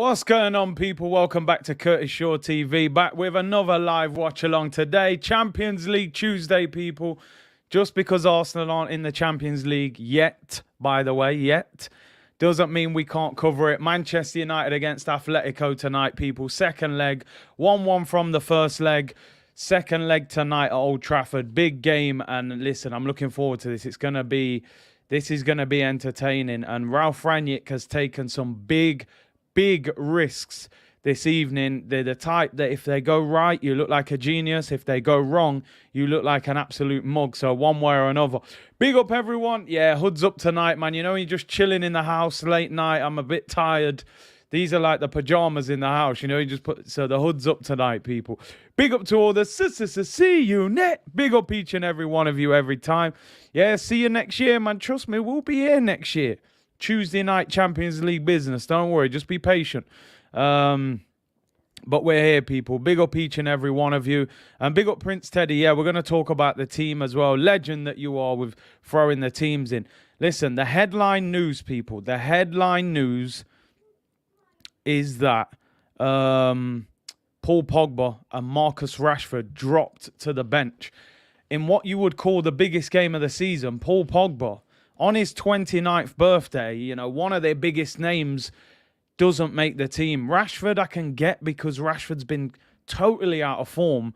What's going on, people? Welcome back to Curtis Shaw TV, back with another live watch along today. Champions League Tuesday, people. Just because Arsenal aren't in the Champions League yet, by the way, doesn't mean we can't cover it. Manchester United against Atletico tonight, people. Second leg, 1-1 from the first leg. Second leg tonight at Old Trafford. Big game, and listen, I'm looking forward to this. This is going to be entertaining, and Ralf Rangnick has taken some big risks this evening. They're the type that if they go right, you look like a genius. If they go wrong, you look like an absolute mug. So one way or another. Big up, everyone. Yeah, hood's up tonight, man. You know, you're just chilling in the house late night. I'm a bit tired. These are like the pajamas in the house. You know, you just put... So the hood's up tonight, people. Big up to all the see you net. Big up each and every one of you every time. Yeah, see you next year, man. Trust me, we'll be here next year. Tuesday night Champions League business. Don't worry, just be patient. But we're here, people. Big up each and every one of you. And big up Prince Teddy. Yeah, we're going to talk about the team as well. Legend that you are with throwing the teams in. Listen, the headline news, people. The headline news is that Paul Pogba and Marcus Rashford dropped to the bench. In what you would call the biggest game of the season, Paul Pogba, on his 29th birthday, you know, one of their biggest names doesn't make the team. Rashford I can get because Rashford's been totally out of form.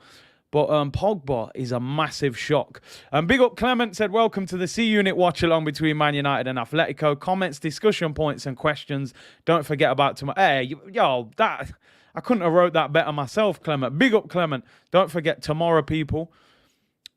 But Pogba is a massive shock. And big up Clement said, welcome to the C-Unit watch along between Man United and Atletico. Comments, discussion points and questions. Don't forget about tomorrow. Hey, yo, that... I couldn't have wrote that better myself, Clement. Big up Clement. Don't forget tomorrow, people.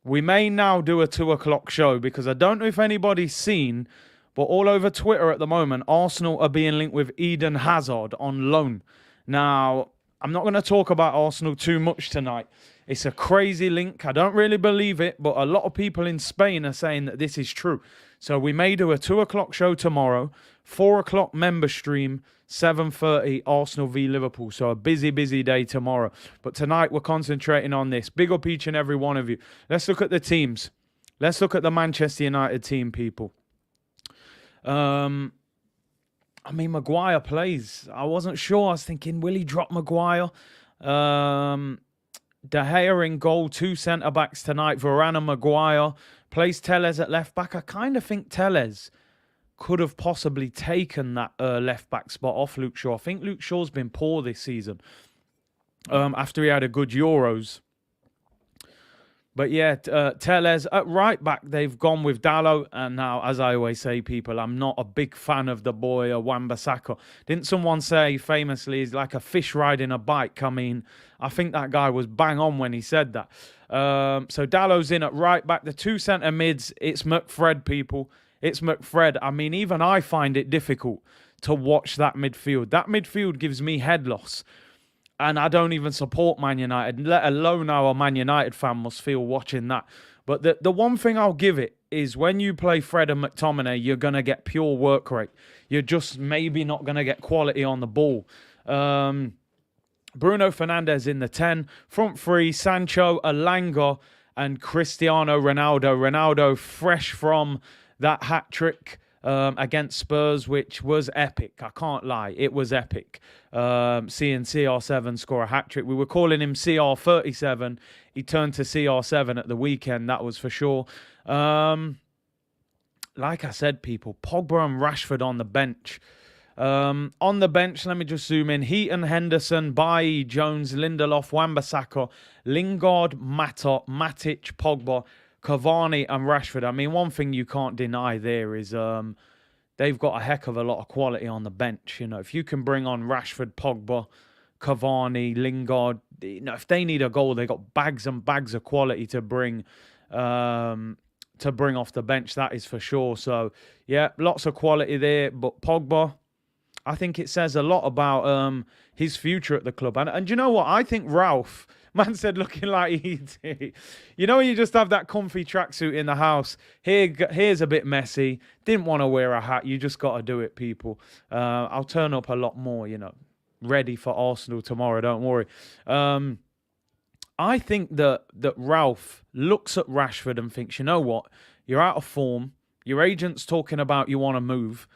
We may now do a 2 o'clock show because I don't know if anybody's seen, but all over Twitter at the moment, Arsenal are being linked with Eden Hazard on loan. Now, I'm not going to talk about Arsenal too much tonight. It's a crazy link. I don't really believe it, but a lot of people in Spain are saying that this is true. So we may do a 2 o'clock show tomorrow, 4 o'clock member stream, 7:30 Arsenal v Liverpool. So a busy day tomorrow. But tonight we're concentrating on this. Big up each and every one of you. Let's look at the teams. Let's look at the Manchester United team, people. I mean, Maguire plays. I wasn't sure. I was thinking, will he drop Maguire? De Gea in goal, 2 centre-backs tonight. Varane and Maguire. Plays Telles at left-back. I kind of think Telles could have possibly taken that left-back spot off Luke Shaw. I think Luke Shaw's been poor this season after he had a good Euros. But yeah, Telles at right-back, they've gone with Dalot. And now, as I always say, people, I'm not a big fan of the boy Wan-Bissaka. Didn't someone say famously he's like a fish riding a bike? I mean, I think that guy was bang on when he said that. So Dalot's in at right-back. The 2 centre mids, it's McFred, people. It's McFred. I mean, even I find it difficult to watch that midfield. That midfield gives me head loss. And I don't even support Man United, let alone how a Man United fan must feel watching that. But the one thing I'll give it is when you play Fred and McTominay, you're going to get pure work rate. You're just maybe not going to get quality on the ball. Bruno Fernandes in the 10. Front three, Sancho, Elanga, and Cristiano Ronaldo. Ronaldo fresh from that hat-trick against Spurs, which was epic. I can't lie. It was epic. Seeing CR7 score a hat-trick. We were calling him CR37. He turned to CR7 at the weekend. That was for sure. Like I said, people, Pogba and Rashford on the bench. On the bench, let me just zoom in. Heaton, Henderson, Bailly, Jones, Lindelof, Wan-Bissaka, Lingard, Mata, Matic, Pogba, Cavani and Rashford. I mean, one thing you can't deny there is they've got a heck of a lot of quality on the bench. You know, if you can bring on Rashford, Pogba, Cavani, Lingard, you know, if they need a goal, they got bags and bags of quality to bring off the bench. That is for sure. So yeah, lots of quality there. But Pogba, I think it says a lot about his future at the club. And you know what? I think Ralph, man said looking like E.T. You know, you just have that comfy tracksuit in the house. Here's a bit messy. Didn't want to wear a hat. You just got to do it, people. I'll turn up a lot more, you know, ready for Arsenal tomorrow. Don't worry. I think that Ralph looks at Rashford and thinks, you know what? You're out of form. Your agent's talking about you want to move.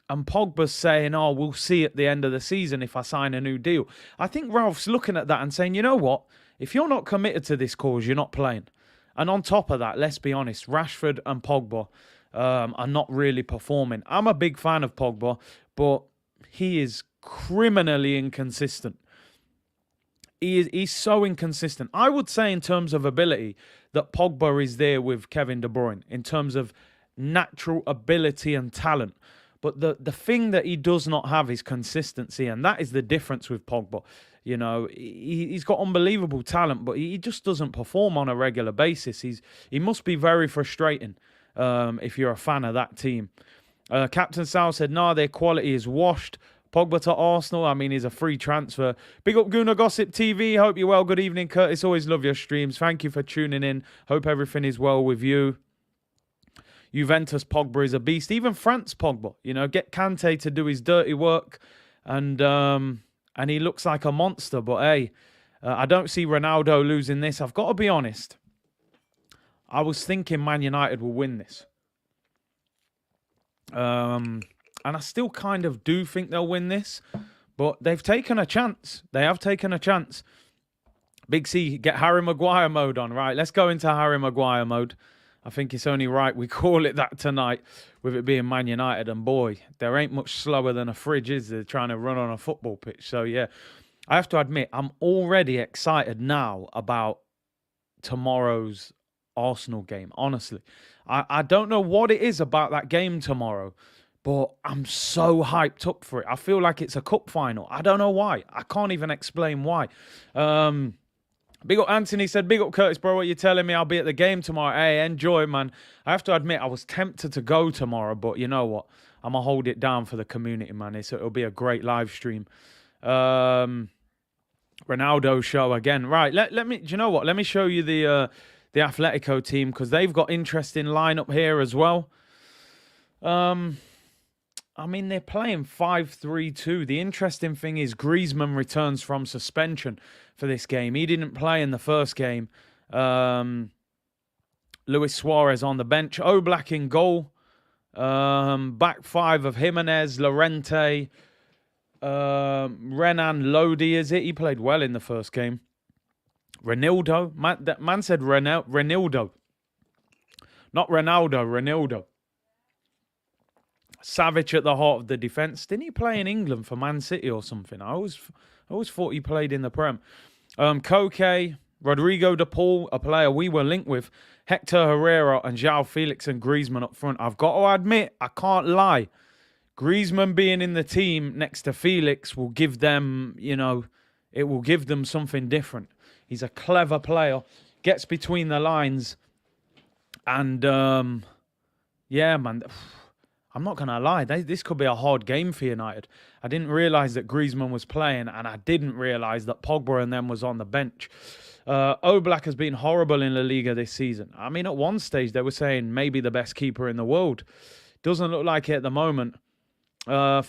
And Pogba's saying, oh, we'll see at the end of the season if I sign a new deal. I think Ralph's looking at that and saying, you know what? If you're not committed to this cause, you're not playing. And on top of that, let's be honest, Rashford and Pogba are not really performing. I'm a big fan of Pogba, but he is criminally inconsistent. He's so inconsistent. I would say in terms of ability that Pogba is there with Kevin De Bruyne in terms of natural ability and talent. But the thing that he does not have is consistency, and that is the difference with Pogba. You know, he's got unbelievable talent, but he just doesn't perform on a regular basis. He must be very frustrating if you're a fan of that team. Captain Sal said, nah, their quality is washed. Pogba to Arsenal, I mean, he's a free transfer. Big up Guna Gossip TV. Hope you're well. Good evening, Curtis. Always love your streams. Thank you for tuning in. Hope everything is well with you. Juventus Pogba is a beast. Even France Pogba, you know, get Kante to do his dirty work, and he looks like a monster. But hey, I don't see Ronaldo losing this. I've got to be honest. I was thinking Man United will win this, and I still kind of do think they'll win this. But they've taken a chance. They have taken a chance. Big C, get Harry Maguire mode on. Right, let's go into Harry Maguire mode. I think it's only right we call it that tonight with it being Man United. And boy, there ain't much slower than a fridge, is there, trying to run on a football pitch. So yeah, I have to admit, I'm already excited now about tomorrow's Arsenal game, honestly. I don't know what it is about that game tomorrow, but I'm so hyped up for it. I feel like it's a cup final. I don't know why. I can't even explain why. Big up Anthony said, big up Curtis, bro. What you telling me? I'll be at the game tomorrow. Hey, enjoy, man. I have to admit, I was tempted to go tomorrow, but you know what? I'm going to hold it down for the community, man. It'll be a great live stream. Ronaldo show again. Right, let me, do you know what? Let me show you the Atletico team, because they've got interesting lineup here as well. I mean, they're playing 5-3-2. The interesting thing is Griezmann returns from suspension for this game. He didn't play in the first game. Luis Suarez on the bench. Oblak in goal. Back five of Jimenez, Llorente, Renan Lodi, is it? He played well in the first game. Ronaldo. Man said Ronaldo. Not Ronaldo, Ronaldo. Savage at the heart of the defence. Didn't he play in England for Man City or something? I always thought he played in the Prem. Koke, Rodrigo de Paul, a player we were linked with, Hector Herrera and João Felix and Griezmann up front. I've got to admit, I can't lie. Griezmann being in the team next to Felix will give them, you know, it will give them something different. He's a clever player, gets between the lines, and yeah, man. I'm not going to lie, this could be a hard game for United. I didn't realise that Griezmann was playing, and I didn't realise that Pogba and them was on the bench. Oblak has been horrible in La Liga this season. I mean, at one stage, they were saying maybe the best keeper in the world. Doesn't look like it at the moment. Fire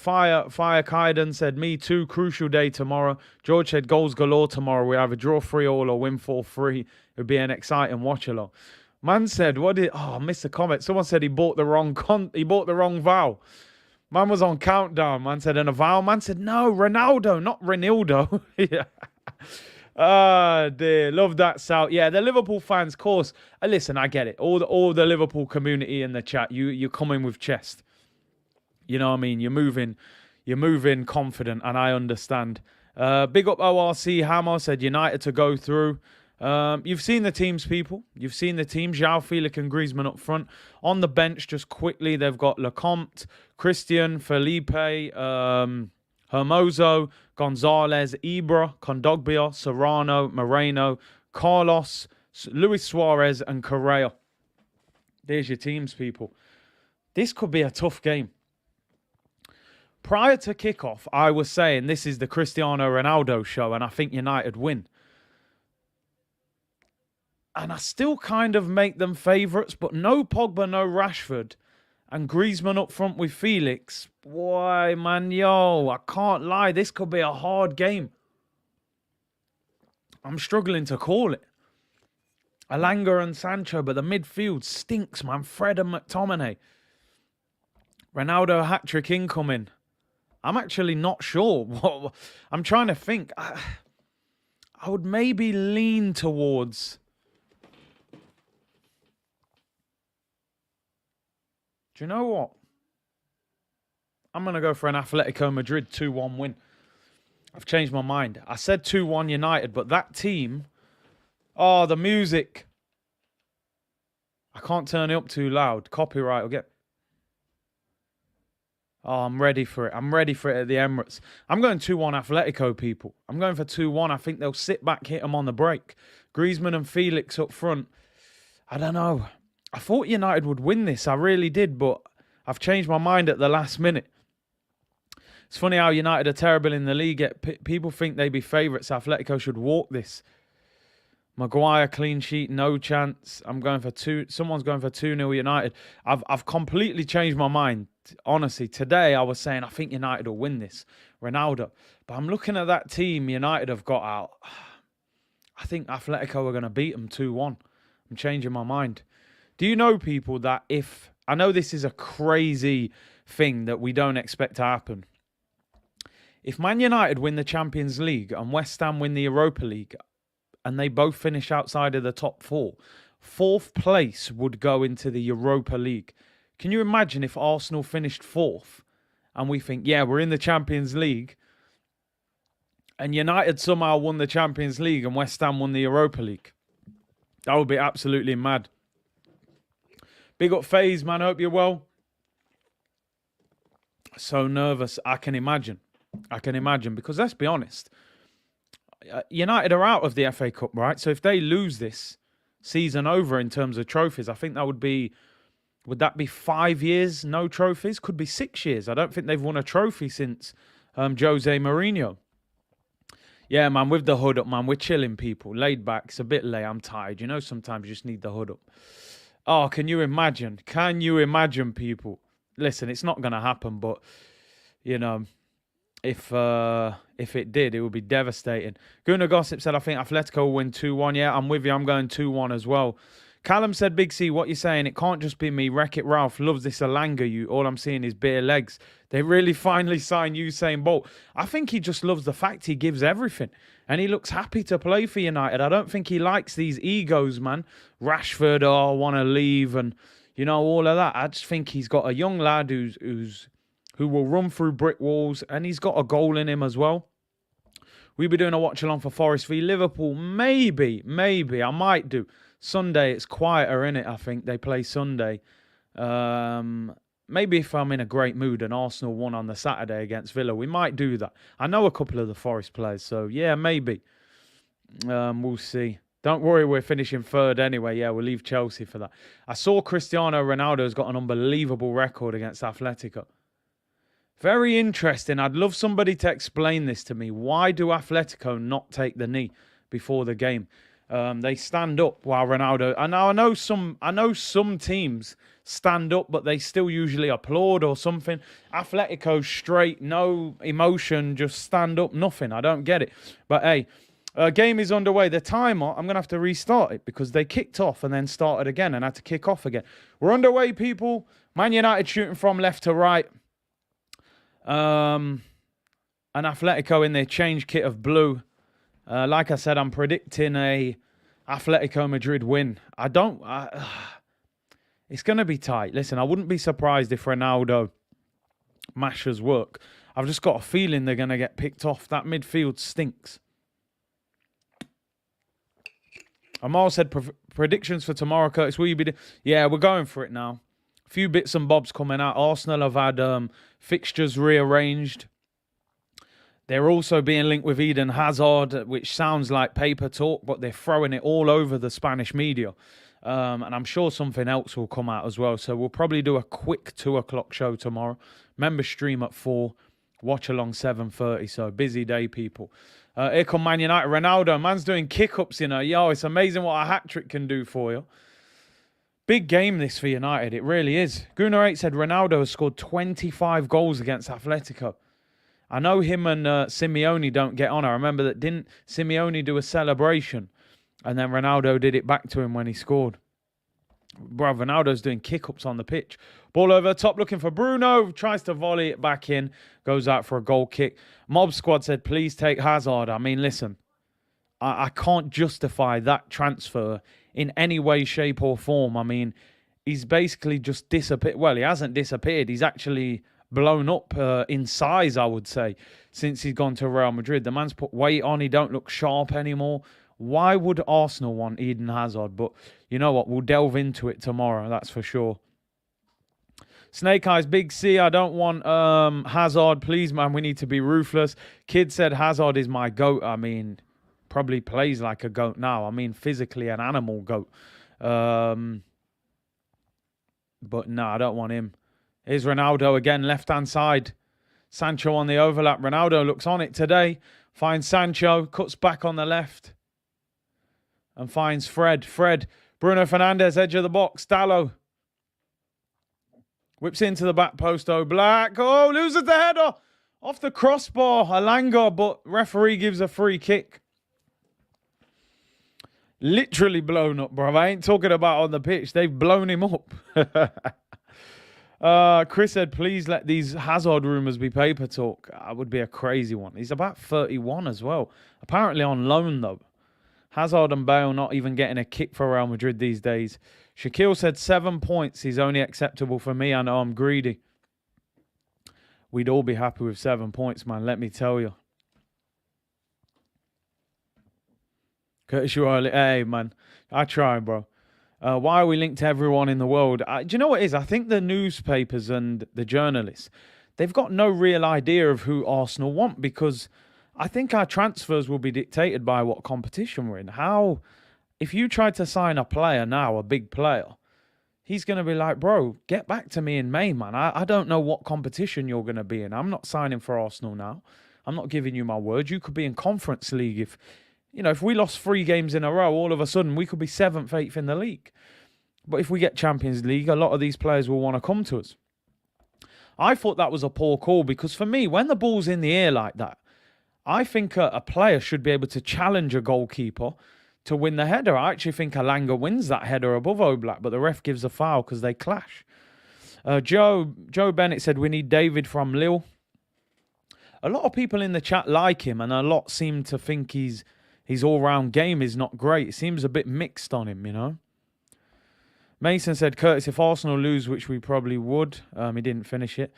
Kaiden said, me too, crucial day tomorrow. George said, goals galore tomorrow. We either draw 3-3 or win 4-3. It would be an exciting watch-along. Man said, I missed a comment. Someone said he bought the wrong vowel. Man was on countdown. Man said, and a vowel. Man said, no, Ronaldo, not Ronaldo. Yeah. Ah, dear. Love that, Sal. Yeah, the Liverpool fans, of course. Listen, I get it. All the Liverpool community in the chat, you're coming with chest. You know what I mean? You're moving confident, and I understand. Big up ORC. Hammer said United to go through. You've seen the teams, people. You've seen the team. João Felix and Griezmann up front. On the bench, just quickly, they've got Lecomte, Christian, Felipe, Hermoso, Gonzalez, Ibra, Kondogbia, Serrano, Moreno, Carlos, Luis Suarez, and Correa. There's your teams, people. This could be a tough game. Prior to kickoff, I was saying this is the Cristiano Ronaldo show, and I think United win. And I still kind of make them favourites, but no Pogba, no Rashford, and Griezmann up front with Felix. Boy, man, I can't lie. This could be a hard game. I'm struggling to call it. Alanga and Sancho, but the midfield stinks, man. Fred and McTominay. Ronaldo hat-trick incoming. I'm actually not sure. I'm trying to think. I would maybe lean towards... Do you know what? I'm going to go for an Atletico Madrid 2-1 win. I've changed my mind. I said 2-1 United, but that team... Oh, the music. I can't turn it up too loud. Copyright will get... Oh, I'm ready for it. I'm ready for it at the Emirates. I'm going 2-1 Atletico, people. I'm going for 2-1. I think they'll sit back, hit them on the break. Griezmann and Felix up front. I don't know. I thought United would win this. I really did, but I've changed my mind at the last minute. It's funny how United are terrible in the league. Yet people think they'd be favourites. Atletico should walk this. Maguire clean sheet, no chance. I'm going for 2. Someone's going for 2-0 United. I've completely changed my mind. Honestly, today I was saying I think United will win this. Ronaldo. But I'm looking at that team United have got out. I think Atletico are going to beat them 2-1. I'm changing my mind. Do you know, people, that if... I know this is a crazy thing that we don't expect to happen. If Man United win the Champions League and West Ham win the Europa League... and they both finish outside of the top 4, 4th place would go into the Europa League. Can you imagine if Arsenal finished 4th and we think, yeah, we're in the Champions League, and United somehow won the Champions League and West Ham won the Europa League? That would be absolutely mad. Big up FaZe, man. I hope you're well. So nervous. I can imagine. Because let's be honest. United are out of the FA Cup, right? So if they lose this season over in terms of trophies, I think that would be... Would that be 5 years, no trophies? Could be 6 years. I don't think they've won a trophy since Jose Mourinho. Yeah, man, with the hood up, man. We're chilling, people. Laid back. It's a bit late. I'm tired. You know, sometimes you just need the hood up. Oh, can you imagine? Can you imagine, people? Listen, it's not going to happen, but, you know... If it did, it would be devastating. Guna Gossip said, I think Atletico will win 2-1. Yeah, I'm with you. I'm going 2-1 as well. Callum said, Big C, what you saying? It can't just be me. Wreck-It Ralph loves this Alanga. You. All I'm seeing is bare legs. They really finally signed Usain Bolt. I think he just loves the fact he gives everything. And he looks happy to play for United. I don't think he likes these egos, man. Rashford, I want to leave. And, you know, all of that. I just think he's got a young lad who will run through brick walls, and he's got a goal in him as well. We'll be doing a watch-along for Forest v Liverpool. Maybe, I might do. Sunday, it's quieter, innit? I think they play Sunday. Maybe if I'm in a great mood and Arsenal won on the Saturday against Villa, we might do that. I know a couple of the Forest players, so yeah, maybe. We'll see. Don't worry, we're finishing 3rd anyway. Yeah, we'll leave Chelsea for that. I saw Cristiano Ronaldo's got an unbelievable record against Atletico. Very interesting. I'd love somebody to explain this to me. Why do Atletico not take the knee before the game? They stand up while Ronaldo... And now I know some teams stand up, but they still usually applaud or something. Atletico straight, no emotion, just stand up, nothing. I don't get it. But hey, game is underway. The timer, I'm going to have to restart it because they kicked off and then started again and had to kick off again. We're underway, people. Man United shooting from left to right. And Atletico in their change kit of blue. Like I said, I'm predicting a Atletico Madrid win. It's going to be tight. Listen, I wouldn't be surprised if Ronaldo mashes work. I've just got a feeling they're going to get picked off. That midfield stinks. Amal said predictions for tomorrow, Curtis. Will you be... Yeah, we're going for it now. A few bits and bobs coming out. Arsenal have had fixtures rearranged. They're also being linked with Eden Hazard, which sounds like paper talk, but they're throwing it all over the Spanish media. And I'm sure something else will come out as well. So we'll probably do a quick 2 o'clock show tomorrow. Member stream at 4. Watch along 7:30. So busy day, people. Here come Man United. Ronaldo, man's doing kick-ups, you know. Yo, it's amazing what a hat-trick can do for you. Big game this for United. It really is. Gunnar 8 said Ronaldo has scored 25 goals against Atletico. I know him and Simeone don't get on. I remember that didn't Simeone do a celebration and then Ronaldo did it back to him when he scored. Bro, Ronaldo's doing kick-ups on the pitch. Ball over the top, looking for Bruno. Tries to volley it back in. Goes out for a goal kick. Mob Squad said, please take Hazard. I mean, listen. I can't justify that transfer in any way, shape or form. I mean, he's basically just disappeared. Well, he hasn't disappeared. He's actually blown up in size, I would say, since he's gone to Real Madrid. The man's put weight on. He don't look sharp anymore. Why would Arsenal want Eden Hazard? But you know what? We'll delve into it tomorrow. That's for sure. Snake Eyes, Big C, I don't want Hazard. Please, man, we need to be ruthless. Kid said Hazard is my GOAT. I mean, probably plays like a GOAT now. I mean, physically an animal GOAT. But no, I don't want him. Here's Ronaldo again, left-hand side. Sancho on the overlap. Ronaldo looks on it today. Finds Sancho, cuts back on the left. And finds Fred. Bruno Fernandes, edge of the box. Dallo. Whips into the back post. Black. Oh, loses the header. Off the crossbar. Alanga, but referee gives a free kick. Literally blown up, bro. I ain't talking about on the pitch. They've blown him up. Chris said, please let these Hazard rumours be paper talk. That would be a crazy one. He's about 31 as well. Apparently on loan, though. Hazard and Bale not even getting a kick for Real Madrid these days. Shaquille said 7 points is only acceptable for me. I know I'm greedy. We'd all be happy with 7 points, man. Let me tell you. Curtis Riley, hey, man. I try, bro. Why are we linked to everyone in the world? Do you know what it is? I think the newspapers and the journalists, they've got no real idea of who Arsenal want, because I think our transfers will be dictated by what competition we're in. How, if you try to sign a player now, a big player, he's going to be like, bro, get back to me in May, man. I don't know what competition you're going to be in. I'm not signing for Arsenal now. I'm not giving you my word. You could be in Conference League. If we lost 3 games in a row, all of a sudden we could be 7th, 8th in the league. But if we get Champions League, a lot of these players will want to come to us. I thought that was a poor call, because for me, when the ball's in the air like that, I think a player should be able to challenge a goalkeeper to win the header. I actually think Alanga wins that header above Oblak, but the ref gives a foul because they clash. Joe Bennett said, we need David from Lille. A lot of people in the chat like him, and a lot seem to think his all-round game is not great. It seems a bit mixed on him, you know. Mason said, Curtis, if Arsenal lose, which we probably would, he didn't finish it.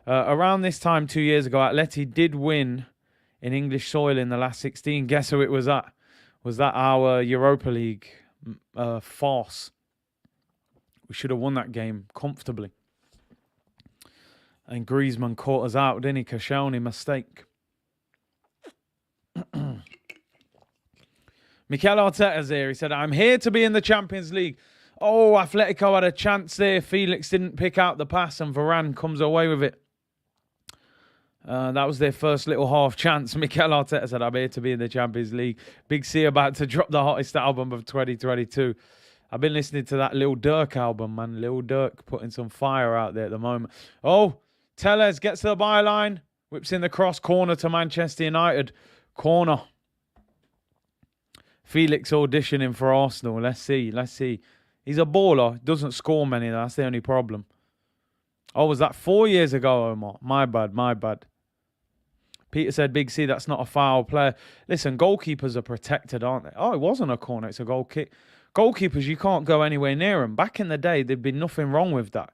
Around this time 2 years ago, Atleti did win in English soil in the last 16. Guess who it was at? Was that our Europa League farce? We should have won that game comfortably. And Griezmann caught us out, didn't he? Koscielny, mistake. Mikel Arteta's here. He said, I'm here to be in the Champions League. Oh, Atletico had a chance there. Felix didn't pick out the pass and Varane comes away with it. That was their first little half chance. Mikel Arteta said, I'm here to be in the Champions League. Big C about to drop the hottest album of 2022. I've been listening to that Lil Durk album, man. Lil Durk putting some fire out there at the moment. Oh, Tellez gets to the byline. Whips in the cross corner to Manchester United. Corner. Felix auditioning for Arsenal. Let's see. He's a baller. Doesn't score many. That's the only problem. Oh, was that 4 years ago, Omar? My bad. Peter said, Big C, that's not a foul player. Listen, goalkeepers are protected, aren't they? Oh, it wasn't a corner. It's a goal kick. Goalkeepers, you can't go anywhere near them. Back in the day, there'd be nothing wrong with that.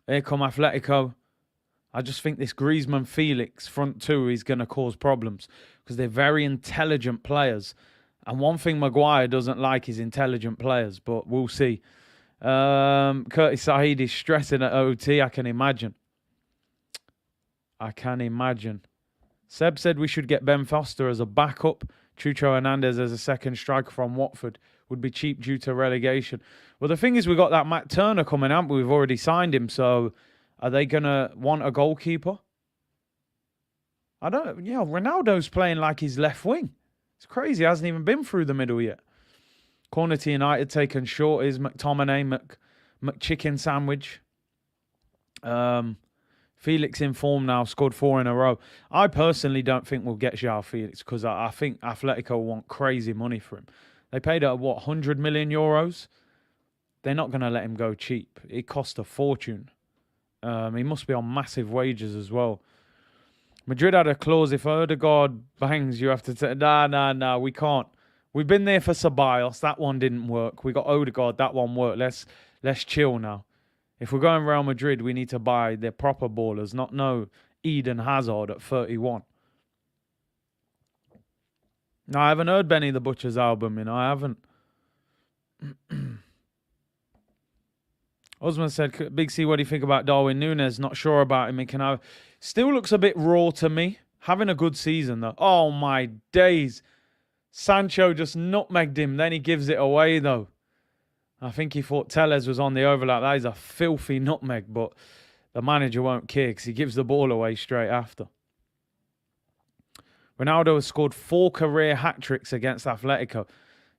Here come Atletico. I just think this Griezmann Felix front two is going to cause problems because they're very intelligent players. And one thing Maguire doesn't like is intelligent players, but we'll see. Curtis Saeed is stressing at OT, I can imagine. Seb said we should get Ben Foster as a backup. Chucho Hernandez as a second striker from Watford would be cheap due to relegation. Well, the thing is, we got that Matt Turner coming out, but we've already signed him. So are they going to want a goalkeeper? Ronaldo's playing like he's left wing. It's crazy. He hasn't even been through the middle yet. Corner to United taken short is McTominay, McChicken sandwich. Felix in form now, scored 4 in a row. I personally don't think we'll get João Felix because I think Atletico want crazy money for him. They paid what, 100 million euros? They're not going to let him go cheap. It cost a fortune. He must be on massive wages as well. Madrid had a clause, if Odegaard bangs, you have to say, nah, we can't. We've been there for Ceballos. That one didn't work. We got Odegaard. That one worked. Let's chill now. If we're going Real Madrid, we need to buy their proper ballers, not no Eden Hazard at 31. No, I haven't heard Benny the Butcher's album, I haven't. Osman said, Big C, what do you think about Darwin Núñez? Not sure about him. Still looks a bit raw to me. Having a good season, though. Oh, my days. Sancho just nutmegged him. Then he gives it away, though. I think he thought Tellez was on the overlap. That is a filthy nutmeg, but the manager won't care because he gives the ball away straight after. Ronaldo has scored 4 career hat-tricks against Atletico.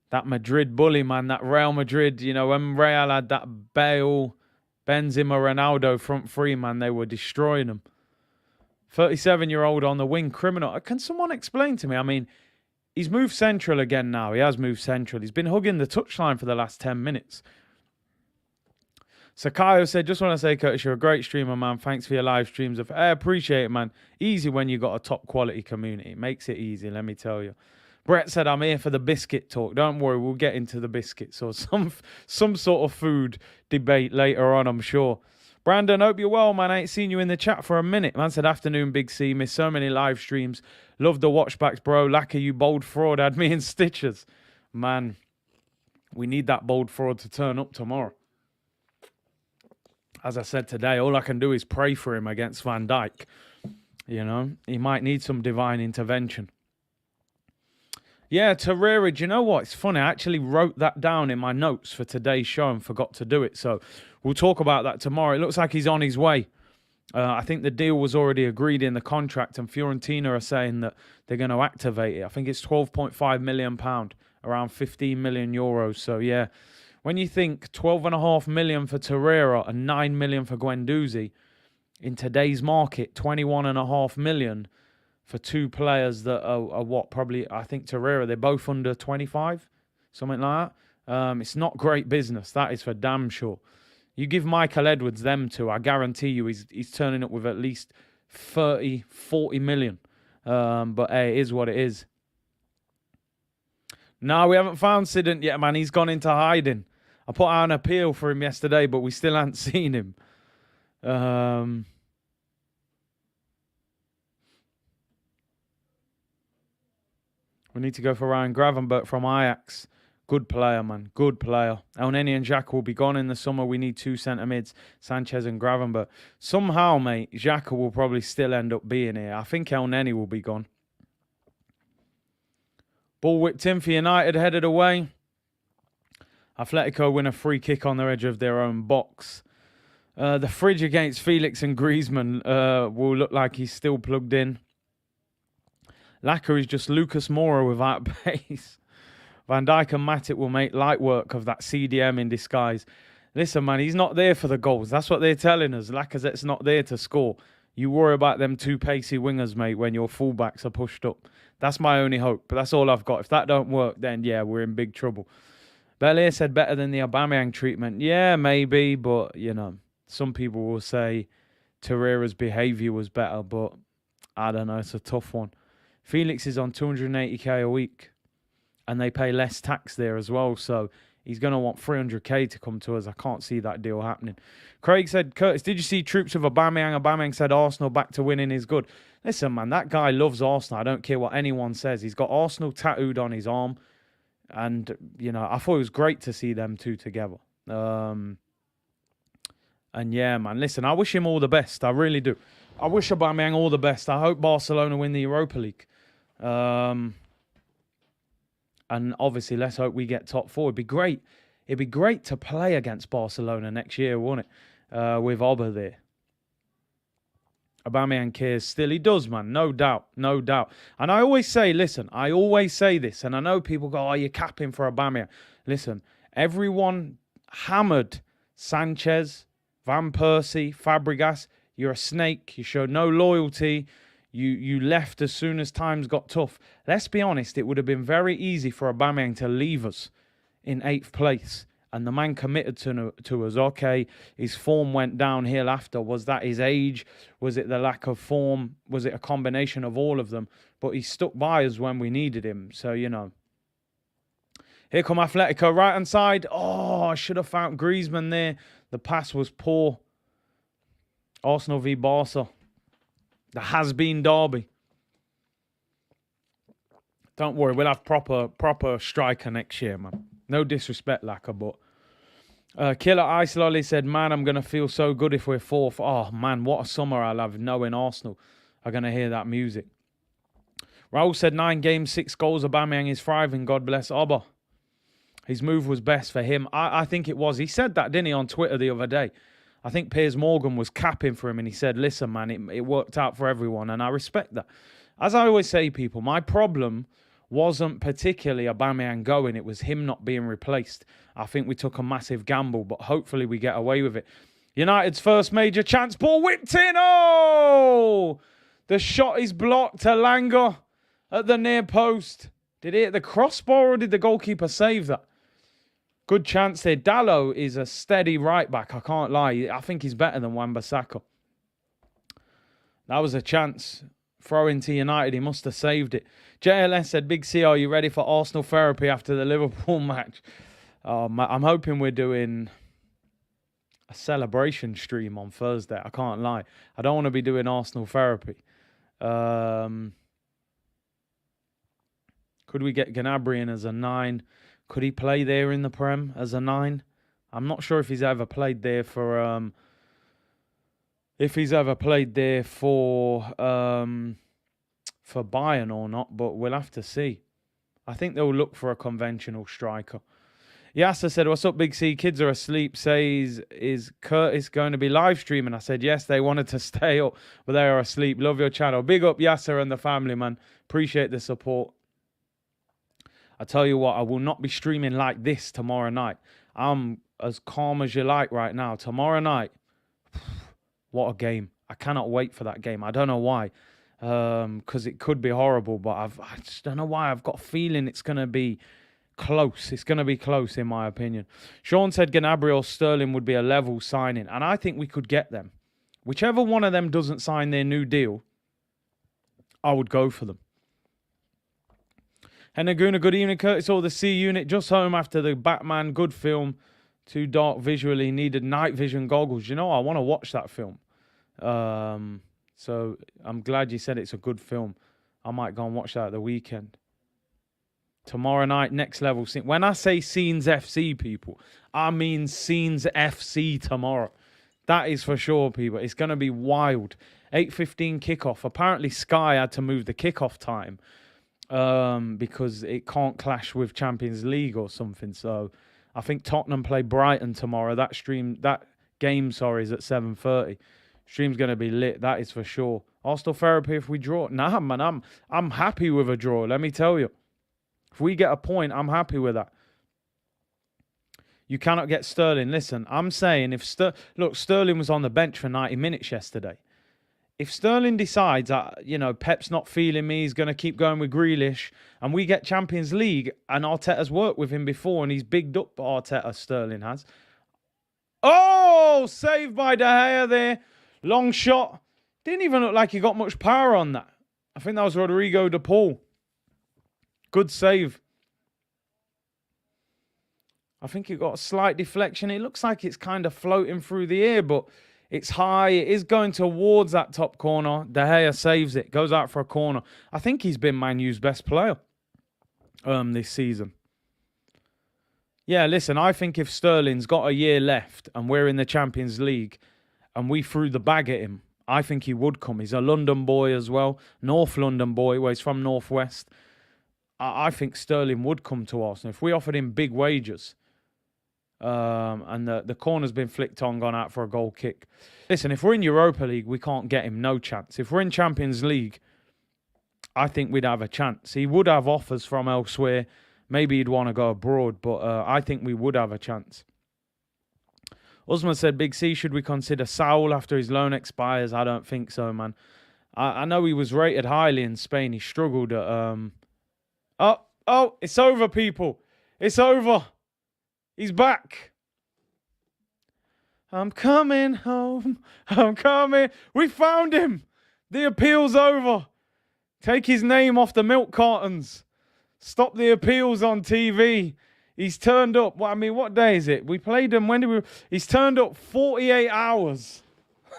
That Madrid bully, man. That Real Madrid, when Real had that Bale, Benzema, Ronaldo front three, man, they were destroying them. 37-year-old on the wing, criminal. Can someone explain to me? He's moved central again now. He has moved central. He's been hugging the touchline for the last 10 minutes. Sakayo said, just want to say, Curtis, you're a great streamer, man. Thanks for your live streams. I appreciate it, man. Easy when you got a top quality community. It makes it easy, let me tell you. Brett said, I'm here for the biscuit talk. Don't worry, we'll get into the biscuits or some sort of food debate later on, I'm sure. Brandon, hope you're well, man. I ain't seen you in the chat for a minute. Man said, afternoon, Big C. Missed so many live streams. Love the watchbacks, bro. Lacquer, you bold fraud. Had me in stitches. Man, we need that bold fraud to turn up tomorrow. As I said today, all I can do is pray for him against Van Dijk. He might need some divine intervention. Yeah, Torreira, do you know what? It's funny. I actually wrote that down in my notes for today's show and forgot to do it. So we'll talk about that tomorrow. It looks like he's on his way. I think the deal was already agreed in the contract, and Fiorentina are saying that they're going to activate it. I think it's £12.5 million, around 15 million euros. So, yeah, when you think 12.5 million for Torreira and 9 million for Guendouzi, in today's market, 21.5 million for 2 players that are what, probably, I think Torreira, they're both under 25, something like that. It's not great business. That is for damn sure. You give Michael Edwards them 2, I guarantee you he's turning up with at least 30, 40 million. But hey, it is what it is. No, we haven't found Sidant yet, man. He's gone into hiding. I put out an appeal for him yesterday, but we still haven't seen him. We need to go for Ryan Gravenberch from Ajax. Good player, man. Good player. Elneny and Xhaka will be gone in the summer. We need 2 centre mids, Sanchez and Gravenberch. Somehow, mate, Xhaka will probably still end up being here. I think Elneny will be gone. Ball whipped in for United, headed away. Atletico win a free kick on the edge of their own box. The fridge against Felix and Griezmann will look like he's still plugged in. Lacquer is just Lucas Moura without pace. Van Dijk and Matic will make light work of that CDM in disguise. Listen, man, he's not there for the goals. That's what they're telling us. Lacazette's not there to score. You worry about them 2 pacey wingers, mate, when your fullbacks are pushed up. That's my only hope, but that's all I've got. If that don't work, then, yeah, we're in big trouble. Belair said better than the Aubameyang treatment. Yeah, maybe, but, some people will say Torreira's behaviour was better, but I don't know. It's a tough one. Felix is on 280k a week, and they pay less tax there as well, so he's going to want 300k to come to us. I can't see that deal happening. Craig said, Curtis, did you see troops of Aubameyang? Aubameyang said Arsenal back to winning is good. Listen, man, that guy loves Arsenal. I don't care what anyone says. He's got Arsenal tattooed on his arm, and, I thought it was great to see them 2 together. And, yeah, man, listen, I wish him all the best. I really do. I wish Aubameyang all the best. I hope Barcelona win the Europa League. And obviously, let's hope we get top 4. It'd be great. It'd be great to play against Barcelona next year, wouldn't it? With Oba there. Aubameyang cares still. He does, man. No doubt. No doubt. And I always say, listen, I always say this, and I know people go, oh, you're capping for Aubameyang. Listen, everyone hammered Sanchez, Van Persie, Fabregas. You're a snake. You show no loyalty. You left as soon as times got tough. Let's be honest, it would have been very easy for Aubameyang to leave us in 8th place. And the man committed to us. Okay, his form went downhill after. Was that his age? Was it the lack of form? Was it a combination of all of them? But he stuck by us when we needed him. So, you know. Here come Atletico, right-hand side. Oh, I should have found Griezmann there. The pass was poor. Arsenal v Barca. The has-been derby. Don't worry, we'll have proper striker next year, man. No disrespect, Laka, but... Killer Ice Lolly said, man, I'm going to feel so good if we're 4th. Oh, man, what a summer I'll have knowing Arsenal are going to hear that music. Raul said, 9 games, 6 goals. Aubameyang is thriving. God bless Abba. His move was best for him. I think it was. He said that, didn't he, on Twitter the other day? I think Piers Morgan was capping for him and he said, listen, man, it worked out for everyone. And I respect that. As I always say, people, my problem wasn't particularly Aubameyang going. It was him not being replaced. I think we took a massive gamble, but hopefully we get away with it. United's first major chance. Ball whipped in. Oh! The shot is blocked. Elanga at the near post. Did he hit the crossbar or did the goalkeeper save that? Good chance there. Dallo is a steady right back. I can't lie. I think he's better than Wan-Bissaka. That was a chance. Throw into United. He must have saved it. JLS said, Big C, are you ready for Arsenal therapy after the Liverpool match? I'm hoping we're doing a celebration stream on Thursday. I can't lie. I don't want to be doing Arsenal therapy. Could we get Gnabry in as a 9? Could he play there in the Prem as a 9? I'm not sure if he's ever played there for... for Bayern or not, but we'll have to see. I think they'll look for a conventional striker. Yasser said, what's up, Big C? Kids are asleep. Says, is Curtis going to be live streaming? I said, yes, they wanted to stay up, but they are asleep. Love your channel. Big up Yasser and the family, man. Appreciate the support. I tell you what, I will not be streaming like this tomorrow night. I'm as calm as you like right now. Tomorrow night, what a game. I cannot wait for that game. I don't know why. Because it could be horrible, but I just don't know why. I've got a feeling it's going to be close. It's going to be close, in my opinion. Sean said Gnabry or Sterling would be a level signing, and I think we could get them. Whichever one of them doesn't sign their new deal, I would go for them. Henaguna, good evening, Curtis. All the C unit just home after the Batman. Good film. Too dark visually. Needed night vision goggles. You know, I want to watch that film. So I'm glad you said it's a good film. I might go and watch that at the weekend. Tomorrow night, next level. When I say Scenes FC, people, I mean Scenes FC tomorrow. That is for sure, people. It's going to be wild. 8:15 kickoff. Apparently, Sky had to move the kickoff time because it can't clash with Champions League or something. So I think Tottenham play Brighton tomorrow. That game is at 7:30. Stream's going to be lit, that is for sure. Arsenal therapy if we draw. Nah, man, I'm happy with a draw, let me tell you. If we get a point, I'm happy with that. You cannot get Sterling. Listen, I'm saying if... Look, Sterling was on the bench for 90 minutes yesterday. If Sterling decides that, Pep's not feeling me, he's going to keep going with Grealish, and we get Champions League, and Arteta's worked with him before, and he's bigged up Arteta, Sterling has. Oh, saved by De Gea there. Long shot. Didn't even look like he got much power on that. I think that was Rodrigo de Paul. Good save. I think it got a slight deflection. It looks like it's kind of floating through the air, but it's high. It is going towards that top corner. De Gea saves it. Goes out for a corner. I think he's been Man U's best player this season. Yeah, listen, I think if Sterling's got a year left and we're in the Champions League and we threw the bag at him, I think he would come. He's a London boy as well. North London boy, where he's from Northwest. I think Sterling would come to Arsenal. If we offered him big wages and the corner's been flicked on, gone out for a goal kick. Listen, if we're in Europa League, we can't get him. No chance. If we're in Champions League, I think we'd have a chance. He would have offers from elsewhere. Maybe he'd want to go abroad, but I think we would have a chance. Usman said, Big C, should we consider Saul after his loan expires? I don't think so, man. I know he was rated highly in Spain. He struggled at Oh, it's over, people. It's over. He's back. I'm coming home. I'm coming. We found him. The appeal's over. Take his name off the milk cartons. Stop the appeals on TV. He's turned up. Well, I mean, what day is it? We played him. When did we? He's turned up 48 hours.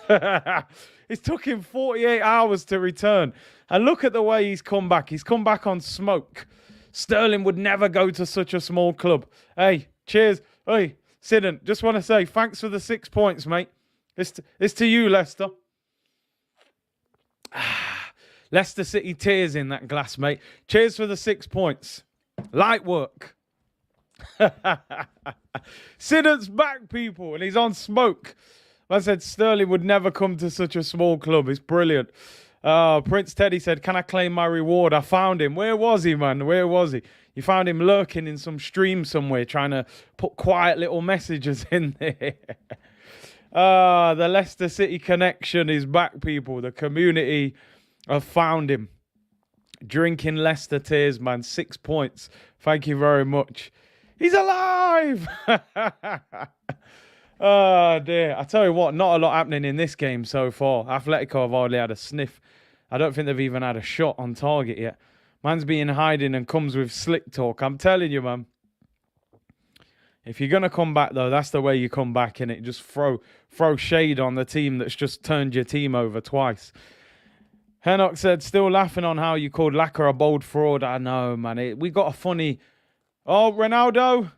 It took him 48 hours to return. And look at the way he's come back. He's come back on smoke. Sterling would never go to such a small club. Hey, cheers. Hey, Sidon, just want to say thanks for the 6 points, mate. It's to you, Leicester. Leicester City tears in that glass, mate. Cheers for the 6 points. Light work. Sidon's back, people, and he's on smoke. I said Sterling would never come to such a small club. It's brilliant. Prince Teddy said, can I claim my reward? I found him. Where was he, man? Where was he? You found him lurking in some stream somewhere, trying to put quiet little messages in there. The Leicester City connection is back, people. The community have found him. Drinking Leicester tears, man. 6 points. Thank you very much. He's alive! Oh, dear. I tell you what, not a lot happening in this game so far. Atletico have hardly had a sniff. I don't think they've even had a shot on target yet. Man's been hiding and comes with slick talk. I'm telling you, man. If you're going to come back, though, that's the way you come back, innit? Just throw shade on the team that's just turned your team over twice. Hennock said, still laughing on how you called Lacquer a bold fraud. I know, man. We got a funny... Oh, Ronaldo...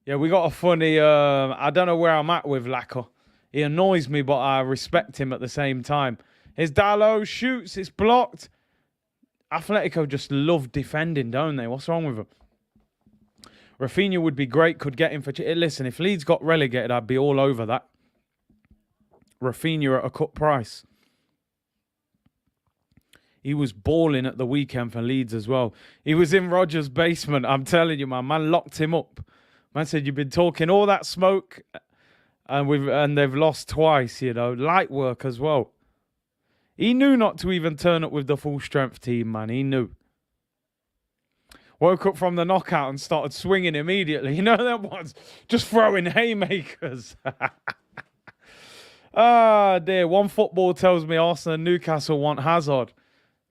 Yeah, we got a funny, I don't know where I'm at with Lacquer. He annoys me, but I respect him at the same time. His Dallo shoots, it's blocked. Atletico just love defending, don't they? What's wrong with them? Rafinha would be great, could get him for... Listen, if Leeds got relegated, I'd be all over that. Rafinha at a cut price. He was balling at the weekend for Leeds as well. He was in Rodgers' basement, I'm telling you, man. Man locked him up. Man said, you've been talking all that smoke and they've lost twice, you know. Light work as well. He knew not to even turn up with the full strength team, man. He knew. Woke up from the knockout and started swinging immediately. You know that one's just throwing haymakers. Ah, dear. One football tells me Arsenal and Newcastle want Hazard.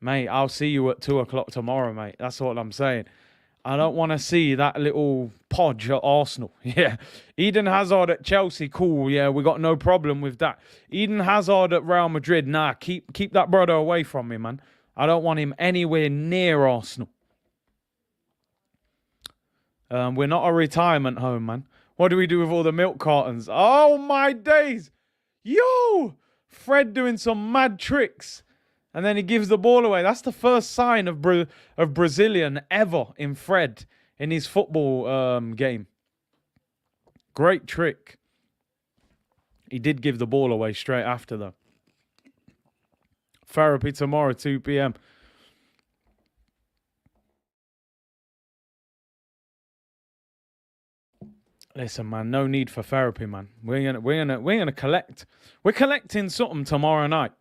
Mate, I'll see you at 2 o'clock tomorrow, mate. That's what I'm saying. I don't want to see that little podge at Arsenal. Yeah. Eden Hazard at Chelsea, cool. Yeah, we got no problem with that. Eden Hazard at Real Madrid, nah, keep that brother away from me, man. I don't want him anywhere near Arsenal. We're not a retirement home, man. What do we do with all the milk cartons? Oh, my days. Yo! Fred doing some mad tricks. And then he gives the ball away. That's the first sign of Brazilian ever in Fred in his football game. Great trick. He did give the ball away straight after, though. Therapy tomorrow, 2 p.m. Listen, man, no need for therapy, man. We're gonna collect. We're collecting something tomorrow night.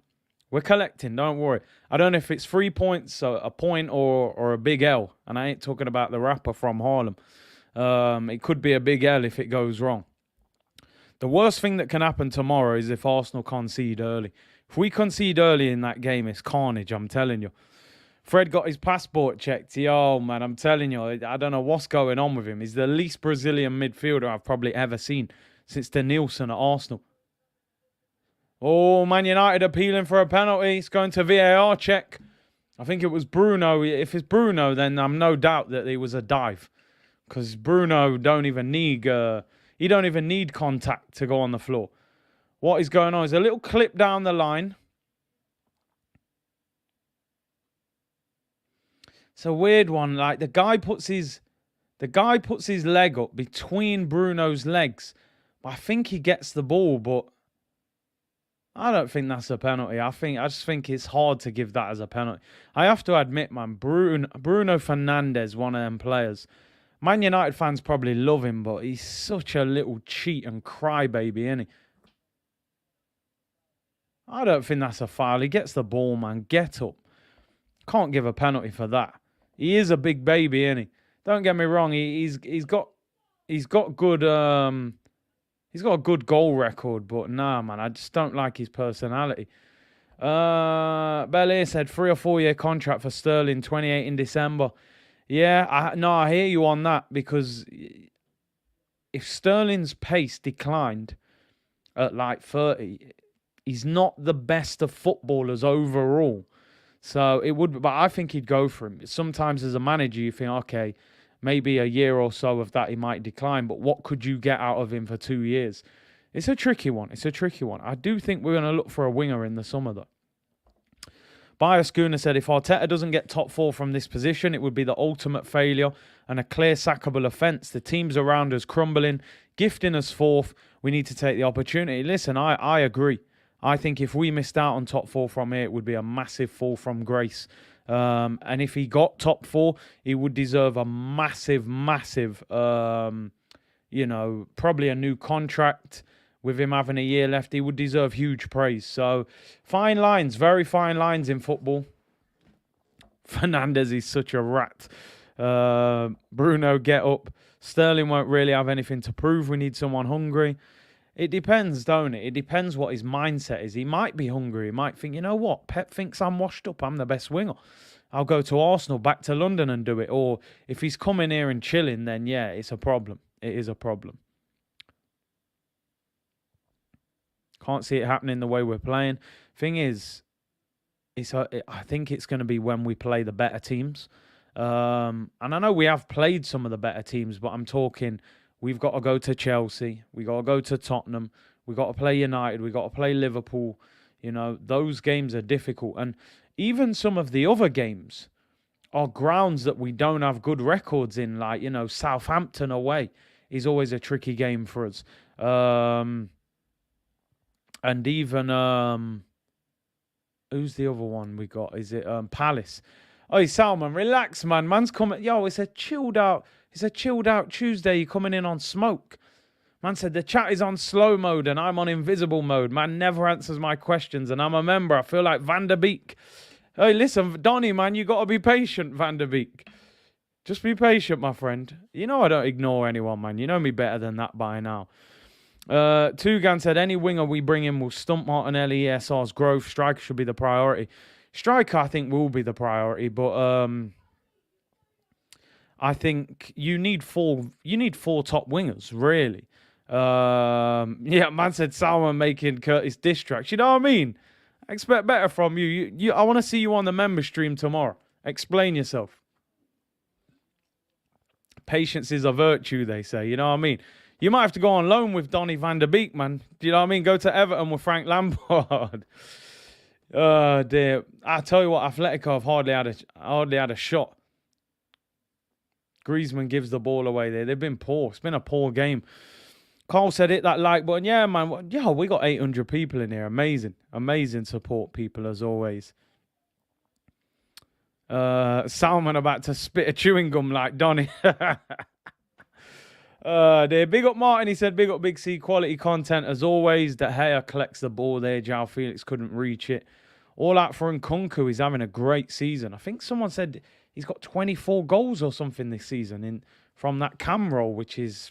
We're collecting, don't worry. I don't know if it's 3 points, a point, or a big L. And I ain't talking about the rapper from Harlem. It could be a big L if it goes wrong. The worst thing that can happen tomorrow is if Arsenal concede early. If we concede early in that game, it's carnage, I'm telling you. Fred got his passport checked. Yo, man, I'm telling you, I don't know what's going on with him. He's the least Brazilian midfielder I've probably ever seen since the Nielsen at Arsenal. Oh, Man United appealing for a penalty. It's going to VAR check. I think it was Bruno. If it's Bruno, then I'm no doubt that it was a dive. Because Bruno don't even need contact to go on the floor. What is going on is a little clip down the line. It's a weird one. Like the guy puts his leg up between Bruno's legs. But I think he gets the ball, but I don't think that's a penalty. I just think it's hard to give that as a penalty. I have to admit, man, Bruno Fernandes, one of them players. Man United fans probably love him, but he's such a little cheat and crybaby, isn't he? I don't think that's a foul. He gets the ball, man. Get up. Can't give a penalty for that. He is a big baby, isn't he? Don't get me wrong. He's got good he's got a good goal record, but nah, man, I just don't like his personality. Belair said 3 or 4 year contract for Sterling, 28 in December. Yeah, I hear you on that, because if Sterling's pace declined at like 30, he's not the best of footballers overall. So it would, but I think he'd go for him. Sometimes as a manager, you think, okay, maybe a year or so of that he might decline, but what could you get out of him for 2 years? It's a tricky one. I do think we're going to look for a winger in the summer, though. Bayer Schooner said, if Arteta doesn't get top 4 from this position, it would be the ultimate failure and a clear sackable offence. The teams around us crumbling, gifting us 4th. We need to take the opportunity. Listen, I agree. I think if we missed out on top 4 from here, it would be a massive fall from grace. And if he got top 4, he would deserve a massive, probably a new contract. With him having a year left, he would deserve huge praise. So, fine lines, very fine lines in football. Fernandez is such a rat. Bruno, get up. Sterling won't really have anything to prove. We need someone hungry. It depends, don't it? It depends what his mindset is. He might be hungry. He might think, you know what? Pep thinks I'm washed up. I'm the best winger. I'll go to Arsenal, back to London and do it. Or if he's coming here and chilling, then yeah, it's a problem. It is a problem. Can't see it happening the way we're playing. Thing is, I think it's going to be when we play the better teams. And I know we have played some of the better teams, but I'm talking, we've got to go to Chelsea. We got to go to Tottenham. We got to play United. We got to play Liverpool. You know, those games are difficult. And even some of the other games are grounds that we don't have good records in. Like, you know, Southampton away is always a tricky game for us. And even, who's the other one we got? Is it Palace? Oh, Salman, relax, man. Man's coming. Yo, it's a chilled out Tuesday. You're coming in on smoke. Man said the chat is on slow mode and I'm on invisible mode. Man never answers my questions and I'm a member. I feel like Van der Beek. Hey, listen, Donny, man, you got to be patient, Van der Beek. Just be patient, my friend. You know I don't ignore anyone, man. You know me better than that by now. Tugan said, any winger we bring in will stump Martinelli, ESR's growth. Striker should be the priority. Striker, I think, will be the priority, but I think you need four top wingers, really. Yeah, man said Salman making Curtis diss tracks. You know what I mean? I expect better from you. I want to see you on the member stream tomorrow. Explain yourself. Patience is a virtue, they say. You know what I mean? You might have to go on loan with Donny van der Beek, man. Do you know what I mean? Go to Everton with Frank Lampard. Oh, dear. I tell you what, Atletico have hardly had a shot. Griezmann gives the ball away there. They've been poor. It's been a poor game. Carl said hit that like button. Yeah, man. Yeah, we got 800 people in here. Amazing. Amazing support, people, as always. Salman about to spit a chewing gum like Donny. There. Big up Martin. He said, big up Big C. Quality content as always. De Gea collects the ball there. João Felix couldn't reach it. All out for Nkunku. He's having a great season. I think someone said he's got 24 goals or something this season from that cam roll, which is,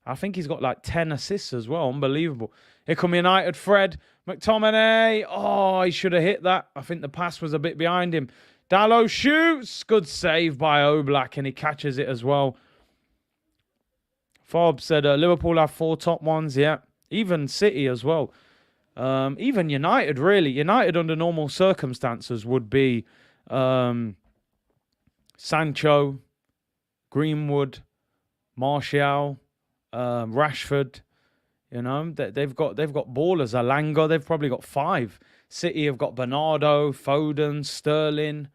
I think he's got like 10 assists as well. Unbelievable. Here come United. Fred McTominay. Oh, he should have hit that. I think the pass was a bit behind him. Dalot shoots. Good save by Oblak, and he catches it as well. Forbes said Liverpool have 4 top ones, yeah. Even City as well. Even United, really. United under normal circumstances would be Sancho, Greenwood, Martial, Rashford. You know, they've got ballers. Alanga, they've probably got 5. City have got Bernardo, Foden, Sterling,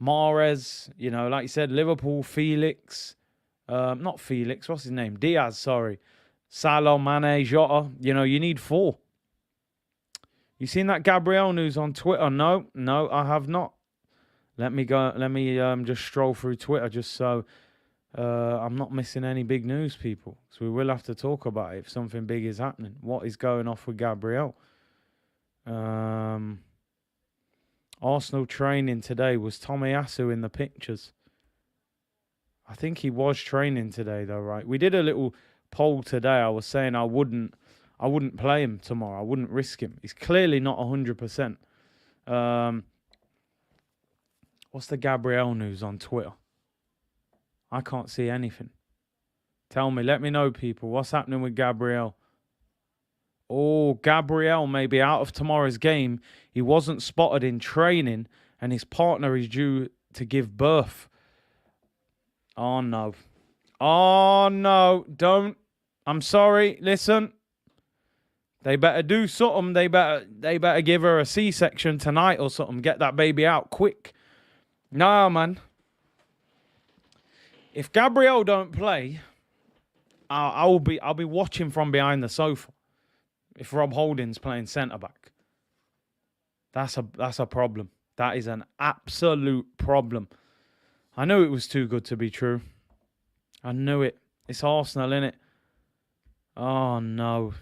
Mahrez. You know, like you said, Liverpool, Felix. Not Felix, what's his name? Diaz, sorry. Salah, Mane, Jota. You know, you need 4. You seen that Gabriel news on Twitter? No, I have not. Let me just stroll through Twitter just so I'm not missing any big news, people. So we will have to talk about it if something big is happening. What is going off with Gabriel? Arsenal training today. Was Tomiyasu in the pictures? I think he was training today though, right? We did a little poll today. I was saying I wouldn't play him tomorrow. I wouldn't risk him. He's clearly not 100%. What's the Gabriel news on Twitter? I can't see anything. Tell me, let me know, people. What's happening with Gabriel? Oh, Gabriel may be out of tomorrow's game. He wasn't spotted in training, and his partner is due to give birth. Oh, no. Oh, no. Don't. I'm sorry. Listen. They better do something. They better give her a C-section tonight or something. Get that baby out quick. Nah, man. If Gabriel don't play, I'll be watching from behind the sofa. If Rob Holding's playing centre back, that's a problem. That is an absolute problem. I knew it was too good to be true. I knew it. It's Arsenal, innit? Oh no.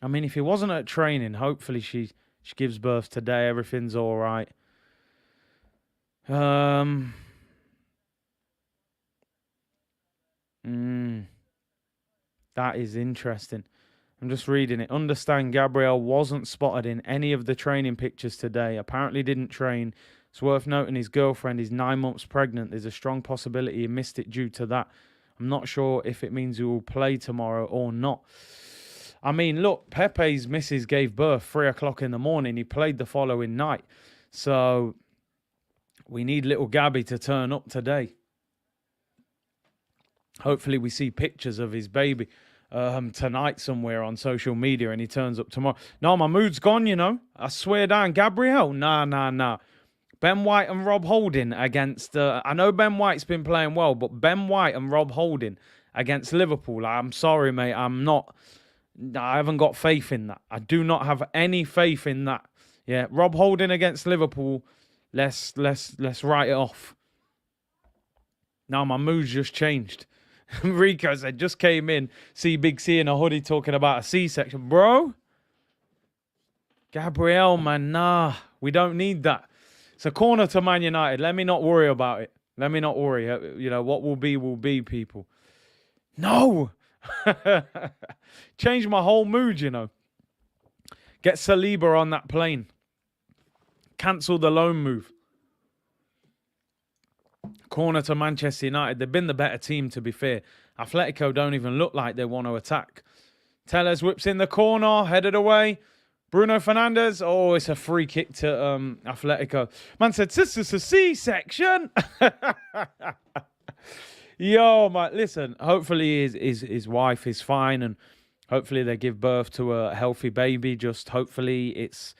I mean, if he wasn't at training, hopefully she gives birth today. Everything's all right. That is interesting. I'm just reading it. Understand Gabriel wasn't spotted in any of the training pictures today. Apparently didn't train. It's worth noting his girlfriend is 9 months pregnant. There's a strong possibility he missed it due to that. I'm not sure if it means he will play tomorrow or not. I mean, look, Pepe's missus gave birth 3 o'clock in the morning. He played the following night. So we need little Gabby to turn up today. Hopefully we see pictures of his baby tonight somewhere on social media and he turns up tomorrow. No, my mood's gone, you know. I swear down. Gabriel, nah. Ben White and Rob Holding against... I know Ben White's been playing well, but Ben White and Rob Holding against Liverpool. I'm sorry, mate. I haven't got faith in that. I do not have any faith in that. Yeah, Rob Holding against Liverpool. Let's write it off. Now my mood's just changed. Rico said, just came in, see Big C in a hoodie talking about a C-section. Bro, Gabriel, man, nah, we don't need that. It's a corner to Man United. Let me not worry about it. Let me not worry. You know, what will be, people. No! Change my whole mood, you know. Get Saliba on that plane. Cancel the loan move. Corner to Manchester United. They've been the better team, to be fair. Atletico don't even look like they want to attack. Tellez whips in the corner, headed away. Bruno Fernandes. Oh, it's a free kick to Atletico. Man said, this is a C-section. Yo, man, listen. Hopefully his wife is fine and hopefully they give birth to a healthy baby. Just hopefully it's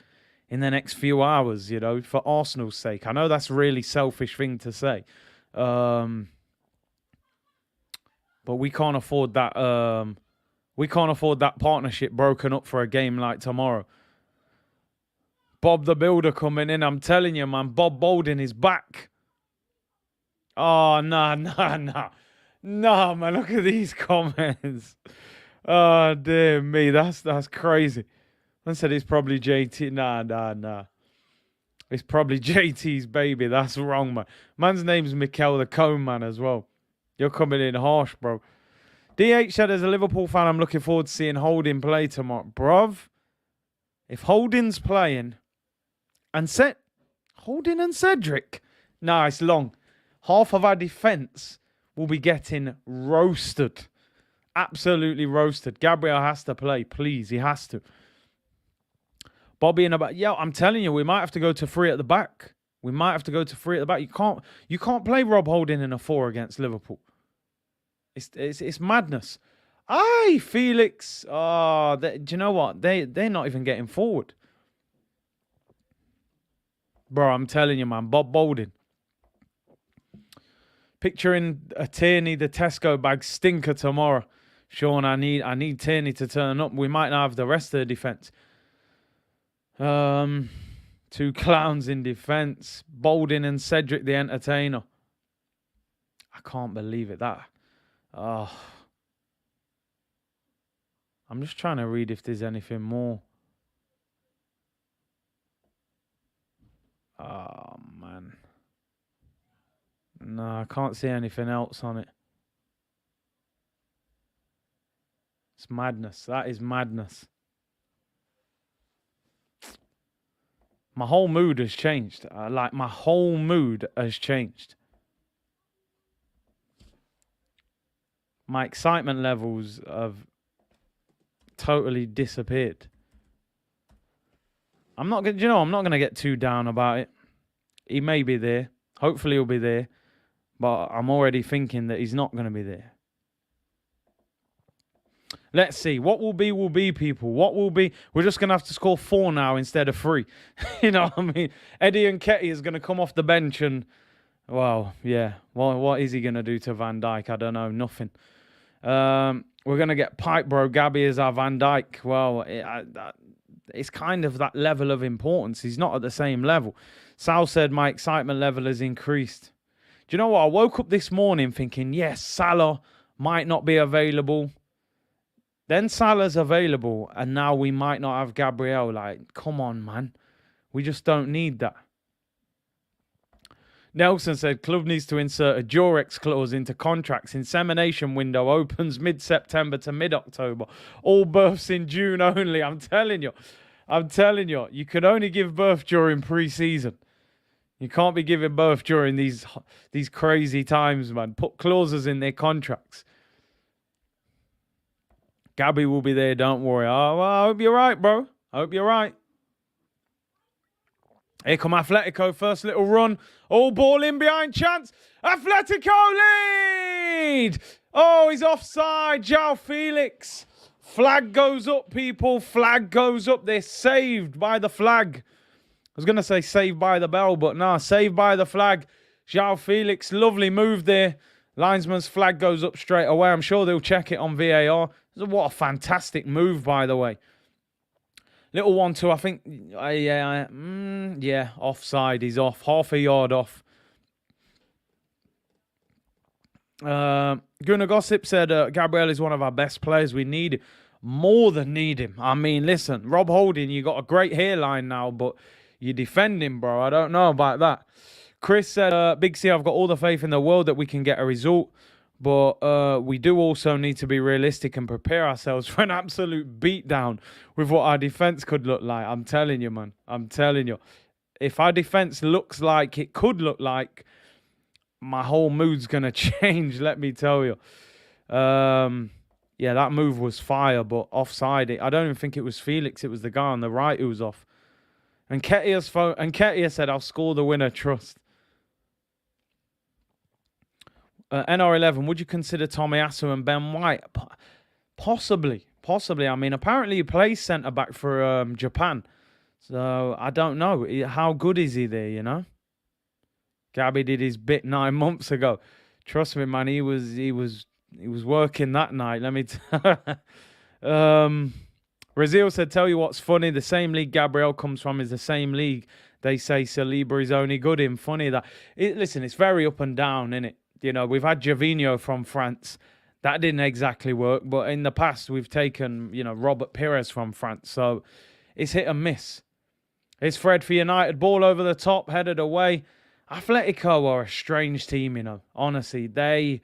in the next few hours, you know, for Arsenal's sake. I know that's a really selfish thing to say. But we can't afford that. We can't afford that partnership broken up for a game like tomorrow. Bob the Builder coming in. I'm telling you, man. Bob Bolden is back. Oh, nah. Nah, man. Look at these comments. Oh, dear me. That's crazy. Man said it's probably JT. Nah. It's probably JT's baby. That's wrong, man. Man's name's Mikel the Cone Man as well. You're coming in harsh, bro. DH said, as a Liverpool fan, I'm looking forward to seeing Holding play tomorrow. Bruv, if Holding's playing and Holding and Cedric, nah, it's long. Half of our defence will be getting roasted. Absolutely roasted. Gabriel has to play, please. He has to. Bobby in about, yeah, I'm telling you, we might have to go to 3 at the back. You can't play Rob Holding in a 4 against Liverpool. It's madness. Aye, Felix. Oh, do you know what? They're not even getting forward. Bro, I'm telling you, man. Bob Bolden. Picturing a Tierney, the Tesco bag stinker tomorrow. Sean, I need Tierney to turn up. We might not have the rest of the defence. 2 clowns in defence. Bolden and Cedric the Entertainer. I can't believe it. I'm just trying to read if there's anything more. Oh, man. No, I can't see anything else on it. It's madness. That is madness. My whole mood has changed. My whole mood has changed. My excitement levels have totally disappeared. I'm not gonna get too down about it. He may be there. Hopefully he'll be there. But I'm already thinking that he's not gonna be there. Let's see. What will be, people. What will be? We're just going to have to score 4 now instead of 3. You know what I mean? Eddie Nketiah is going to come off the bench and, well, yeah. Well, what is he going to do to Van Dijk? I don't know. Nothing. We're going to get pipe, bro. Gabby is our Van Dijk. Well, it's kind of that level of importance. He's not at the same level. Sal said my excitement level has increased. Do you know what? I woke up this morning thinking, yes, Salah might not be available. Then Salah's available, and now we might not have Gabriel. Like, come on, man. We just don't need that. Nelson said, club needs to insert a Durex clause into contracts. Insemination window opens mid-September to mid-October. All births in June only. I'm telling you. You can only give birth during pre-season. You can't be giving birth during these crazy times, man. Put clauses in their contracts. Gabby will be there, don't worry. Oh, well, I hope you're right, bro. I hope you're right. Here come Atletico, first little run. All ball in behind, chance. Atletico lead! Oh, he's offside. João Felix. Flag goes up, people. Flag goes up. They're saved by the flag. I was going to say saved by the bell, but no, saved by the flag. João Felix, lovely move there. Linesman's flag goes up straight away. I'm sure they'll check it on VAR. What a fantastic move, by the way. Little 1-2, I think. Yeah, offside. He's off. Half a yard off. Gunnar Gossip said Gabriel is one of our best players. We need him. More than need him. I mean, listen, Rob Holding, you got a great hairline now, but you defend him, bro. I don't know about that. Chris said, Big C, I've got all the faith in the world that we can get a result. But we do also need to be realistic and prepare ourselves for an absolute beatdown with what our defense could look like. I'm telling you, man. I'm telling you. If our defense looks like it could look like, my whole mood's going to change, let me tell you. Yeah, that move was fire, but offside. I don't even think it was Felix. It was the guy on the right who was off. And Nketiah said, I'll score the winner, trust. NR11, would you consider Tomiyasu and Ben White? Possibly. I mean, apparently he plays centre-back for Japan. So, I don't know. How good is he there, you know? Gabby did his bit 9 months ago. Trust me, man, he was working that night. Let me Razil said, tell you what's funny. The same league Gabriel comes from is the same league they say Saliba is only good in. Funny that. Listen, it's very up and down, innit? You know, we've had Gervinho from France. That didn't exactly work. But in the past, we've taken, you know, Robert Pires from France. So it's hit and miss. It's Fred for United. Ball over the top, headed away. Atletico are a strange team, you know. Honestly, they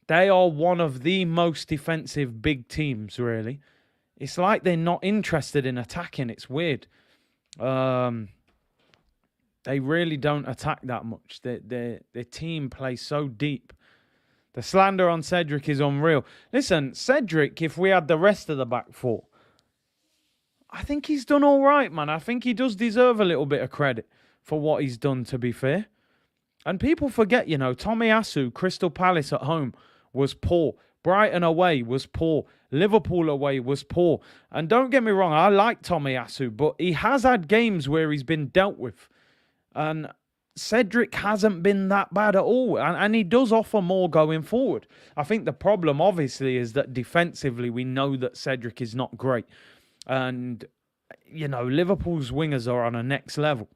are one of the most defensive big teams, really. It's like they're not interested in attacking. It's weird. They really don't attack that much. Their team plays so deep. The slander on Cedric is unreal. Listen, Cedric, if we had the rest of the back four, I think he's done all right, man. I think he does deserve a little bit of credit for what he's done, to be fair. And people forget, you know, Tomiyasu, Crystal Palace at home was poor. Brighton away was poor. Liverpool away was poor. And don't get me wrong, I like Tomiyasu, but he has had games where he's been dealt with. And Cedric hasn't been that bad at all. And he does offer more going forward. I think the problem, obviously, is that defensively, we know that Cedric is not great. And, you know, Liverpool's wingers are on a next level.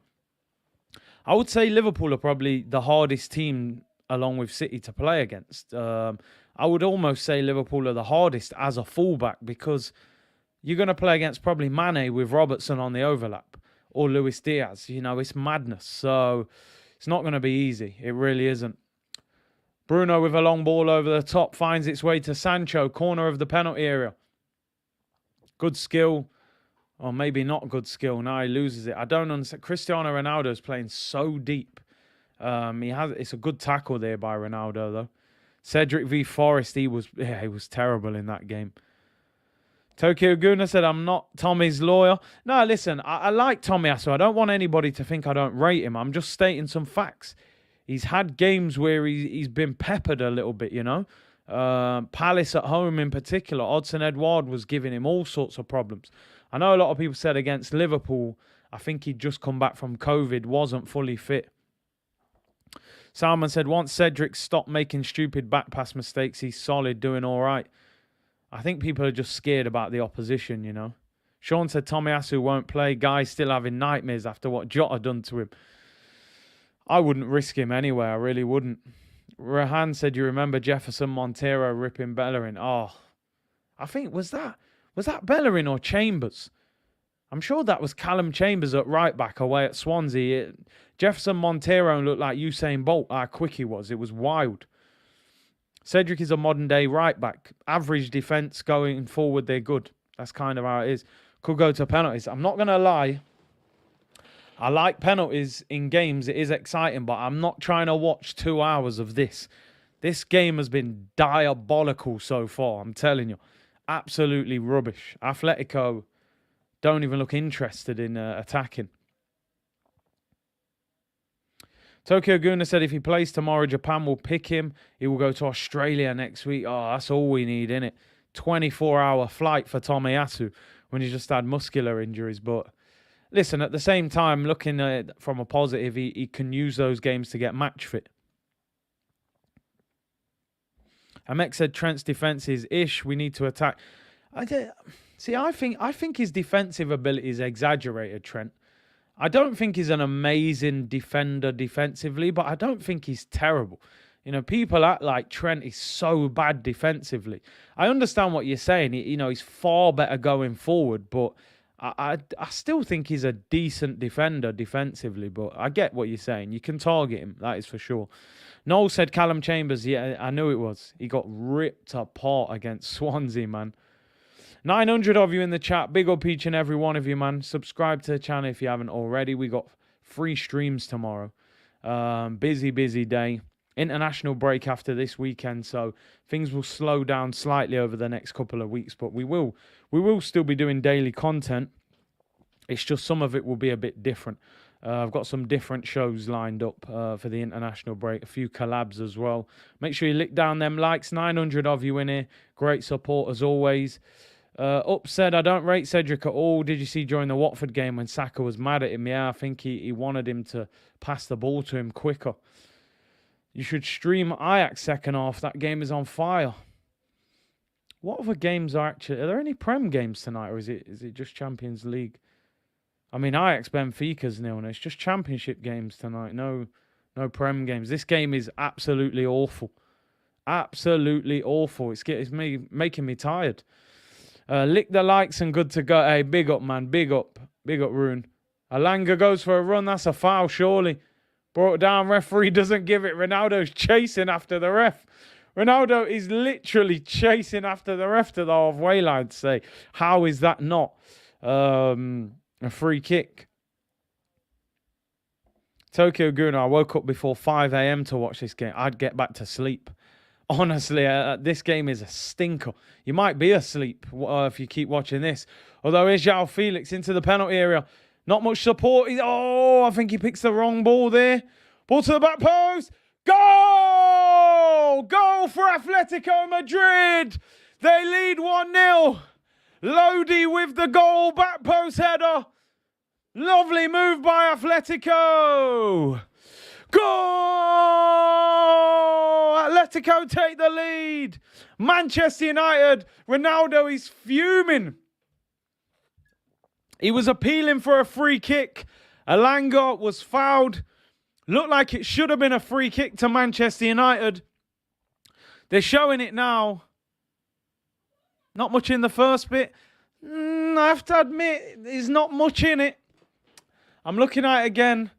I would say Liverpool are probably the hardest team, along with City, to play against. I would almost say Liverpool are the hardest as a fullback, because you're going to play against probably Mane with Robertson on the overlap. or Luis Diaz. You know, it's madness. So it's not going to be easy. It really isn't. Bruno with a long ball over the top finds its way to Sancho, corner of the penalty area. Good skill. Or maybe not good skill. Now he loses it. I don't understand. Cristiano Ronaldo is playing so deep. It's a good tackle there by Ronaldo, though. Cedric v Forest, he was terrible in that game. Tokyo Guna said, I'm not Tommy's lawyer. No, listen, I like Tomiyasu. I don't want anybody to think I don't rate him. I'm just stating some facts. He's had games where he's been peppered a little bit, you know. Palace at home in particular. Odson Edouard was giving him all sorts of problems. I know a lot of people said against Liverpool, I think he'd just come back from COVID, wasn't fully fit. Salman said, once Cedric stopped making stupid back pass mistakes, he's solid, doing all right. I think people are just scared about the opposition, you know. Sean said Tomiyasu won't play. Guy's still having nightmares after what Jota done to him. I wouldn't risk him anyway. I really wouldn't. Rehan said, you remember Jefferson Montero ripping Bellerin? Oh, I think, was that Bellerin or Chambers? I'm sure that was Callum Chambers at right back away at Swansea. Jefferson Montero looked like Usain Bolt, how quick he was. It was wild. Cedric is a modern day right back. Average defence going forward, they're good. That's kind of how it is. Could go to penalties. I'm not going to lie. I like penalties in games. It is exciting, but I'm not trying to watch 2 hours of this. This game has been diabolical so far, I'm telling you. Absolutely rubbish. Atletico don't even look interested in attacking. Tokyo Guna said if he plays tomorrow, Japan will pick him. He will go to Australia next week. Oh, that's all we need, innit? 24-hour flight for Tomiyasu when he's just had muscular injuries. But listen, at the same time, looking at it from a positive, he can use those games to get match fit. Amek said Trent's defence is ish. We need to attack. I think his defensive ability is exaggerated, Trent. I don't think he's an amazing defender defensively, but I don't think he's terrible. You know, people act like Trent is so bad defensively. I understand what you're saying. He's far better going forward, but I still think he's a decent defender defensively, but I get what you're saying. You can target him, that is for sure. Noel said Callum Chambers. Yeah, I knew it was. He got ripped apart against Swansea, man. 900 of you in the chat. Big up each and every one of you, man. Subscribe to the channel if you haven't already. We got 3 streams tomorrow. Busy day. International break after this weekend, so things will slow down slightly over the next couple of weeks, but we will still be doing daily content. It's just some of it will be a bit different. I've got some different shows lined up for the international break, a few collabs as well. Make sure you lick down them likes. 900 of you in here. Great support as always. Up said, I don't rate Cedric at all. Did you see during the Watford game when Saka was mad at him? Yeah, I think he wanted him to pass the ball to him quicker. You should stream Ajax second half. That game is on fire. What other games are there any Prem games tonight, or is it just Champions League? I mean, Ajax Benfica's 0-0. It's just Championship games tonight. No Prem games. This game is absolutely awful. Absolutely awful. It's making me tired. Lick the likes and good to go. Hey, big up, man. Big up. Big up, Rune. Alanga goes for a run. That's a foul, surely. Brought down. Referee doesn't give it. Ronaldo's chasing after the ref. Ronaldo is literally chasing after the ref to the halfway line to say, how is that not a free kick? Tokyo Guna, I woke up before 5 a.m. to watch this game. I'd get back to sleep. Honestly, this game is a stinker. You might be asleep if you keep watching this. Although here's João Felix into the penalty area. Not much support. I think he picks the wrong ball there. Ball to the back post. Goal! Goal for Atletico Madrid. They lead 1-0. Lodi with the goal. Back post header. Lovely move by Atletico. Goal! Atletico take the lead. Manchester United. Ronaldo is fuming. He was appealing for a free kick. Alanga was fouled. Looked like it should have been a free kick to Manchester United. They're showing it now. Not much in the first bit. I have to admit, there's not much in it. I'm looking at it again.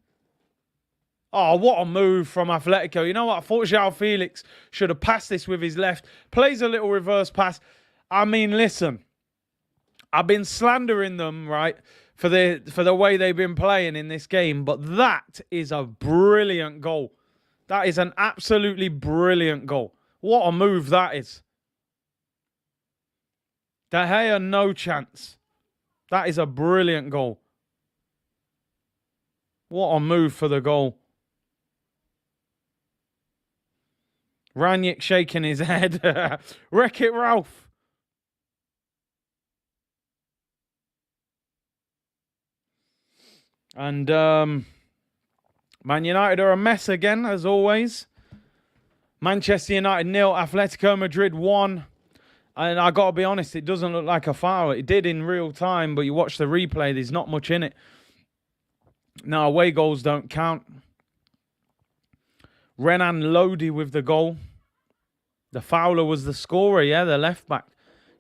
Oh, what a move from Atletico. You know what? I thought João Felix should have passed this with his left. Plays a little reverse pass. I mean, listen. I've been slandering them, right, for the way they've been playing in this game. But that is a brilliant goal. That is an absolutely brilliant goal. What a move that is. De Gea, no chance. That is a brilliant goal. What a move for the goal. Ranić shaking his head. Wreck-It Ralph. And Man United are a mess again, as always. Manchester United 0, Atletico Madrid 1. And I got to be honest, it doesn't look like a foul. It did in real time, but you watch the replay, there's not much in it. No, away goals don't count. Renan Lodi with the goal. The fouler was the scorer, yeah, the left back.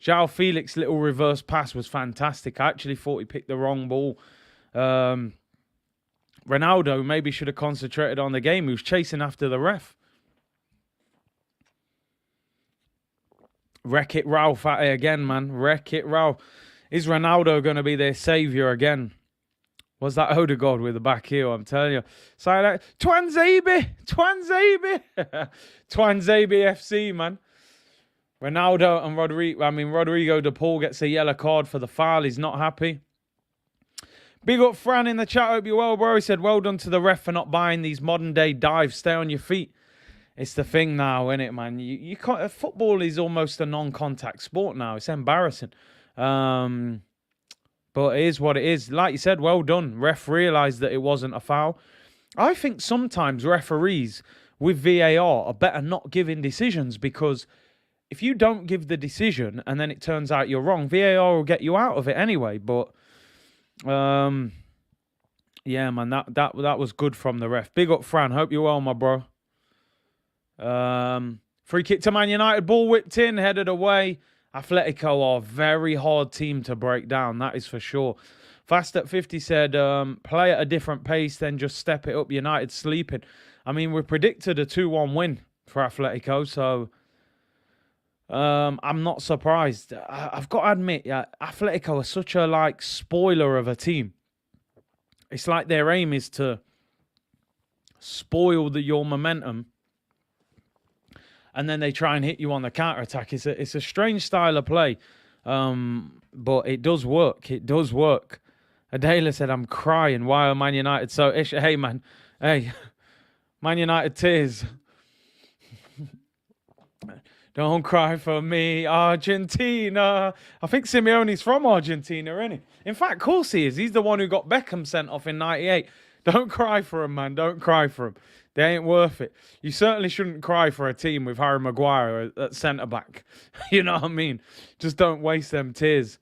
João Felix' little reverse pass was fantastic. I actually thought he picked the wrong ball. Ronaldo maybe should have concentrated on the game. He was chasing after the ref. Wreck-It Ralph at it again, man. Wreck-It Ralph. Is Ronaldo going to be their saviour again? Was that Odegaard with the back heel? I'm telling you. So like, Twanzebe! Twanzebe! Twanzebe FC, man. Ronaldo and Rodrigo de Paul gets a yellow card for the foul. He's not happy. Big up Fran in the chat. Hope you're well, bro. He said, well done to the ref for not buying these modern day dives. Stay on your feet. It's the thing now, isn't it, man? You can't. Football is almost a non-contact sport now. It's embarrassing. But it is what it is. Like you said, well done. Ref realised that it wasn't a foul. I think sometimes referees with VAR are better not giving decisions, because if you don't give the decision and then it turns out you're wrong, VAR will get you out of it anyway. But yeah, man, that was good from the ref. Big up, Fran. Hope you're well, my bro. Free kick to Man United. Ball whipped in, headed away. Atletico are a very hard team to break down, that is for sure. Fast at 50 said, play at a different pace, then just step it up. United sleeping. I mean, we predicted a 2-1 win for Atletico, so I'm not surprised. I've got to admit, Atletico are such a spoiler of a team. It's like their aim is to spoil your momentum, and then they try and hit you on the counter-attack. It's a strange style of play, but it does work. It does work. Adela said, I'm crying. Why are Man United so... Hey, man. Hey. Man United tears. Don't cry for me, Argentina. I think Simeone's from Argentina, isn't he? In fact, of course he is. He's the one who got Beckham sent off in 98. Don't cry for him, man. Don't cry for him. They ain't worth it. You certainly shouldn't cry for a team with Harry Maguire at centre-back. You know what I mean? Just don't waste them tears.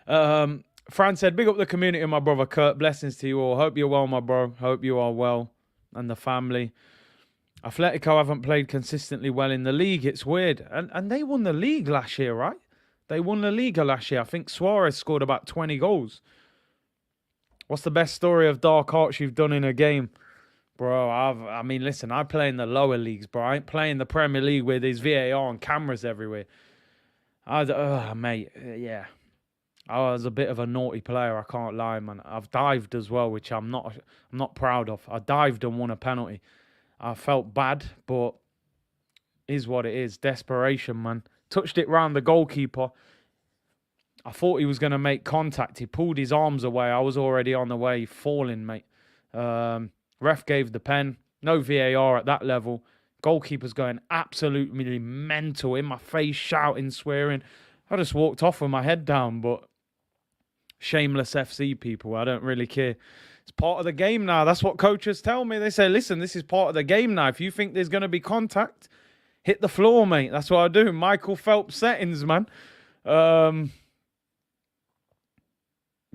Fran said, big up the community, my brother Kurt. Blessings to you all. Hope you're well, my bro. Hope you are well. And the family. Atletico haven't played consistently well in the league. It's weird. And they won the league last year, right? They won the Liga last year. I think Suarez scored about 20 goals. What's the best story of dark arts you've done in a game? Bro, I mean, listen, I play in the lower leagues, bro. I ain't playing the Premier League where there's VAR and cameras everywhere. Mate, yeah. I was a bit of a naughty player, I can't lie, man. I've dived as well, which I'm not proud of. I dived and won a penalty. I felt bad, but is what it is. Desperation, man. Touched it round the goalkeeper. I thought he was going to make contact. He pulled his arms away. I was already on the way, falling, mate. Ref gave the pen. No VAR at that level. Goalkeeper's going absolutely mental, in my face, shouting, swearing. I just walked off with my head down, but shameless FC people, I don't really care. It's part of the game now. That's what coaches tell me. They say, listen, this is part of the game now. If you think there's going to be contact, hit the floor, mate. That's what I do. Michael Phelps settings, man.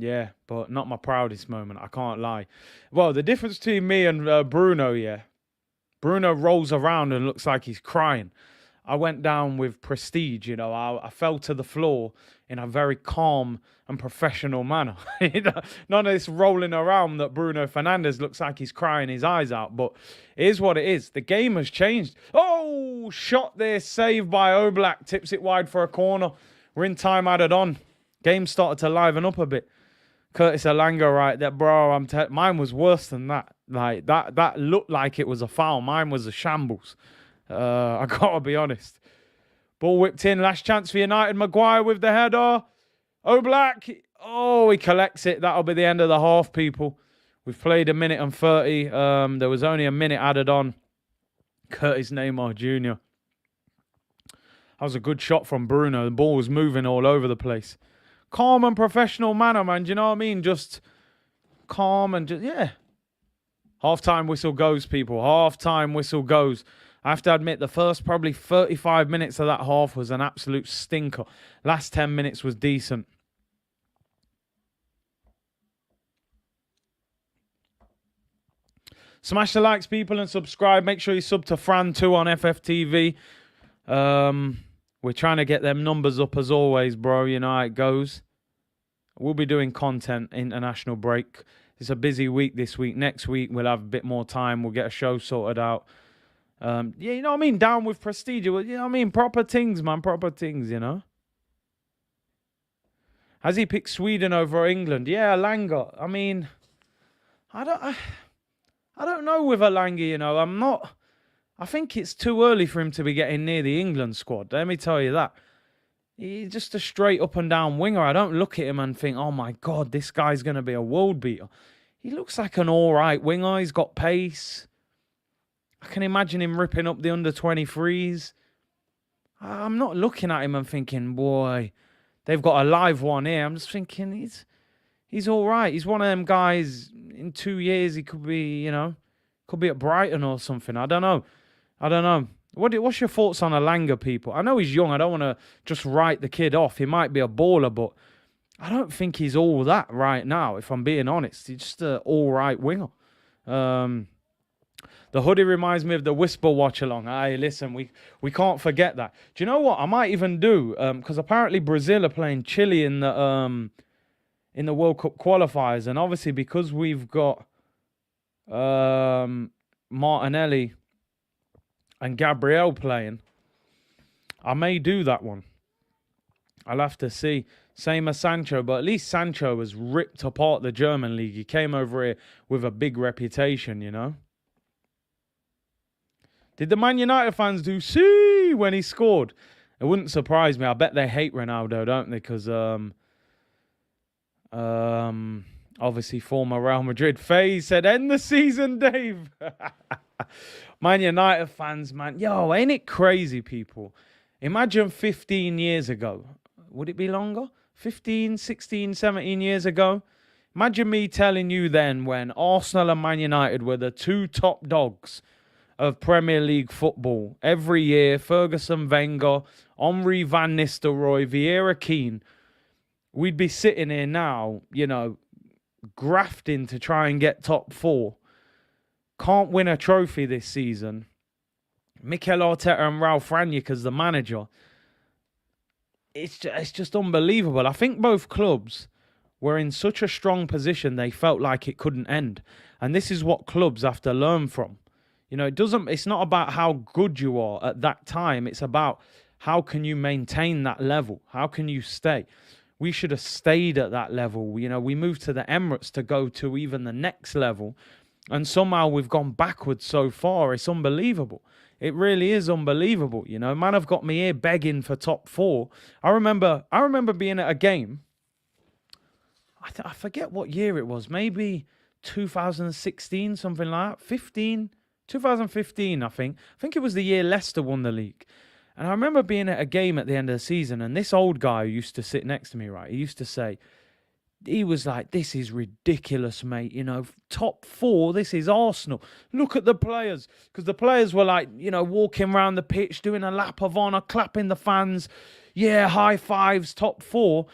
Yeah, but not my proudest moment. I can't lie. Well, the difference between me and Bruno, yeah. Bruno rolls around and looks like he's crying. I went down with prestige, you know. I fell to the floor in a very calm and professional manner. None of this rolling around that Bruno Fernandes looks like he's crying his eyes out. But it is what it is. The game has changed. Oh, shot there, saved by Oblak. Tips it wide for a corner. We're in time added on. Game started to liven up a bit. Curtis Elanga right there, bro. Mine was worse than that. Like that looked like it was a foul. Mine was a shambles. I gotta be honest. Ball whipped in. Last chance for United. Maguire with the header. Oblak. Oh, he collects it. That'll be the end of the half, people. We've played 1 minute and 30. There was only a minute added on. Curtis Neymar Jr. That was a good shot from Bruno. The ball was moving all over the place. Calm and professional manner, man. Do you know what I mean? Just calm and just, yeah. Half-time whistle goes, people. Half-time whistle goes. I have to admit, the first probably 35 minutes of that half was an absolute stinker. Last 10 minutes was decent. Smash the likes, people, and subscribe. Make sure you sub to Fran2 on FFTV. We're trying to get them numbers up as always, bro. You know how it goes. We'll be doing content, international break. It's a busy week this week. Next week, we'll have a bit more time. We'll get a show sorted out. Yeah, you know what I mean? Down with prestige. You know what I mean? Proper things, man. Proper things, you know? Has he picked Sweden over England? Yeah, Elanga. I mean, I don't know with Elanga, you know. I think it's too early for him to be getting near the England squad. Let me tell you that. He's just a straight up and down winger. I don't look at him and think, oh my God, this guy's going to be a world beater. He looks like an all right winger. He's got pace. I can imagine him ripping up the under-23s. I'm not looking at him and thinking, boy, they've got a live one here. I'm just thinking he's all right. He's one of them guys, in 2 years, he could be, you know, could be at Brighton or something. I don't know. What's your thoughts on Elanga, people? I know he's young. I don't want to just write the kid off. He might be a baller, but I don't think he's all that right now, if I'm being honest. He's just an all right winger. The hoodie reminds me of the Whisper watch along. Hey, listen, we can't forget that. Do you know what? I might even do, because apparently Brazil are playing Chile in the World Cup qualifiers. And obviously because we've got Martinelli and Gabriel playing, I may do that one. I'll have to see. Same as Sancho, but at least Sancho has ripped apart the German league. He came over here with a big reputation, you know. Did the Man United fans do see when he scored? It wouldn't surprise me. I bet they hate Ronaldo, don't they? Because obviously former Real Madrid. Faye said, end the season, Dave. Man United fans, man. Yo, ain't it crazy, people? Imagine 15 years ago. Would it be longer? 15, 16, 17 years ago? Imagine me telling you then when Arsenal and Man United were the two top dogs of Premier League football. Every year, Ferguson, Wenger, Henri Van Nistelrooy, Vieira Keane. We'd be sitting here now, you know, grafting to try and get top 4. Can't win a trophy this season. Mikel Arteta and Ralph Rangnick as the manager. It's just unbelievable. I think both clubs were in such a strong position they felt like it couldn't end. And this is what clubs have to learn from. You know, it's not about how good you are at that time. It's about how can you maintain that level? How can you stay? We should have stayed at that level. You know, we moved to the Emirates to go to even the next level. And somehow we've gone backwards so far. It's unbelievable. It really is unbelievable. You know, man, I've got me here begging for top 4. I remember being at a game. I forget what year it was. Maybe 2016, something like that. 2015, I think. I think it was the year Leicester won the league. And I remember being at a game at the end of the season, and this old guy who used to sit next to me, right, he used to say, he was like, this is ridiculous, mate. You know, top 4, this is Arsenal. Look at the players. Because the players were like, you know, walking around the pitch, doing a lap of honour, clapping the fans. Yeah, high fives, top 4.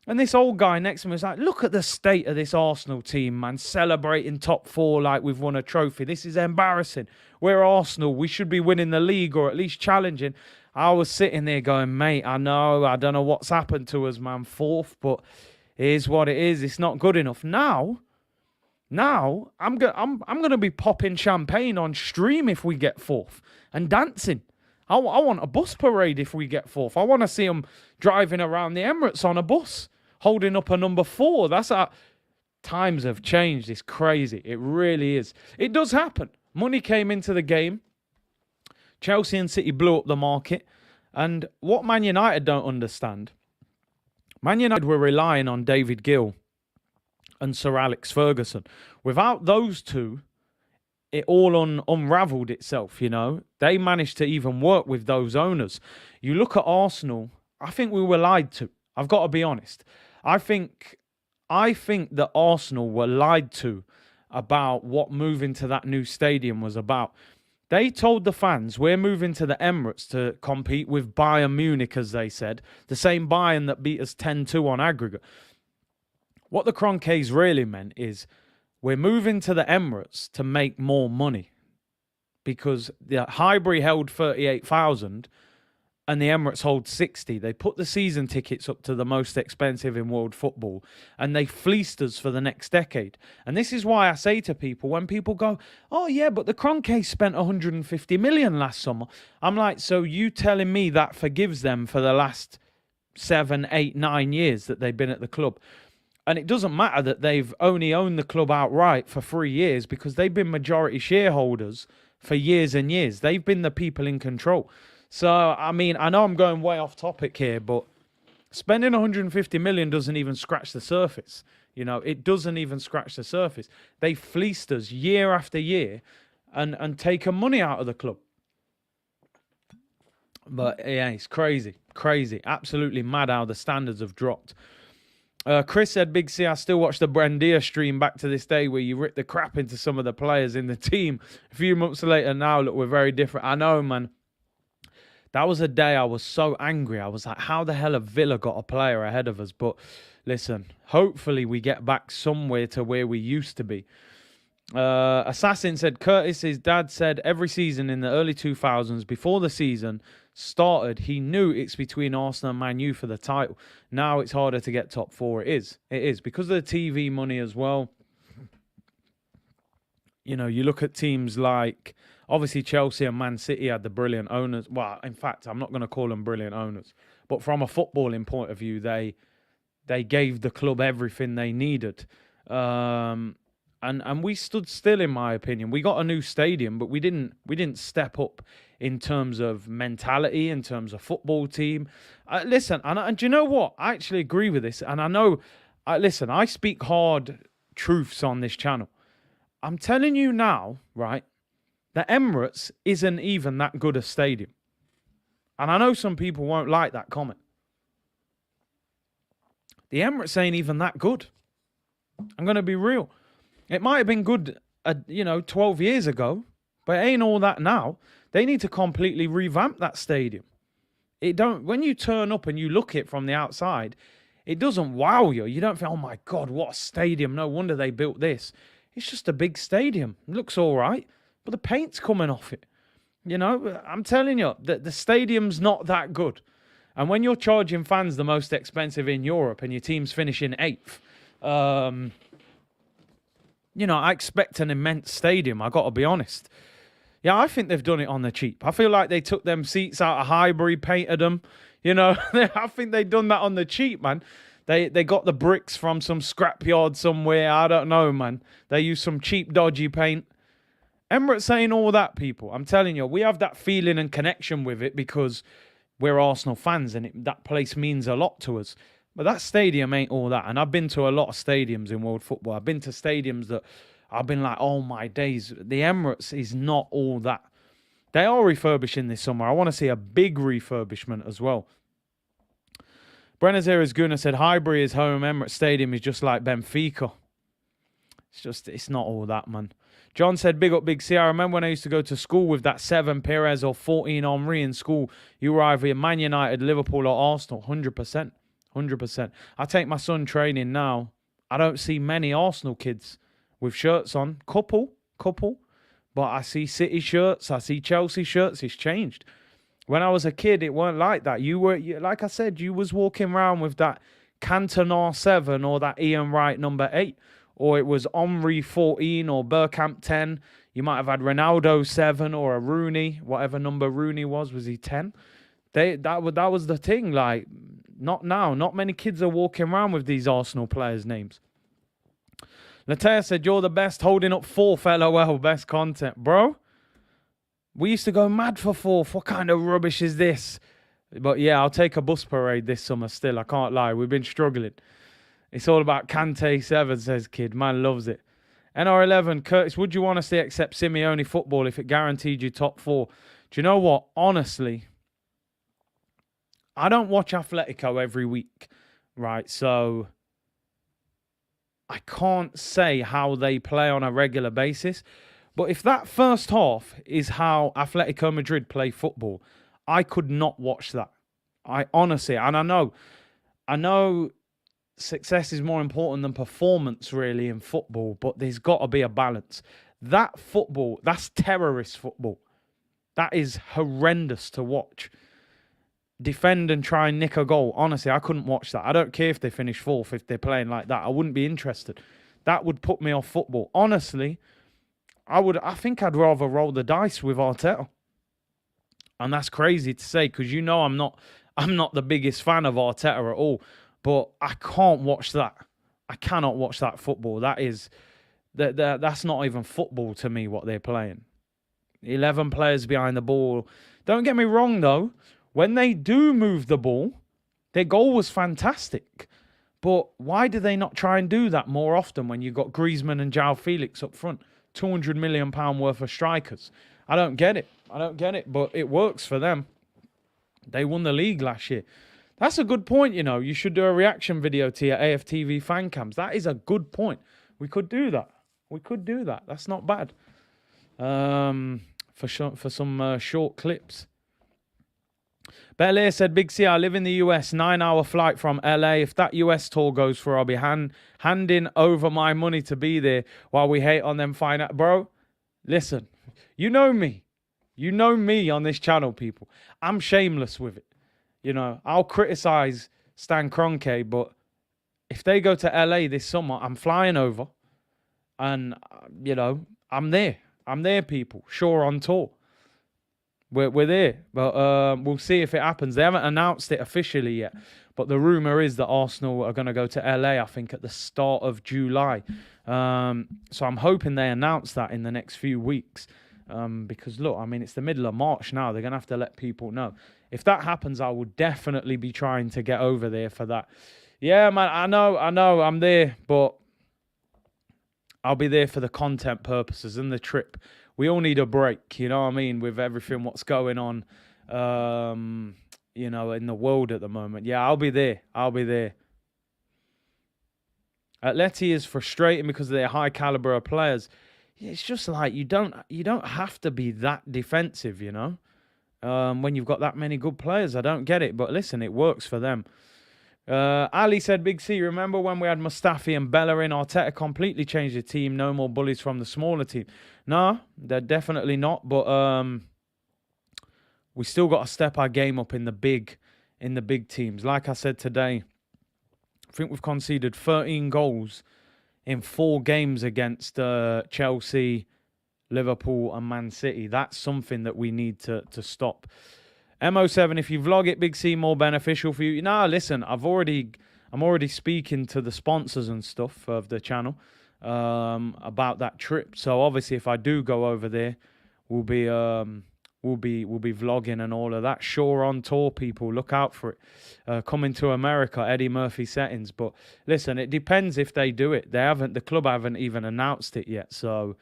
And this old guy next to me was like, look at the state of this Arsenal team, man. Celebrating top 4 like we've won a trophy. This is embarrassing. We're Arsenal. We should be winning the league or at least challenging. I was sitting there going, mate, I don't know what's happened to us, man. Fourth, but it is what it is. It's not good enough. Now I'm gonna be popping champagne on stream if we get fourth and dancing. I want a bus parade if we get fourth. I want to see them driving around the Emirates on a bus, holding up a number 4. That's how times have changed. It's crazy. It really is. It does happen. Money came into the game. Chelsea and City blew up the market. And what Man United don't understand, Man United were relying on David Gill and Sir Alex Ferguson. Without those two, it all unraveled itself, you know. They managed to even work with those owners. You look at Arsenal, I think we were lied to. I've got to be honest. I think that Arsenal were lied to about what moving to that new stadium was about. They told the fans, we're moving to the Emirates to compete with Bayern Munich, as they said. The same Bayern that beat us 10-2 on aggregate. What the Kroenkes really meant is we're moving to the Emirates to make more money because the Highbury held 38,000 and the Emirates hold 60. They put the season tickets up to the most expensive in world football and they fleeced us for the next decade. And this is why I say to people, when people go, oh yeah, but the Kroenkes spent 150 million last summer. I'm like, so you telling me that forgives them for the last 7, 8, 9 years that they've been at the club? And it doesn't matter that they've only owned the club outright for 3 years because they've been majority shareholders for years and years. They've been the people in control. So, I mean, I know I'm going way off topic here, but spending 150 million doesn't even scratch the surface. You know, it doesn't even scratch the surface. They fleeced us year after year and taken money out of the club. But, yeah, it's crazy. Crazy. Absolutely mad how the standards have dropped. Chris said, Big C, I still watch the Brandia stream back to this day where you rip the crap into some of the players in the team. A few months later now, look, we're very different. I know, man. That was a day I was so angry. I was like, how the hell have Villa got a player ahead of us? But listen, hopefully we get back somewhere to where we used to be. Assassin said, Curtis's dad said every season in the early 2000s, before the season started, he knew it's between Arsenal and Man U for the title. Now it's harder to get top 4. It is. It is. Because of the TV money as well. You know, you look at teams like, obviously Chelsea and Man City had the brilliant owners. Well, in fact, I'm not going to call them brilliant owners. But from a footballing point of view, they gave the club everything they needed. And we stood still, in my opinion. We got a new stadium, but we didn't step up in terms of mentality, in terms of football team. Listen, and do you know what? I actually agree with this. And I know, listen, I speak hard truths on this channel. I'm telling you now, right, the Emirates isn't even that good a stadium. And I know some people won't like that comment. The Emirates ain't even that good. I'm going to be real. It might have been good, 12 years ago, but it ain't all that now. They need to completely revamp that stadium. When you turn up and you look it from the outside, it doesn't wow you. You don't think, oh my God, what a stadium. No wonder they built this. It's just a big stadium. It looks all right, but the paint's coming off it. You know, I'm telling you, the stadium's not that good. And when you're charging fans the most expensive in Europe and your team's finishing 8th, I expect an immense stadium, I got to be honest. Yeah, I think they've done it on the cheap. I feel like they took them seats out of Highbury, painted them. You know, I think they've done that on the cheap, man. They got the bricks from some scrapyard somewhere. I don't know, man. They use some cheap, dodgy paint. Emirates ain't all that, people. I'm telling you, we have that feeling and connection with it because we're Arsenal fans and that place means a lot to us. But that stadium ain't all that. And I've been to a lot of stadiums in world football. I've been to stadiums that I've been like, oh my days, the Emirates is not all that. They are refurbishing this summer. I want to see a big refurbishment as well. Brenazera's Guna said, Highbury is home. Emirates Stadium is just like Benfica. It's not all that, man. John said, big up, Big C. I remember when I used to go to school with that 7 Perez or 14 Henry in school. You were either Man United, Liverpool or Arsenal. 100%. 100%. I take my son training now. I don't see many Arsenal kids with shirts on. Couple. But I see City shirts. I see Chelsea shirts. It's changed. When I was a kid, it weren't like that. Like I said, you was walking around with that Cantona 7 or that Ian Wright number 8, or it was Omri 14 or Bergkamp 10. You might have had Ronaldo 7 or a Rooney, whatever number Rooney was he 10? That was the thing. Like, not now. Not many kids are walking around with these Arsenal players' names. Latea said, you're the best, holding up 4th, LOL, best content. Bro, we used to go mad for 4th. What kind of rubbish is this? But yeah, I'll take a bus parade this summer still. I can't lie. We've been struggling. It's all about Kante 7, says kid. Man loves it. NR11, Curtis, would you want to see accept Simeone football if it guaranteed you top 4? Do you know what? Honestly, I don't watch Atletico every week, right? So I can't say how they play on a regular basis. But if that first half is how Atletico Madrid play football, I could not watch that. I honestly, and I know success is more important than performance really in football, but there's got to be a balance. That football, that's terrorist football. That is horrendous to watch. Defend and try and nick a goal. Honestly, I couldn't watch that. I don't care if they finish 4th, if they're playing like that. I wouldn't be interested. That would put me off football. Honestly, I think I'd rather roll the dice with Arteta. And that's crazy to say because I'm not the biggest fan of Arteta at all. But I can't watch that. I cannot watch that football. That's not even football to me, what they're playing. 11 players behind the ball. Don't get me wrong, though. When they do move the ball, their goal was fantastic. But why do they not try and do that more often when you've got Griezmann and João Felix up front? £200 million worth of strikers. I don't get it. But it works for them. They won the league last year. That's a good point, You should do a reaction video to your AFTV fan cams. That is a good point. We could do that. That's not bad. For some short clips. Belair said, Big C, I live in the US, 9-hour flight from LA. If that US tour goes through, I'll be handing over my money to be there while we hate on them fine. Bro, listen, you know me. You know me on this channel, people. I'm shameless with it. I'll criticize Stan Kroenke, but if they go to LA this summer, I'm flying over and, I'm there. I'm there, people. Sure, on tour. We're there, but we'll see if it happens. They haven't announced it officially yet, but the rumour is that Arsenal are going to go to LA, I think, at the start of July. So I'm hoping they announce that in the next few weeks. Because, look, it's the middle of March now. They're going to have to let people know. If that happens, I will definitely be trying to get over there for that. Yeah, man, I know, I'm there, but I'll be there for the content purposes and the trip. We all need a break, with everything what's going on, in the world at the moment. Yeah, I'll be there. Atleti is frustrating because of their high caliber of players. It's just like you don't have to be that defensive, when you've got that many good players. I don't get it, but listen, it works for them. Ali said, Big C, remember when we had Mustafi and Bellerin? Arteta completely changed the team. No more bullies from the smaller team. No, they're definitely not. But we still got to step our game up in the big teams. Like I said today, I think we've conceded 13 goals in 4 games against Chelsea, Liverpool, and Man City. That's something that we need to stop. MO7, if you vlog it, Big C, more beneficial for you. No, listen, I'm already speaking to the sponsors and stuff of the channel about that trip. So obviously, if I do go over there, we'll be vlogging and all of that. Sure, on tour, people, look out for it. Coming to America, Eddie Murphy settings. But listen, it depends if they do it. The club haven't even announced it yet, so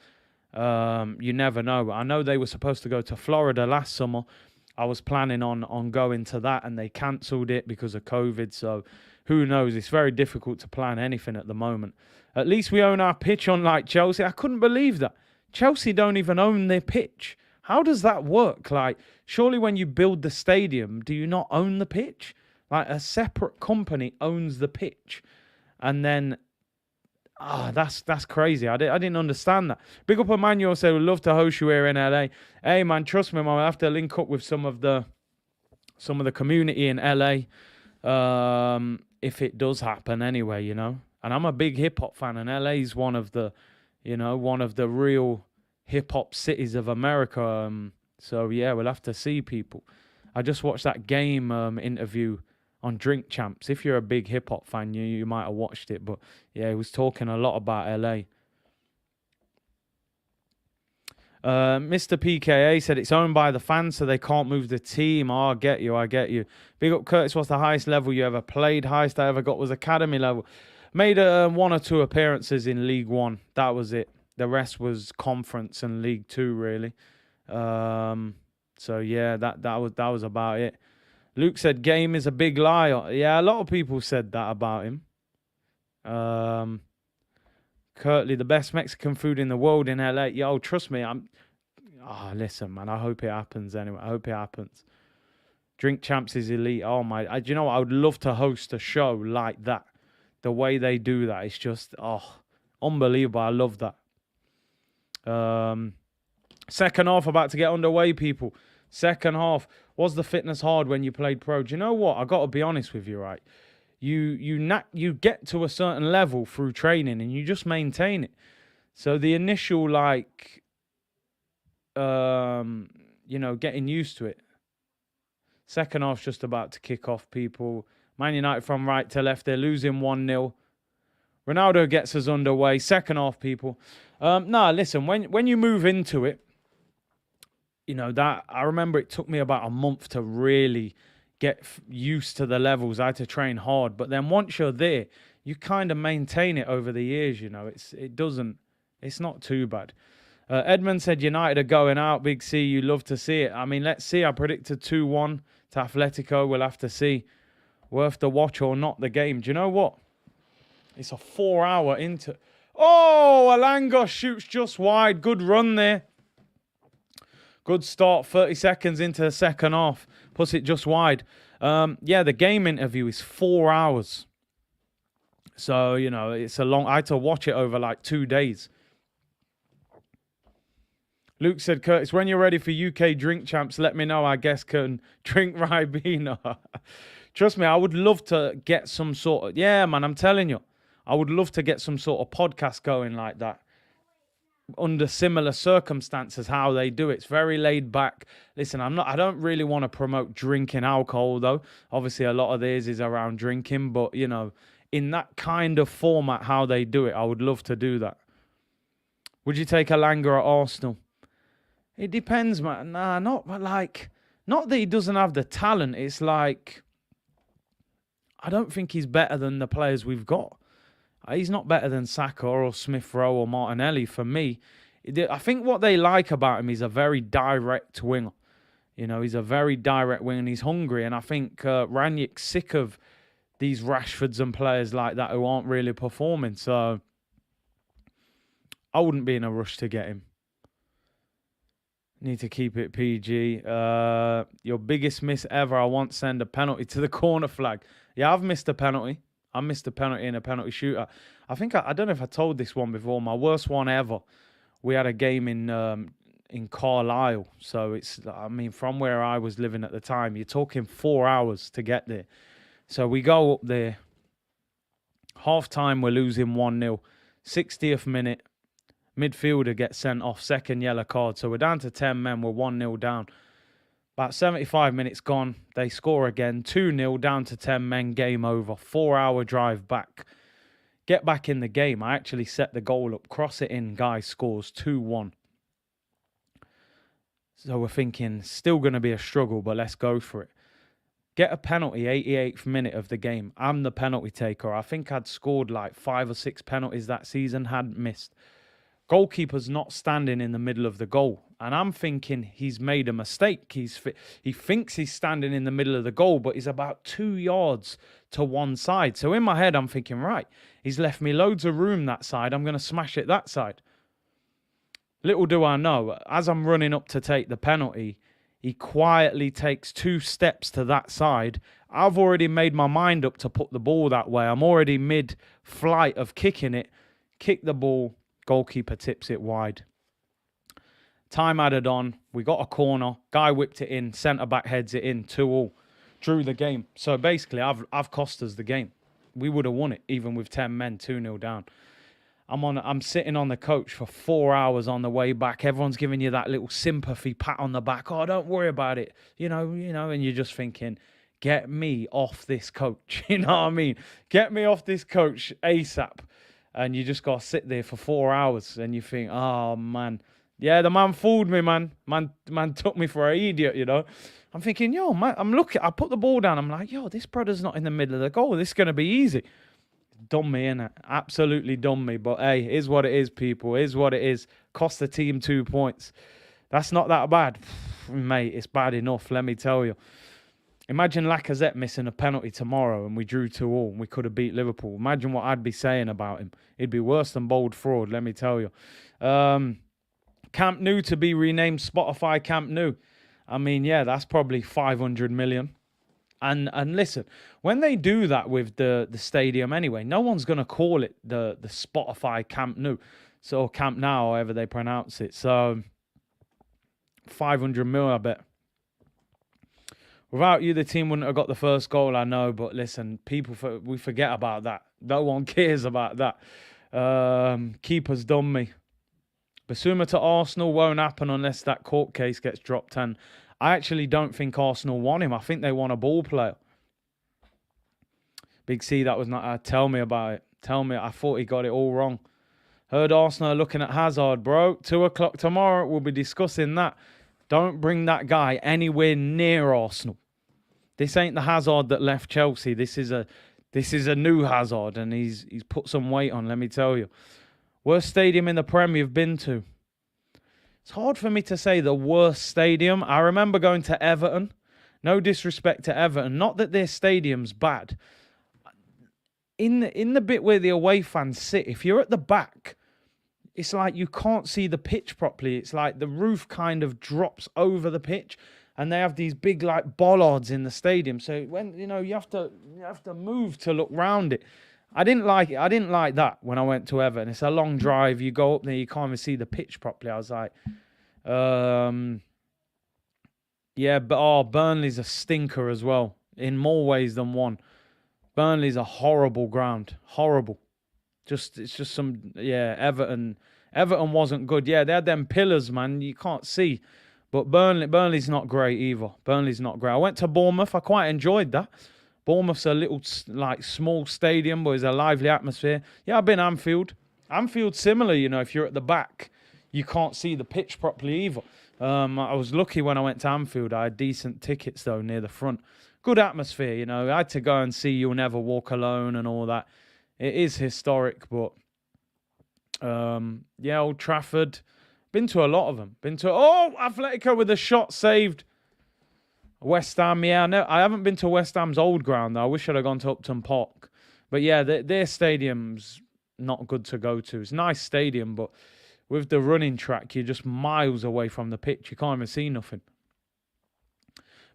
you never know. I know they were supposed to go to Florida last summer. I was planning on going to that, and they cancelled it because of COVID. So who knows? It's very difficult to plan anything at the moment. At least we own our pitch, unlike Chelsea. I couldn't believe that. Chelsea don't even own their pitch. How does that work? Like, surely when you build the stadium, do you not own the pitch? Like, a separate company owns the pitch. And then, that's crazy. I didn't understand that. Big up Emmanuel said, we'd love to host you here in LA. Hey, man, trust me, man, I have to link up with some of the some of the community in LA, if it does happen anyway, you know. And I'm a big hip hop fan, and LA is one of the, you know, one of the real hip hop cities of America. So yeah, we'll have to see, people. I just watched that game interview on Drink Champs. If you're a big hip hop fan, you might have watched it. But yeah, he was talking a lot about LA. Mr. PKA said it's owned by the fans, so they can't move the team. Oh, I get you. Big up, Curtis. What's the highest level you ever played? Highest I ever got was academy level. Made 1 or 2 appearances in League One. That was it. The rest was Conference and League Two, really. So yeah, that was about it. Luke said game is a big lie. Yeah, a lot of people said that about him. Curtly, the best Mexican food in the world in LA. Yo, trust me, listen, man, I hope it happens anyway. I hope it happens. Drink Champs is elite. Oh, my. Do you know what? I would love to host a show like that. The way they do that, it's just, unbelievable. I love that. Second half about to get underway, people. Second half. Was the fitness hard when you played pro? Do you know what? I got to be honest with you, right? You get to a certain level through training and you just maintain it. So the initial, like, getting used to it. Second half's just about to kick off, people. Man United from right to left. They're losing 1-0. Ronaldo gets us underway. Second half, people. Listen, when you move into it, you know, that I remember it took me about a month to really get used to the levels. I had to train hard. But then once you're there, you kind of maintain it over the years, you know. It's not too bad. Edmund said United are going out. Big C, you love to see it. I mean, let's see. I predicted 2-1 to Atletico. We'll have to see. Worth the watch or not, the game. Do you know what? It's a 4-hour into... Oh, Alanga shoots just wide. Good run there. Good start. 30 seconds into the second half. Puts it just wide. The game interview is 4 hours. So, you know, it's a long... I had to watch it over like 2 days. Luke said, Curtis, when you're ready for UK Drink Champs, let me know. I guess can drink Ribena. Trust me, I would love to get some sort of... Yeah, man, I'm telling you. I would love to get some sort of podcast going like that. Under similar circumstances, how they do it. It's very laid back. Listen, I don't really want to promote drinking alcohol, though. Obviously, a lot of theirs is around drinking. But, you know, in that kind of format, how they do it, I would love to do that. Would you take Alanga at Arsenal? It depends, man. Nah, not that he doesn't have the talent. It's like... I don't think he's better than the players we've got. He's not better than Saka or Smith Rowe or Martinelli for me. I think what they like about him is a very direct winger. You know, he's a very direct winger and he's hungry. And I think Ranić's sick of these Rashfords and players like that who aren't really performing. So I wouldn't be in a rush to get him. Need to keep it PG. Your biggest miss ever. I once send a penalty to the corner flag. Yeah, I've missed a penalty. I missed a penalty in a penalty shootout. I think I don't know if I told this one before. My worst one ever. We had a game in Carlisle. So it's, I mean, from where I was living at the time, you're talking 4 hours to get there. So we go up there. Half time, we're losing 1-0. 60th minute, midfielder gets sent off, second yellow card. So we're down to 10 men. We're 1-0 down. About 75 minutes gone. They score again. 2-0 down to 10 men. Game over. 4-hour drive back. Get back in the game. I actually set the goal up. Cross it in. Guy scores 2-1. So we're thinking still going to be a struggle, but let's go for it. Get a penalty, 88th minute of the game. I'm the penalty taker. I think I'd scored like 5 or 6 penalties that season. Hadn't missed. Goalkeeper's not standing in the middle of the goal. And I'm thinking he's made a mistake. He thinks he's standing in the middle of the goal, but he's about 2 yards to one side. So in my head, I'm thinking, right, he's left me loads of room that side. I'm going to smash it that side. Little do I know, as I'm running up to take the penalty, he quietly takes 2 steps to that side. I've already made my mind up to put the ball that way. I'm already mid-flight of kicking it. Kick the ball. Goalkeeper tips it wide. Time added on. We got a corner. Guy whipped it in. Centre-back heads it in. 2-2. drew the game. So basically, I've cost us the game. We would have won it even with 10 men, 2-0 down. I'm sitting on the coach for 4 hours on the way back. Everyone's giving you that little sympathy pat on the back. Oh, don't worry about it. And you're just thinking, get me off this coach. You know what I mean? Get me off this coach ASAP. And you just got to sit there for 4 hours and you think, oh, man. Yeah, the man fooled me, man. Man took me for an idiot, I'm thinking, yo, man, I put the ball down. I'm like, yo, this brother's not in the middle of the goal. This is going to be easy. Done me, innit? Absolutely done me. But hey, it is what it is, people. It is what it is. Cost the team 2 points. That's not that bad. Mate, it's bad enough, let me tell you. Imagine Lacazette missing a penalty tomorrow and we drew 2-2 and we could have beat Liverpool. Imagine what I'd be saying about him. It'd be worse than bold fraud, let me tell you. Camp Nou to be renamed Spotify Camp Nou. I mean, yeah, that's probably 500 million. And listen, when they do that with the stadium anyway, no one's going to call it the Spotify Camp Nou. So Camp Now, however they pronounce it. So 500 mil, I bet. Without you, the team wouldn't have got the first goal, I know. But listen, we forget about that. No one cares about that. Keeper's done me. Basuma to Arsenal won't happen unless that court case gets dropped. And I actually don't think Arsenal want him. I think they want a ball player. Big C, that was not... tell me about it. Tell me. I thought he got it all wrong. Heard Arsenal are looking at Hazard, bro. 2 o'clock tomorrow, we'll be discussing that. Don't bring that guy anywhere near Arsenal. This ain't the Hazard that left Chelsea. This is a new Hazard, and he's put some weight on, let me tell you. Worst stadium in the Prem you've been to? It's hard for me to say the worst stadium. I remember going to Everton. No disrespect to Everton. Not that their stadium's bad. In the bit where the away fans sit, if you're at the back, it's like you can't see the pitch properly. It's like the roof kind of drops over the pitch, and they have these big like bollards in the stadium. So when you have to move to look round it. I didn't like it. I didn't like that when I went to Everton. It's a long drive. You go up there, you can't even see the pitch properly. I was like, yeah, but Burnley's a stinker as well in more ways than one. Burnley's a horrible ground. Horrible. It's just some, yeah, Everton wasn't good. Yeah, they had them pillars, man. You can't see. But Burnley's not great either. Burnley's not great. I went to Bournemouth. I quite enjoyed that. Bournemouth's a little, like, small stadium, but it's a lively atmosphere. Yeah, I've been Anfield. Anfield's similar, if you're at the back, you can't see the pitch properly either. I was lucky when I went to Anfield. I had decent tickets, though, near the front. Good atmosphere, I had to go and see You'll Never Walk Alone and all that. It is historic, but, yeah, Old Trafford. Been to a lot of them. Atletico with a shot saved. West Ham, yeah. No, I haven't been to West Ham's old ground, though. I wish I'd have gone to Upton Park. But, yeah, their stadium's not good to go to. It's a nice stadium, but with the running track, you're just miles away from the pitch. You can't even see nothing.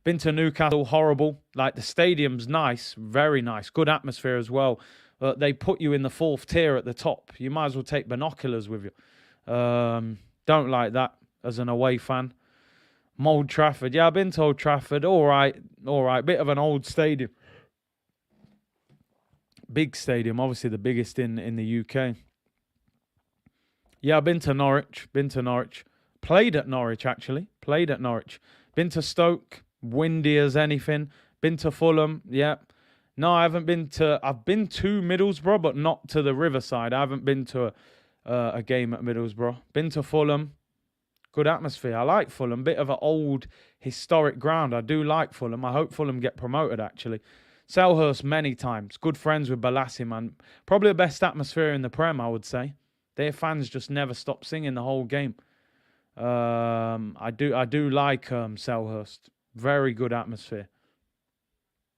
Been to Newcastle, horrible. Like, the stadium's nice, very nice. Good atmosphere as well. But they put you in the 4th tier at the top. You might as well take binoculars with you. Don't like that as an away fan. Old Trafford. Yeah, I've been to Old Trafford. All right. Bit of an old stadium. Big stadium. Obviously the biggest in the UK. Yeah, I've been to Norwich. Played at Norwich, actually. Been to Stoke. Windy as anything. Been to Fulham. Yeah. No, I haven't been to... I've been to Middlesbrough, but not to the Riverside. I haven't been to a game at Middlesbrough. Been to Fulham. Good atmosphere. I like Fulham. Bit of an old, historic ground. I do like Fulham. I hope Fulham get promoted, actually. Selhurst many times. Good friends with Balassi, man. Probably the best atmosphere in the Prem, I would say. Their fans just never stop singing the whole game. I do like Selhurst. Very good atmosphere.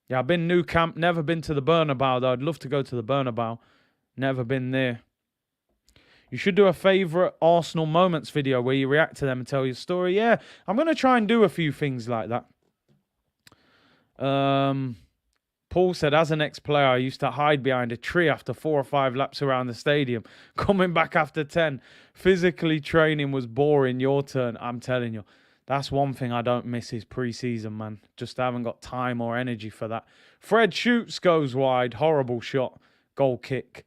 Yeah, I've been Nou Camp. Never been to the Bernabeu, though. I'd love to go to the Bernabeu. Never been there. You should do a favourite Arsenal moments video where you react to them and tell your story. Yeah, I'm going to try and do a few things like that. Paul said, as an ex-player, I used to hide behind a tree after 4 or 5 laps around the stadium. Coming back after 10. Physically training was boring. Your turn. I'm telling you. That's one thing I don't miss is pre-season, man. Just haven't got time or energy for that. Fred shoots, goes wide. Horrible shot. Goal kick.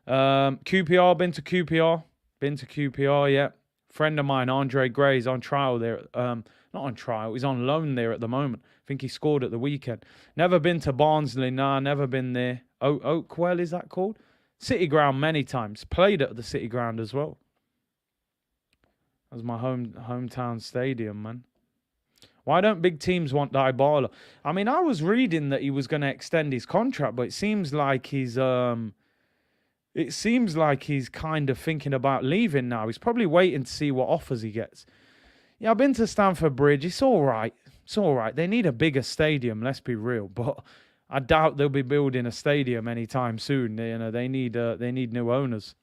QPR, been to QPR. Been to QPR, yeah. Friend of mine, Andre Gray's on trial there. Not on trial, he's on loan there at the moment. I think he scored at the weekend. Never been to Barnsley, nah, never been there. Oakwell, is that called? City Ground many times. Played at the City Ground as well. That was my hometown stadium, man. Why don't big teams want Dybala? I mean, I was reading that he was going to extend his contract, but it seems like he's kind of thinking about leaving now. He's probably waiting to see what offers he gets. Yeah, I've been to Stamford Bridge. It's all right. It's all right. They need a bigger stadium, let's be real. But I doubt they'll be building a stadium anytime soon. They need new owners.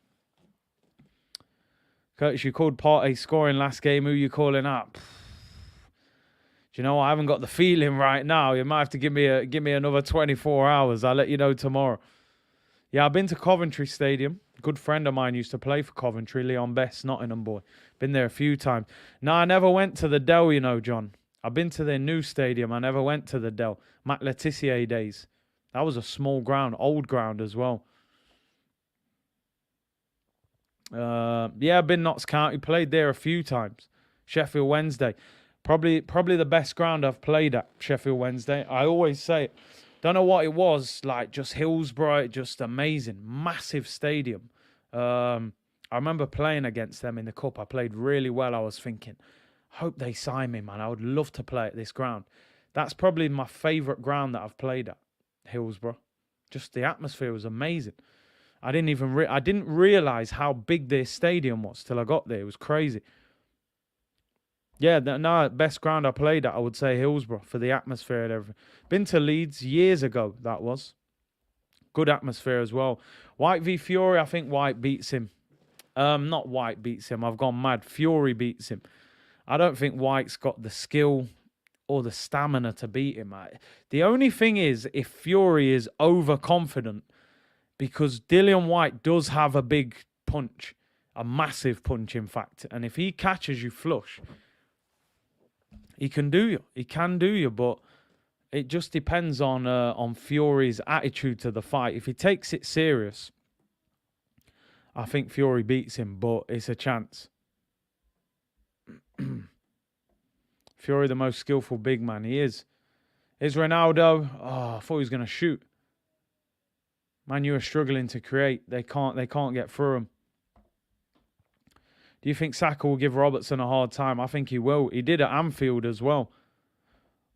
Curtis, you called Partey scoring last game. Who you calling up? Do you know what? I haven't got the feeling right now. You might have to give me another 24 hours. I'll let you know tomorrow. Yeah, I've been to Coventry Stadium. A good friend of mine used to play for Coventry, Leon Best, Nottingham boy. Been there a few times. No, I never went to the Dell, you know, John. I've been to their new stadium. I never went to the Dell. Matt Letitia days. That was a small ground, old ground as well. Yeah, I've been Notts County. Played there a few times. Sheffield Wednesday. Probably the best ground I've played at, Sheffield Wednesday. I always say it. Don't know what it was, like just Hillsborough, just amazing. Massive stadium. I remember playing against them in the Cup. I played really well. I was thinking, hope they sign me, man. I would love to play at this ground. That's probably my favourite ground that I've played at, Hillsborough. Just the atmosphere was amazing. I didn't realise how big their stadium was till I got there. It was crazy. Yeah, no, best ground I played at, I would say Hillsborough, for the atmosphere and everything. Been to Leeds years ago, that was. Good atmosphere as well. White v Fury, I think White beats him. Not White beats him, I've gone mad. Fury beats him. I don't think White's got the skill or the stamina to beat him. The only thing is, if Fury is overconfident, because Dillian White does have a big punch, a massive punch, in fact. And if he catches you flush, he can do you. He can do you, but it just depends on Fury's attitude to the fight. If he takes it serious, I think Fury beats him, but it's a chance. Fury, the most skillful big man, he is. Is Ronaldo? Oh, I thought he was going to shoot. Man, you are struggling to create. They can't get through him. Do you think Saka will give Robertson a hard time? I think he will. He did at Anfield as well.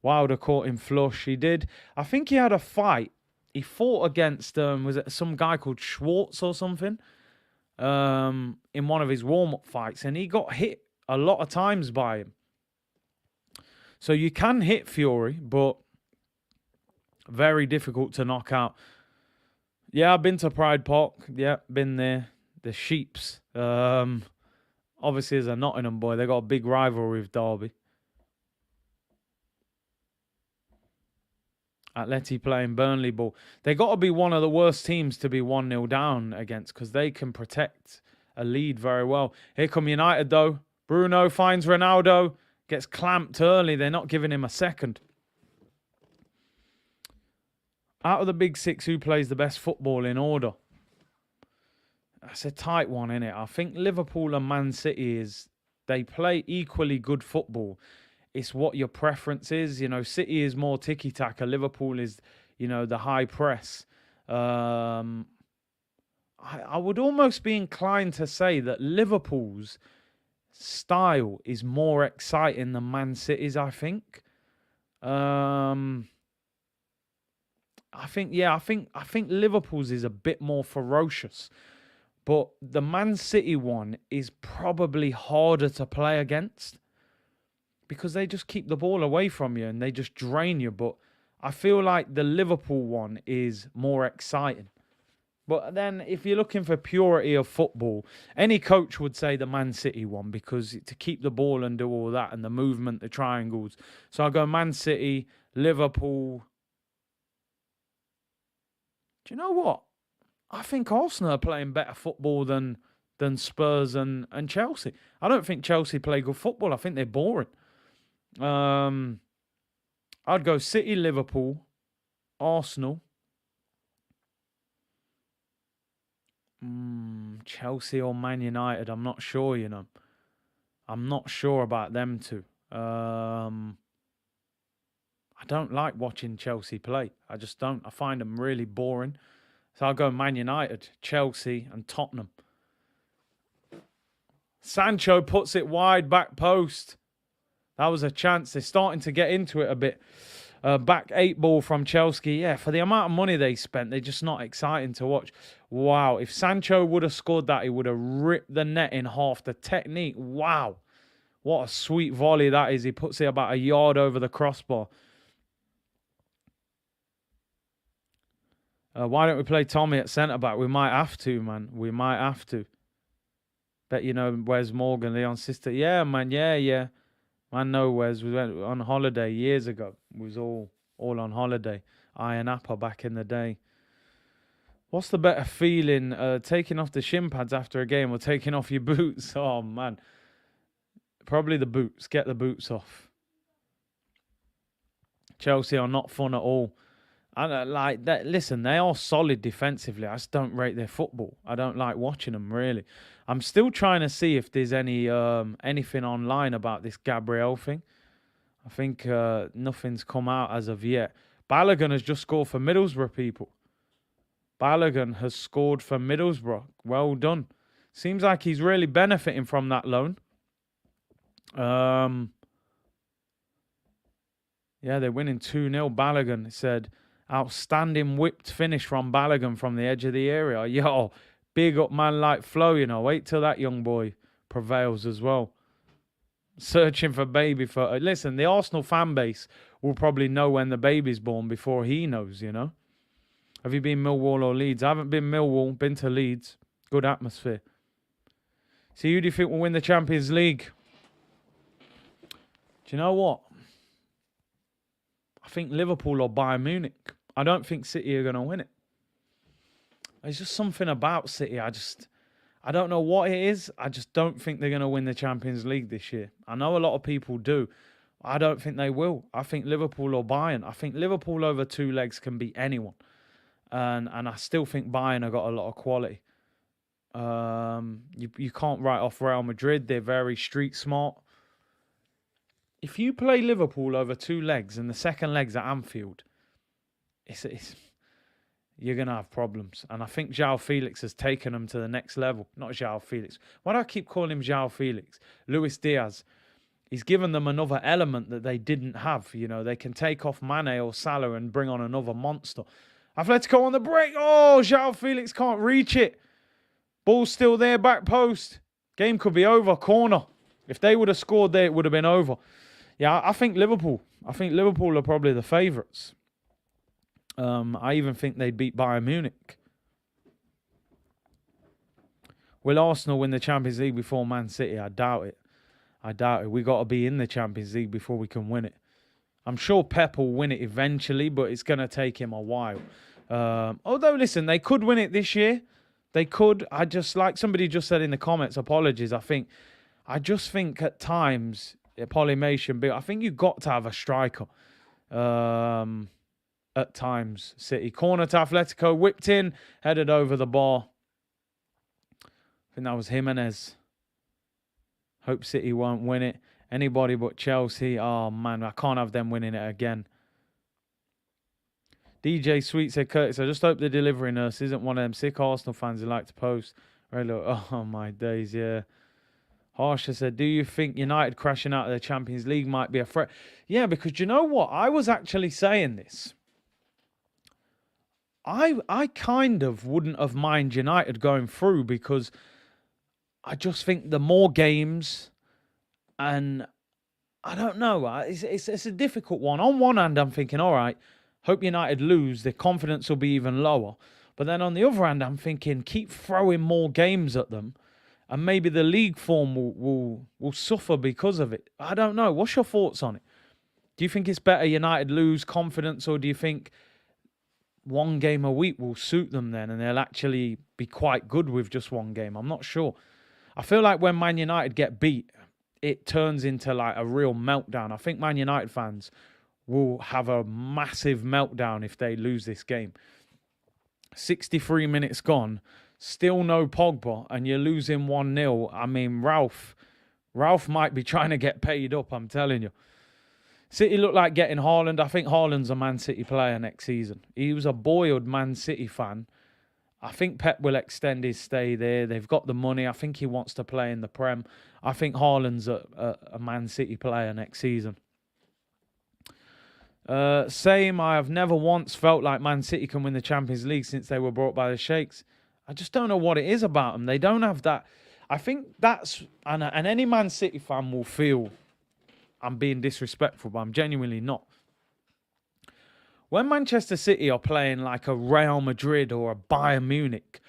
Wilder caught him flush. He did. I think he had a fight. He fought against, was it some guy called Schwartz or something? In one of his warm-up fights. And he got hit a lot of times by him. So you can hit Fury, but very difficult to knock out. Yeah, I've been to Pride Park. Yeah, been there. The Sheeps. Obviously, as a Nottingham boy, they got a big rivalry with Derby. Atleti playing Burnley ball. They got to be one of the worst teams to be 1-0 down against, because they can protect a lead very well. Here come United, though. Bruno finds Ronaldo. Gets clamped early. They're not giving him a second. Out of the big six, who plays the best football in order? That's a tight one, isn't it? I think Liverpool and Man City they play equally good football. It's what your preference is. You know, City is more tiki-taka. Liverpool is, the high press. I would almost be inclined to say that Liverpool's style is more exciting than Man City's, I think. I think Liverpool's is a bit more ferocious. But the Man City one is probably harder to play against, because they just keep the ball away from you and they just drain you. But I feel like the Liverpool one is more exciting. But then if you're looking for purity of football, any coach would say the Man City one, because to keep the ball and do all that and the movement, the triangles. So I go Man City, Liverpool. Do you know what? I think Arsenal are playing better football than Spurs and Chelsea. I don't think Chelsea play good football. I think they're boring. I'd go City, Liverpool, Arsenal, Chelsea or Man United. I'm not sure, you know. I'm not sure about them two. I don't like watching Chelsea play. I just don't. I find them really boring. So I'll go Man United, Chelsea, and Tottenham. Sancho puts it wide, back post. That was a chance. They're starting to get into it a bit. Back 8 ball from Chelsea. Yeah, for the amount of money they spent, they're just not exciting to watch. Wow, if Sancho would have scored that, he would have ripped the net in half. The technique, wow. What a sweet volley that is. He puts it about a yard over the crossbar. Why don't we play Tommy at centre-back? We might have to, man. We might have to. Bet you know Wes Morgan, Leon's sister. Yeah, man. Yeah. Man, no Wes. We went on holiday years ago. We was all on holiday. I and Appa back in the day. What's the better feeling, taking off the shin pads after a game or taking off your boots? Oh, man. Probably the boots. Get the boots off. Chelsea are not fun at all. I don't like that. Listen, they are solid defensively. I just don't rate their football. I don't like watching them, really. I'm still trying to see if there's any anything online about this Gabriel thing. I think nothing's come out as of yet. Balogun has just scored for Middlesbrough, people. Balogun has scored for Middlesbrough. Well done. Seems like he's really benefiting from that loan. Yeah, they're winning 2-0. Balogun said, outstanding whipped finish from Balogun from the edge of the area. Yo, big up man like Flo, you know. Wait till that young boy prevails as well. Searching for baby for... Listen, the Arsenal fan base will probably know when the baby's born before he knows, you know. Have you been Millwall or Leeds? I haven't been Millwall, been to Leeds. Good atmosphere. So who do you think will win the Champions League? Do you know what? I think Liverpool or Bayern Munich. I don't think City are going to win it. There's just something about City. I don't know what it is. I just don't think they're going to win the Champions League this year. I know a lot of people do. I don't think they will. I think Liverpool or Bayern. I think Liverpool over 2 legs can beat anyone. And I still think Bayern have got a lot of quality. You can't write off Real Madrid. They're very street smart. If you play Liverpool over 2 legs and the second leg's at Anfield, you're going to have problems. And I think João Felix has taken them to the next level. Not João Felix. Why do I keep calling him João Felix? Luis Diaz. He's given them another element that they didn't have. You know, they can take off Mane or Salah and bring on another monster. Atletico on the break. Oh, João Felix can't reach it. Ball's still there, back post. Game could be over. Corner. If they would have scored there, it would have been over. Yeah, I think Liverpool. I think Liverpool are probably the favourites. I even think they'd beat Bayern Munich. Will Arsenal win the Champions League before Man City? I doubt it. We got to be in the Champions League before we can win it. I'm sure Pep will win it eventually, but it's going to take him a while. Although, listen, they could win it this year. They could. I just, like somebody just said in the comments, apologies. I just think at times, polymation, but I think you've got to have a striker. At times, City. Corner to Atletico, whipped in, headed over the bar. I think that was Jimenez. Hope City won't win it. Anybody but Chelsea. Oh, man, I can't have them winning it again. DJ Sweet said, Curtis, I just hope the delivery nurse isn't one of them sick Arsenal fans who like to post. Oh, my days, yeah. Harsha said, do you think United crashing out of the Champions League might be a threat? Yeah, because you know what? I was actually saying this. I kind of wouldn't have minded United going through because I just think the more games and I don't know. It's a difficult one. On one hand, I'm thinking, all right, hope United lose. Their confidence will be even lower. But then on the other hand, I'm thinking, keep throwing more games at them and maybe the league form will suffer because of it. I don't know. What's your thoughts on it? Do you think it's better United lose confidence or do you think one game a week will suit them then and they'll actually be quite good with just one game? I'm not sure. I feel like when Man United get beat, it turns into like a real meltdown. I think Man United fans will have a massive meltdown if they lose this game. 63 minutes gone, still no Pogba, and you're losing 1-0. I mean, Ralph might be trying to get paid up, I'm telling you. City look like getting Haaland. I think Haaland's a Man City player next season. He was a boiled Man City fan. I think Pep will extend his stay there. They've got the money. I think he wants to play in the Prem. I think Haaland's a Man City player next season. Same, I have never once felt like Man City can win the Champions League since they were brought by the Sheikhs. I just don't know what it is about them. They don't have that. I think that's... And any Man City fan will feel I'm being disrespectful, but I'm genuinely not. When Manchester City are playing like a Real Madrid or a Bayern Munich,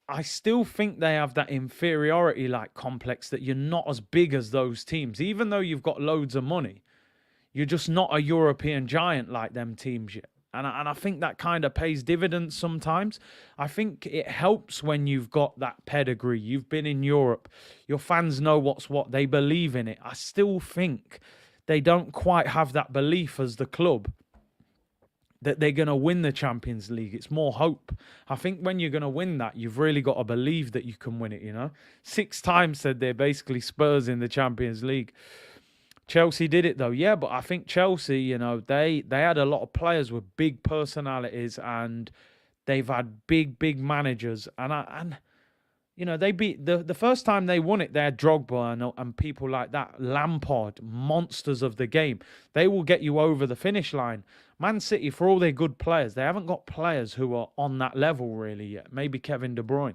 I still think they have that inferiority like complex that you're not as big as those teams. Even though you've got loads of money, you're just not a European giant like them teams yet. And I think that kind of pays dividends sometimes. I think it helps when you've got that pedigree. You've been in Europe. Your fans know what's what. They believe in it. I still think they don't quite have that belief as the club that they're going to win the Champions League. It's more hope. I think when you're going to win that, you've really got to believe that you can win it, you know. 6 times said they're basically Spurs in the Champions League. Chelsea did it though, yeah, but I think Chelsea, you know, they had a lot of players with big personalities and they've had big managers, and you know, they beat the first time they won it, they had Drogba and people like that, Lampard, monsters of the game. They will get you over the finish line. Man City, for all their good players, they haven't got players who are on that level really yet. Maybe Kevin De Bruyne,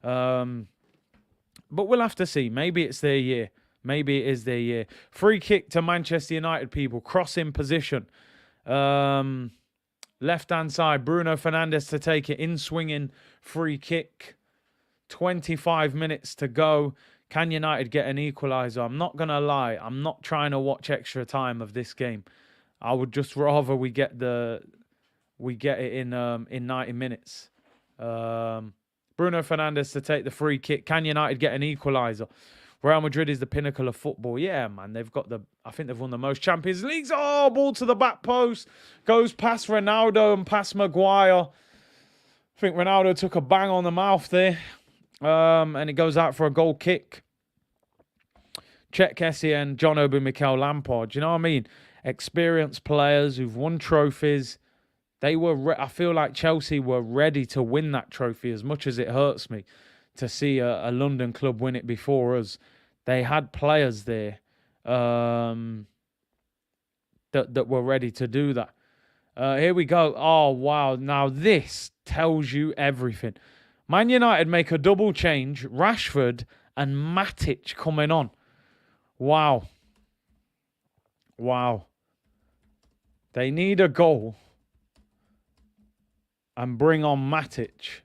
but we'll have to see. Maybe it's their year. Maybe it is their year. Free kick to Manchester United, people. Crossing position. Left-hand side. Bruno Fernandes to take it. In-swinging free kick. 25 minutes to go. Can United get an equaliser? I'm not going to lie. I'm not trying to watch extra time of this game. I would just rather we get it in 90 minutes. Bruno Fernandes to take the free kick. Can United get an equaliser? Real Madrid is the pinnacle of football. Yeah, man. I think they've won the most Champions Leagues. Oh, ball to the back post. Goes past Ronaldo and past Maguire. I think Ronaldo took a bang on the mouth there. And it goes out for a goal kick. Cech Essien, John Obi Mikel Lampard. Do you know what I mean? Experienced players who've won trophies. I feel like Chelsea were ready to win that trophy, as much as it hurts me to see a London club win it before us. They had players there that were ready to do that. Here we go. Oh, wow. Now this tells you everything. Man United make a double change. Rashford and Matic coming on. Wow. Wow. They need a goal and bring on Matic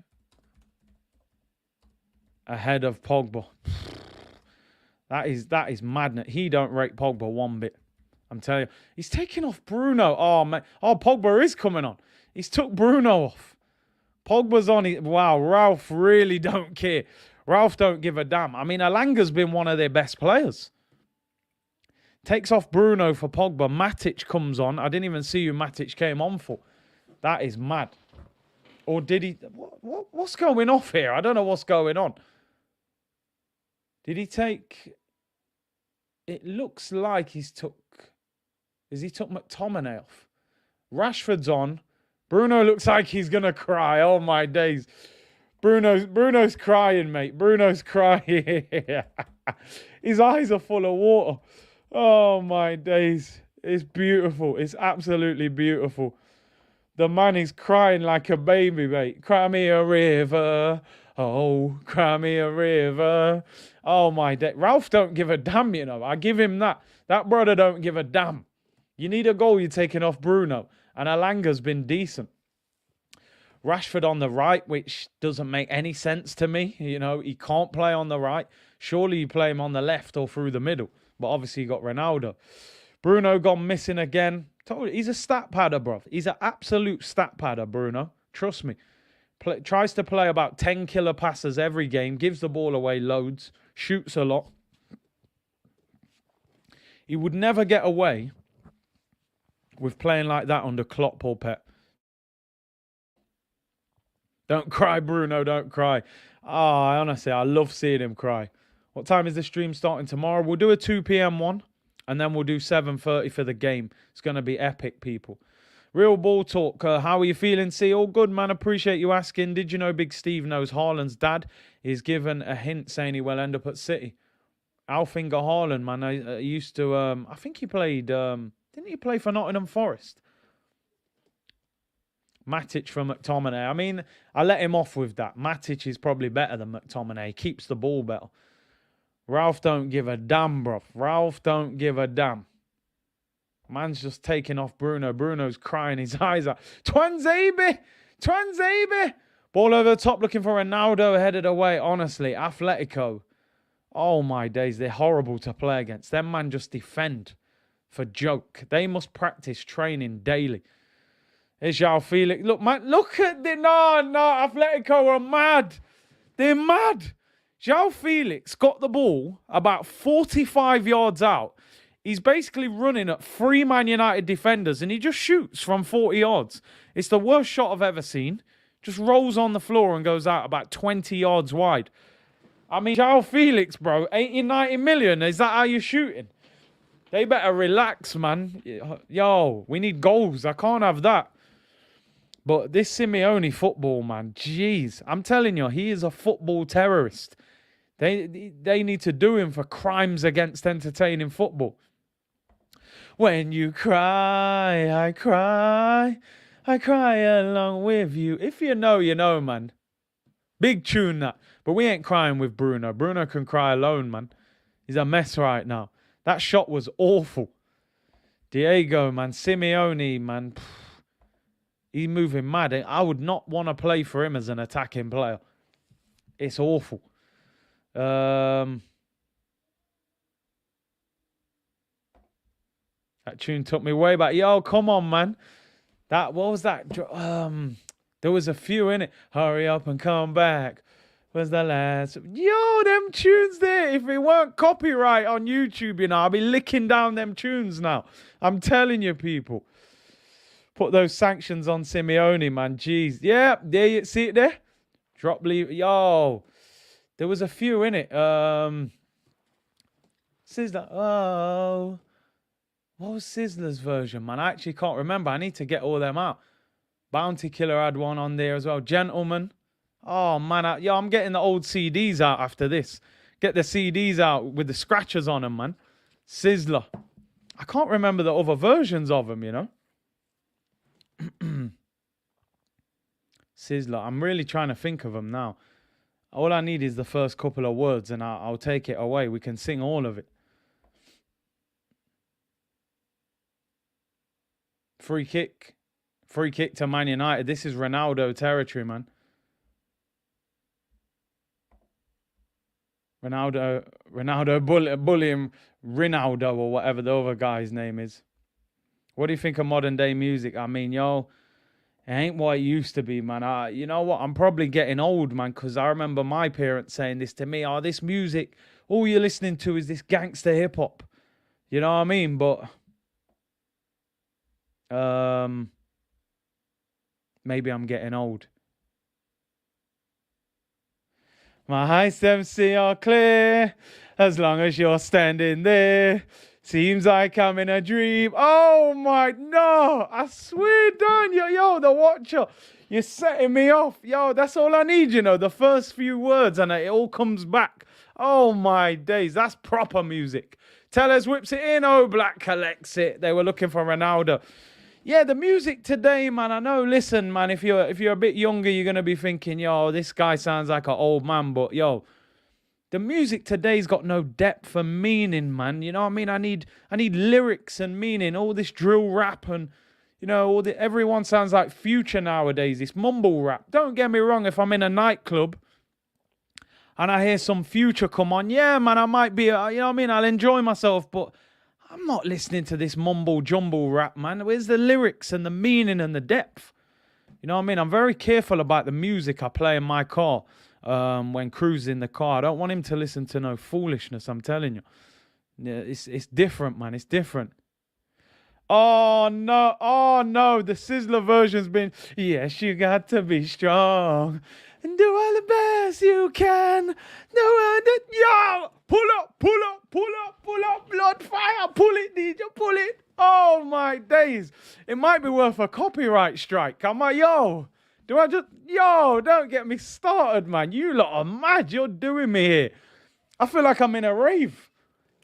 ahead of Pogba. That is madness. He don't rate Pogba one bit. I'm telling you. He's taking off Bruno. Oh, man. Oh, Pogba is coming on. He's took Bruno off. Pogba's on. Wow, Ralph really don't care. Ralph don't give a damn. I mean, Alanga's been one of their best players. Takes off Bruno for Pogba. Matic comes on. I didn't even see who Matic came on for. That is mad. Or did he... What's going off here? I don't know what's going on. Did he take... It looks like he's took... Is he took McTominay off? Rashford's on. Bruno looks like he's going to cry. Oh, my days. Bruno's crying, mate. Bruno's crying. His eyes are full of water. Oh, my days. It's beautiful. It's absolutely beautiful. The man is crying like a baby, mate. Cry me a river. Oh, cry me a river. Oh, my day. Ralph don't give a damn, you know. I give him that. That brother don't give a damn. You need a goal, you're taking off Bruno. And Alanga's been decent. Rashford on the right, which doesn't make any sense to me. You know, he can't play on the right. Surely you play him on the left or through the middle. But obviously you got Ronaldo. Bruno gone missing again. Told you, he's a stat padder, bro. He's an absolute stat padder, Bruno. Trust me. Tries to play about 10 killer passes every game. Gives the ball away loads. Shoots a lot. He would never get away with playing like that under Klopp or Pep. Don't cry, Bruno, don't cry. Honestly, I love seeing him cry. What time is the stream starting tomorrow? We'll do a 2 p.m. one, and then we'll do 7:30 for the game. It's going to be epic, people. Real Ball Talk, how are you feeling? See, all good, man. Appreciate you asking. Did you know Big Steve knows Haaland's dad? He's given a hint saying he will end up at City. Alfinger Haaland, man. I used to, I think he played, didn't he play for Nottingham Forest? Matic from McTominay. I mean, I let him off with that. Matic is probably better than McTominay. He keeps the ball better. Ralph don't give a damn, bro. Ralph don't give a damn. Man's just taking off Bruno. Bruno's crying his eyes out. Twanzebe! Twanzebe! Ball over the top looking for Ronaldo, headed away. Honestly, Atletico. Oh my days, they're horrible to play against. Them man just defend for joke. They must practice training daily. Here's João Felix. Look, man, look at the... No, Atletico are mad. They're mad. João Felix got the ball about 45 yards out. He's basically running at 3 Man United defenders and he just shoots from 40 yards. It's the worst shot I've ever seen. Just rolls on the floor and goes out about 20 yards wide. I mean, João Felix, bro, 80, 90 million. Is that how you're shooting? They better relax, man. Yo, we need goals. I can't have that. But this Simeone football, man, jeez. I'm telling you, he is a football terrorist. They need to do him for crimes against entertaining football. When you cry, I cry. I cry along with you. If you know, you know, man. Big tune, that. But we ain't crying with Bruno. Bruno can cry alone, man. He's a mess right now. That shot was awful. Diego, man. Simeone, man. He's moving mad. I would not want to play for him as an attacking player. It's awful. That tune took me way back. Yo, come on, man. What was that? There was a few in it. Hurry up and come back. Where's the last? Yo, them tunes there. If it weren't copyright on YouTube, you know, I'll be licking down them tunes now. I'm telling you, people. Put those sanctions on Simeone, man. Jeez. Yeah, there you see it there. Drop leave. Yo. There was a few in it. Sizzler. Oh. What was Sizzler's version, man? I actually can't remember. I need to get all them out. Bounty Killer had one on there as well. Gentleman. Oh, man. I'm getting the old CDs out after this. Get the CDs out with the scratchers on them, man. Sizzler. I can't remember the other versions of them, you know. Sizzler. I'm really trying to think of them now. All I need is the first couple of words and I'll take it away. We can sing all of it. Free kick. Free kick to Man United. This is Ronaldo territory, man. Ronaldo bullying Ronaldo or whatever the other guy's name is. What do you think of modern day music? I mean, yo, it ain't what it used to be, man. You know what? I'm probably getting old, man, because I remember my parents saying this to me. Oh, this music, all you're listening to is this gangster hip-hop. You know what I mean? But maybe I'm getting old. My eyes see are clear as long as you're standing there. Seems like I'm in a dream. Oh my, no, I swear down, yo, the watcher, you're setting me off. Yo, that's all I need, you know, the first few words and it all comes back. Oh my days, that's proper music. Tellers whips it in, oh, Black collects it. They were looking for Ronaldo. Yeah, the music today, man, I know, listen, man, if you're a bit younger, you're going to be thinking, yo, this guy sounds like an old man, but yo, the music today's got no depth and meaning, man. You know what I mean? I need lyrics and meaning. All this drill rap and, you know, everyone sounds like Future nowadays. This mumble rap. Don't get me wrong. If I'm in a nightclub and I hear some Future come on, yeah, man, I might be, you know what I mean? I'll enjoy myself, but I'm not listening to this mumble jumble rap, man. Where's the lyrics and the meaning and the depth? You know what I mean? I'm very careful about the music I play in my car. When cruising the car, I don't want him to listen to no foolishness, I'm telling you. Yeah, it's different, man. It's different. Oh no, oh no, the Sizzler version's been, yes, you got to be strong and do all the best you can. Yo, pull up, blood fire, pull it, DJ, pull it. Oh my days. It might be worth a copyright strike. I'm like, yo, don't get me started, man. You lot are mad. You're doing me here. I feel like I'm in a rave.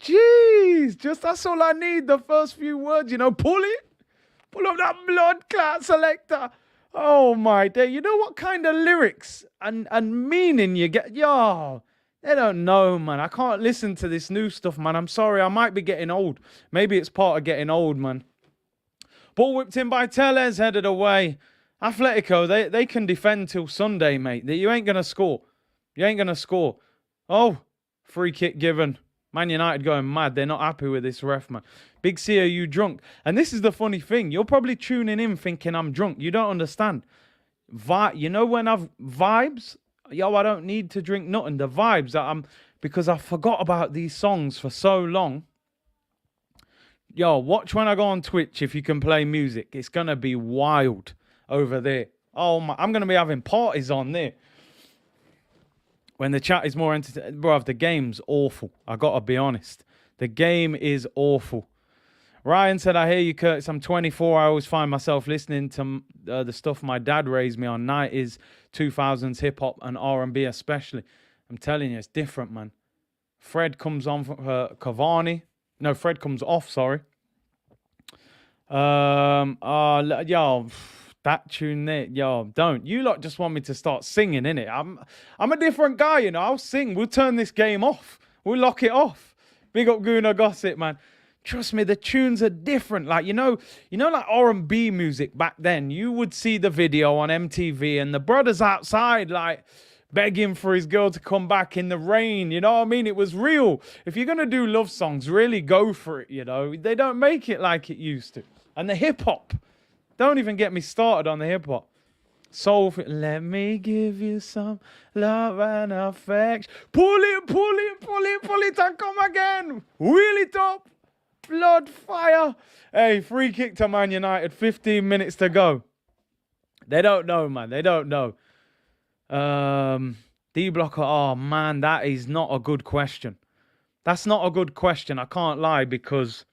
Jeez, just that's all I need. The first few words, pull up that blood clot selector. Oh my day. You know what kind of lyrics and meaning you get? Yo, they don't know, man. I can't listen to this new stuff, man. I'm sorry. I might be getting old. Maybe it's part of getting old, man. Ball whipped in by Tellez, headed away. Atletico, they can defend till Sunday, mate. You ain't going to score. You ain't going to score. Oh, free kick given. Man United going mad. They're not happy with this ref, man. Big C, are you drunk? And this is the funny thing. You're probably tuning in thinking I'm drunk. You don't understand. You know when I've vibes? Yo, I don't need to drink nothing. The vibes that because I forgot about these songs for so long. Yo, watch when I go on Twitch if you can play music. It's going to be wild over there. Oh my, I'm going to be having parties on there. When the chat is more entertaining. Bro, the game's awful. I got to be honest. The game is awful. Ryan said, I hear you, Curtis. I'm 24. I always find myself listening to the stuff my dad raised me on. 90s, 2000s, hip-hop and R&B especially. I'm telling you, it's different, man. Fred comes on for Cavani. No, Fred comes off, sorry. Yo, that tune there, yo, don't. You lot just want me to start singing, innit? I'm a different guy, I'll sing. We'll turn this game off. We'll lock it off. Big up Guna Gossip, man. Trust me, the tunes are different. Like, like R&B music back then. You would see the video on MTV and the brothers outside, like, begging for his girl to come back in the rain. You know what I mean? It was real. If you're going to do love songs, really go for it, They don't make it like it used to. And the hip-hop. Don't even get me started on the hip-hop. Soulful. Let me give you some love and affection. Pull it, and come again. Wheel it up. Blood fire. Hey, free kick to Man United. 15 minutes to go. They don't know, man. They don't know. D-blocker. Oh, man, that is not a good question. That's not a good question. I can't lie because...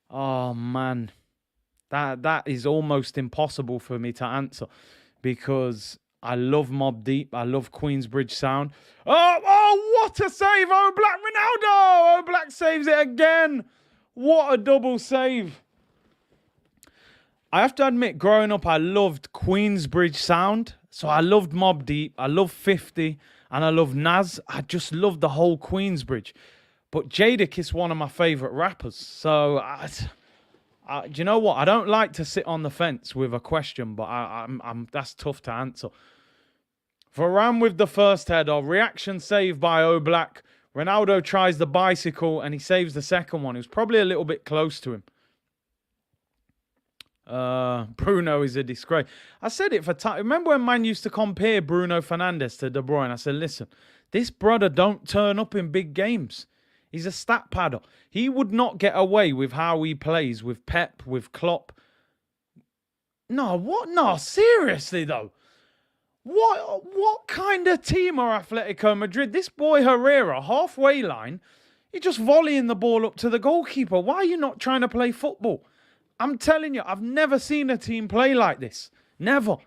Oh, man. That is almost impossible for me to answer because I love Mobb Deep. I love Queensbridge Sound. Oh, what a save. Oh, Black Ronaldo. Oh, Black saves it again. What a double save. I have to admit, growing up, I loved Queensbridge Sound. So I loved Mobb Deep. I love 50 and I love Nas. I just love the whole Queensbridge. But Jadakiss is one of my favourite rappers. So... do you know what? I don't like to sit on the fence with a question, but I'm that's tough to answer. Varane with the first header. Reaction saved by Oblak. Ronaldo tries the bicycle and he saves the second one. It was probably a little bit close to him. Bruno is a disgrace. I said it for time. Remember when man used to compare Bruno Fernandes to De Bruyne? I said, listen, this brother don't turn up in big games. He's a stat padder. He would not get away with how he plays with Pep, with Klopp. No, what? No, seriously, though. What kind of team are Atletico Madrid? This boy Herrera, halfway line, he's just volleying the ball up to the goalkeeper. Why are you not trying to play football? I'm telling you, I've never seen a team play like this. Never.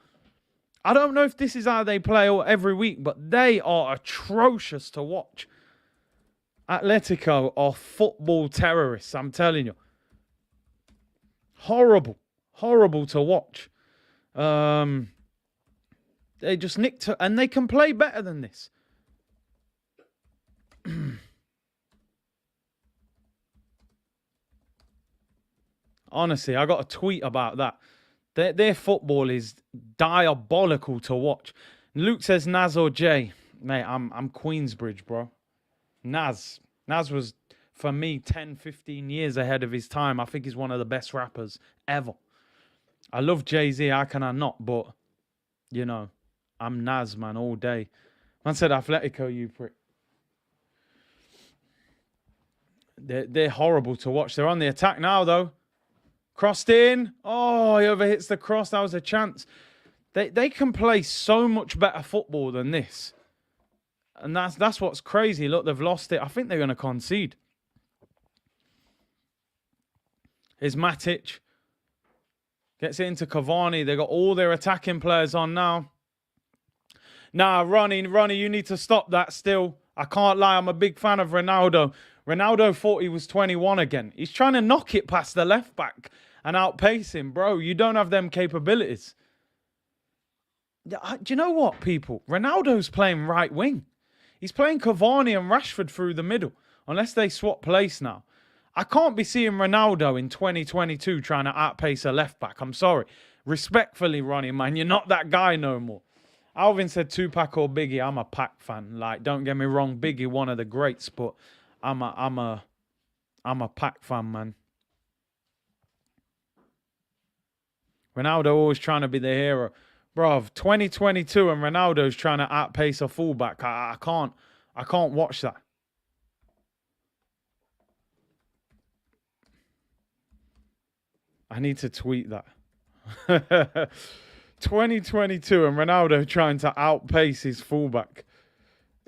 I don't know if this is how they play every week, but they are atrocious to watch. Atletico are football terrorists, I'm telling you. Horrible. Horrible to watch. They just nicked and they can play better than this. Honestly, I got a tweet about that. Their football is diabolical to watch. Luke says Nas or Jay. Mate, I'm Queensbridge, bro. Nas was, for me, 10, 15 years ahead of his time. I think he's one of the best rappers ever. I love Jay-Z, how can I not? But, I'm Nas, man, all day. Man said Atletico, you prick. They're horrible to watch. They're on the attack now, though. Crossed in. Oh, he overhits the cross. That was a chance. They can play so much better football than this. And that's what's crazy. Look, they've lost it. I think they're going to concede. Here's Matic. Gets it into Cavani. They got all their attacking players on now. Nah, Ronnie, you need to stop that still. I can't lie. I'm a big fan of Ronaldo. Ronaldo thought he was 21 again. He's trying to knock it past the left back and outpace him. Bro, you don't have them capabilities. Do you know what, people? Ronaldo's playing right wing. He's playing Cavani and Rashford through the middle. Unless they swap place now. I can't be seeing Ronaldo in 2022 trying to outpace a left back. I'm sorry. Respectfully, Ronnie, man, you're not that guy no more. Alvin said Tupac or Biggie. I'm a Pac fan. Like, don't get me wrong, Biggie, one of the greats, but I'm a Pac fan, man. Ronaldo always trying to be the hero. Bruv, 2022 and Ronaldo's trying to outpace a fullback. I can't watch that. I need to tweet that. 2022 and Ronaldo trying to outpace his fullback.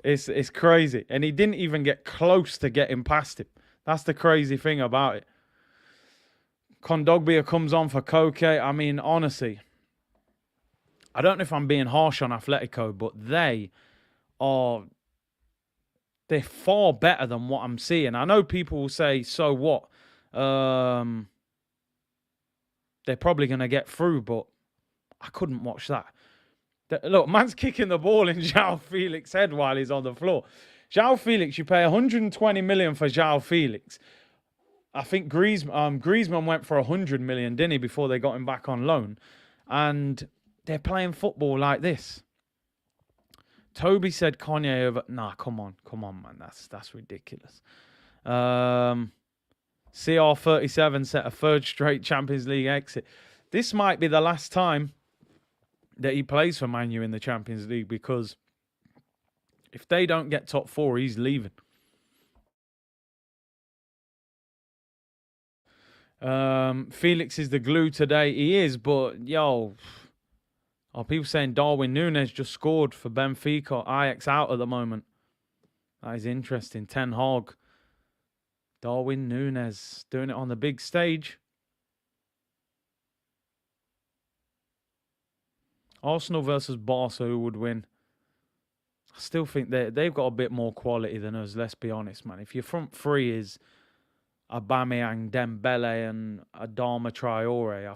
It's crazy. And he didn't even get close to getting past him. That's the crazy thing about it. Kondogbia comes on for Koke. I mean, honestly, I don't know if I'm being harsh on Atletico, but they're far better than what I'm seeing. I know people will say, so what? They're probably going to get through, but I couldn't watch that. Look, man's kicking the ball in João Felix's head while he's on the floor. João Felix, you pay 120 million for João Felix. I think Griezmann went for 100 million, didn't he, before they got him back on loan. And they're playing football like this. Toby said Kanye over. Nah, come on, man. That's ridiculous. CR37 set a third straight Champions League exit. This might be the last time that he plays for Man U in the Champions League, because if they don't get top four, he's leaving. Felix is the glue today. He is, but yo, are people saying Darwin Núñez just scored for Benfica? Ajax out at the moment. That is interesting. Ten Hag. Darwin Núñez doing it on the big stage. Arsenal versus Barca, who would win? I still think they've got a bit more quality than us, let's be honest, man. If your front three is Aubameyang, Dembele and Adama Traore,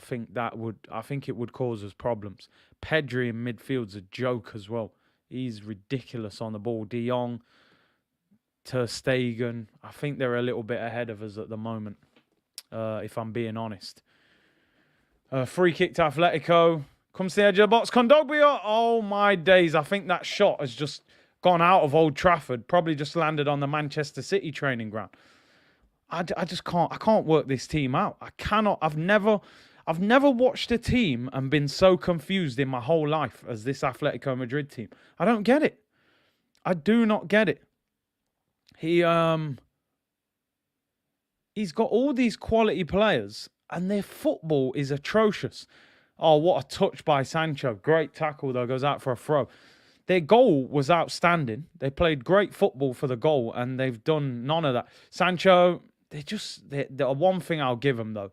I think it would cause us problems. Pedri in midfield's a joke as well. He's ridiculous on the ball. De Jong, Ter Stegen, I think they're a little bit ahead of us at the moment, if I'm being honest. Free kick to Atletico. Comes to the edge of the box. Kondogbia. Oh, my days. I think that shot has just gone out of Old Trafford. Probably just landed on the Manchester City training ground. I just can't. I can't work this team out. I cannot. I've never watched a team and been so confused in my whole life as this Atletico Madrid team. I don't get it. I do not get it. He's got all these quality players and their football is atrocious. Oh, what a touch by Sancho. Great tackle, though. Goes out for a throw. Their goal was outstanding. They played great football for the goal, and they've done none of that. Sancho, the one thing I'll give them, though,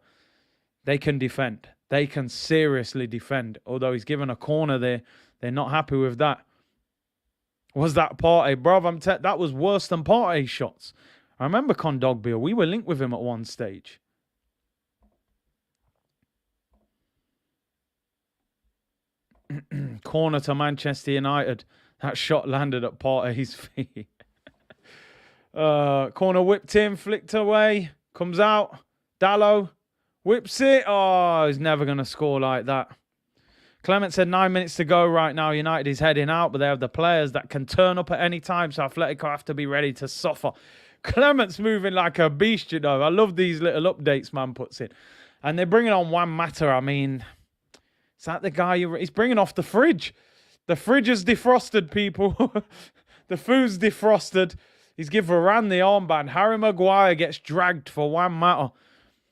they can defend. They can seriously defend. Although he's given a corner there, they're not happy with that. Was that Partey? Bro, that was worse than Partey's shots. I remember Kondogbia. We were linked with him at one stage. Corner to Manchester United. That shot landed at Partey's feet. Corner whipped in, flicked away. Comes out. Dallo whips it. Oh, he's never going to score like that. Clement said 9 minutes to go right now. United is heading out, but they have the players that can turn up at any time, so Atletico have to be ready to suffer. Clement's moving like a beast, you know. I love these little updates man puts in. And they're bringing on Juan Mata. I mean, is that the guy he's bringing off the fridge? The fridge is defrosted, people. The food's defrosted. He's give Varane the armband. Harry Maguire gets dragged for one matter.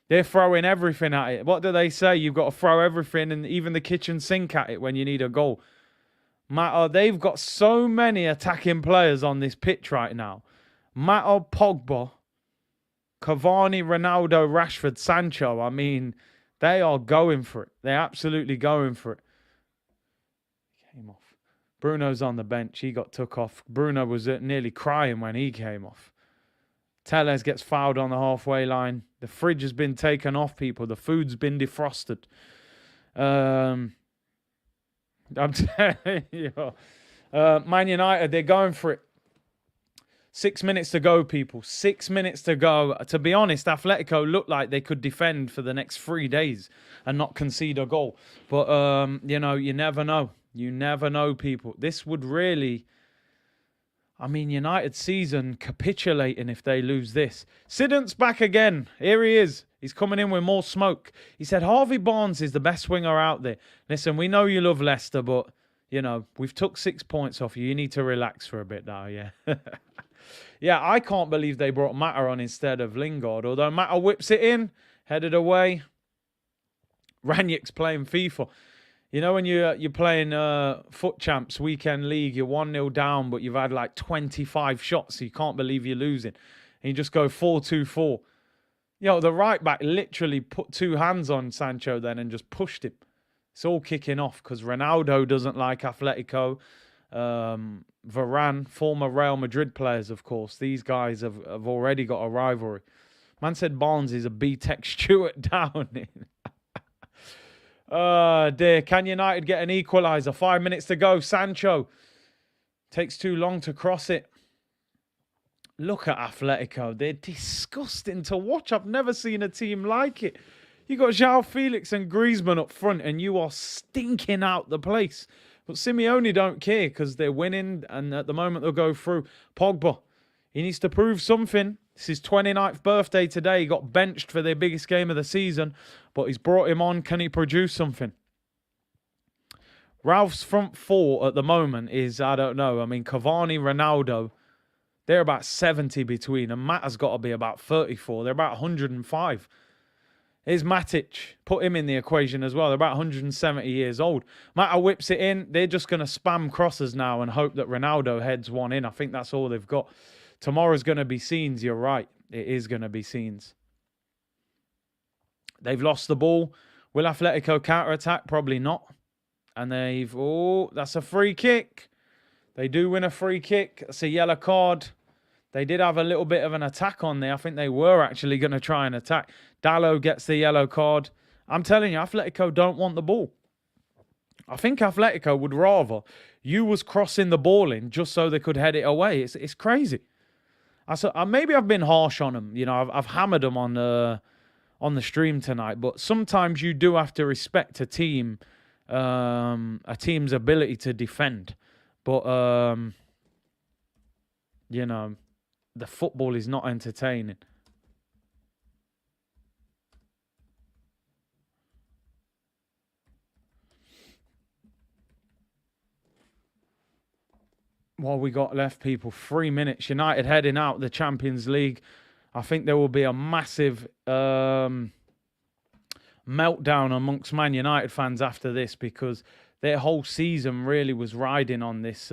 They're throwing everything at it. What do they say? You've got to throw everything and even the kitchen sink at it when you need a goal. Matter, they've got so many attacking players on this pitch right now. Matter, Pogba, Cavani, Ronaldo, Rashford, Sancho. I mean, they are going for it. They're absolutely going for it. Came off. Bruno's on the bench. He got took off. Bruno was nearly crying when he came off. Telles gets fouled on the halfway line. The fridge has been taken off, people. The food's been defrosted. I'm telling you. Man United, they're going for it. 6 minutes to go, people. 6 minutes to go. To be honest, Atletico looked like they could defend for the next 3 days and not concede a goal. But, you know, you never know. You never know, people. This would really... I mean, United season capitulating if they lose this. Sidon's back again. Here he is. He's coming in with more smoke. He said Harvey Barnes is the best winger out there. Listen, we know you love Leicester, but, you know, we've took 6 points off you. You need to relax for a bit now, yeah. Yeah, I can't believe they brought Mata on instead of Lingard. Although Mata whips it in, headed away. Ranić's playing FIFA. You know when you're playing Foot Champs Weekend League, you're 1-0 down, but you've had like 25 shots, so you can't believe you're losing. And you just go 4-2-4. You know, the right back literally put 2 hands on Sancho then and just pushed him. It's all kicking off because Ronaldo doesn't like Atletico. Varane, former Real Madrid players, of course. These guys have already got a rivalry. Man said Barnes is a B-Tech Stewart down. Oh, dear. Can United get an equaliser? 5 minutes to go. Sancho takes too long to cross it. Look at Atletico. They're disgusting to watch. I've never seen a team like it. You got João Felix and Griezmann up front, and you are stinking out the place. But Simeone don't care because they're winning, and at the moment they'll go through. Pogba, he needs to prove something. It's his 29th birthday today. He got benched for their biggest game of the season, but he's brought him on. Can he produce something? Ralph's front four at the moment is, I don't know. I mean, Cavani, Ronaldo, they're about 70 between, and Matt has got to be about 34. They're about 105. Here's Matic. Put him in the equation as well. They're about 170 years old. Mata whips it in. They're just going to spam crosses now and hope that Ronaldo heads one in. I think that's all they've got. Tomorrow's going to be scenes. You're right. It is going to be scenes. They've lost the ball. Will Atletico counter-attack? Probably not. And they've... Oh, that's a free kick. They do win a free kick. That's a yellow card. They did have a little bit of an attack on there. I think they were actually going to try and attack. Dallo gets the yellow card. I'm telling you, Atletico don't want the ball. I think Atletico would rather you was crossing the ball in just so they could head it away. It's crazy. Maybe I've been harsh on them. You know, I've hammered them on the stream tonight. But sometimes you do have to respect a team's ability to defend. But you know, the football is not entertaining. What we got left, people? 3 minutes. United heading out the Champions League. I think there will be a massive meltdown amongst Man United fans after this because their whole season really was riding on this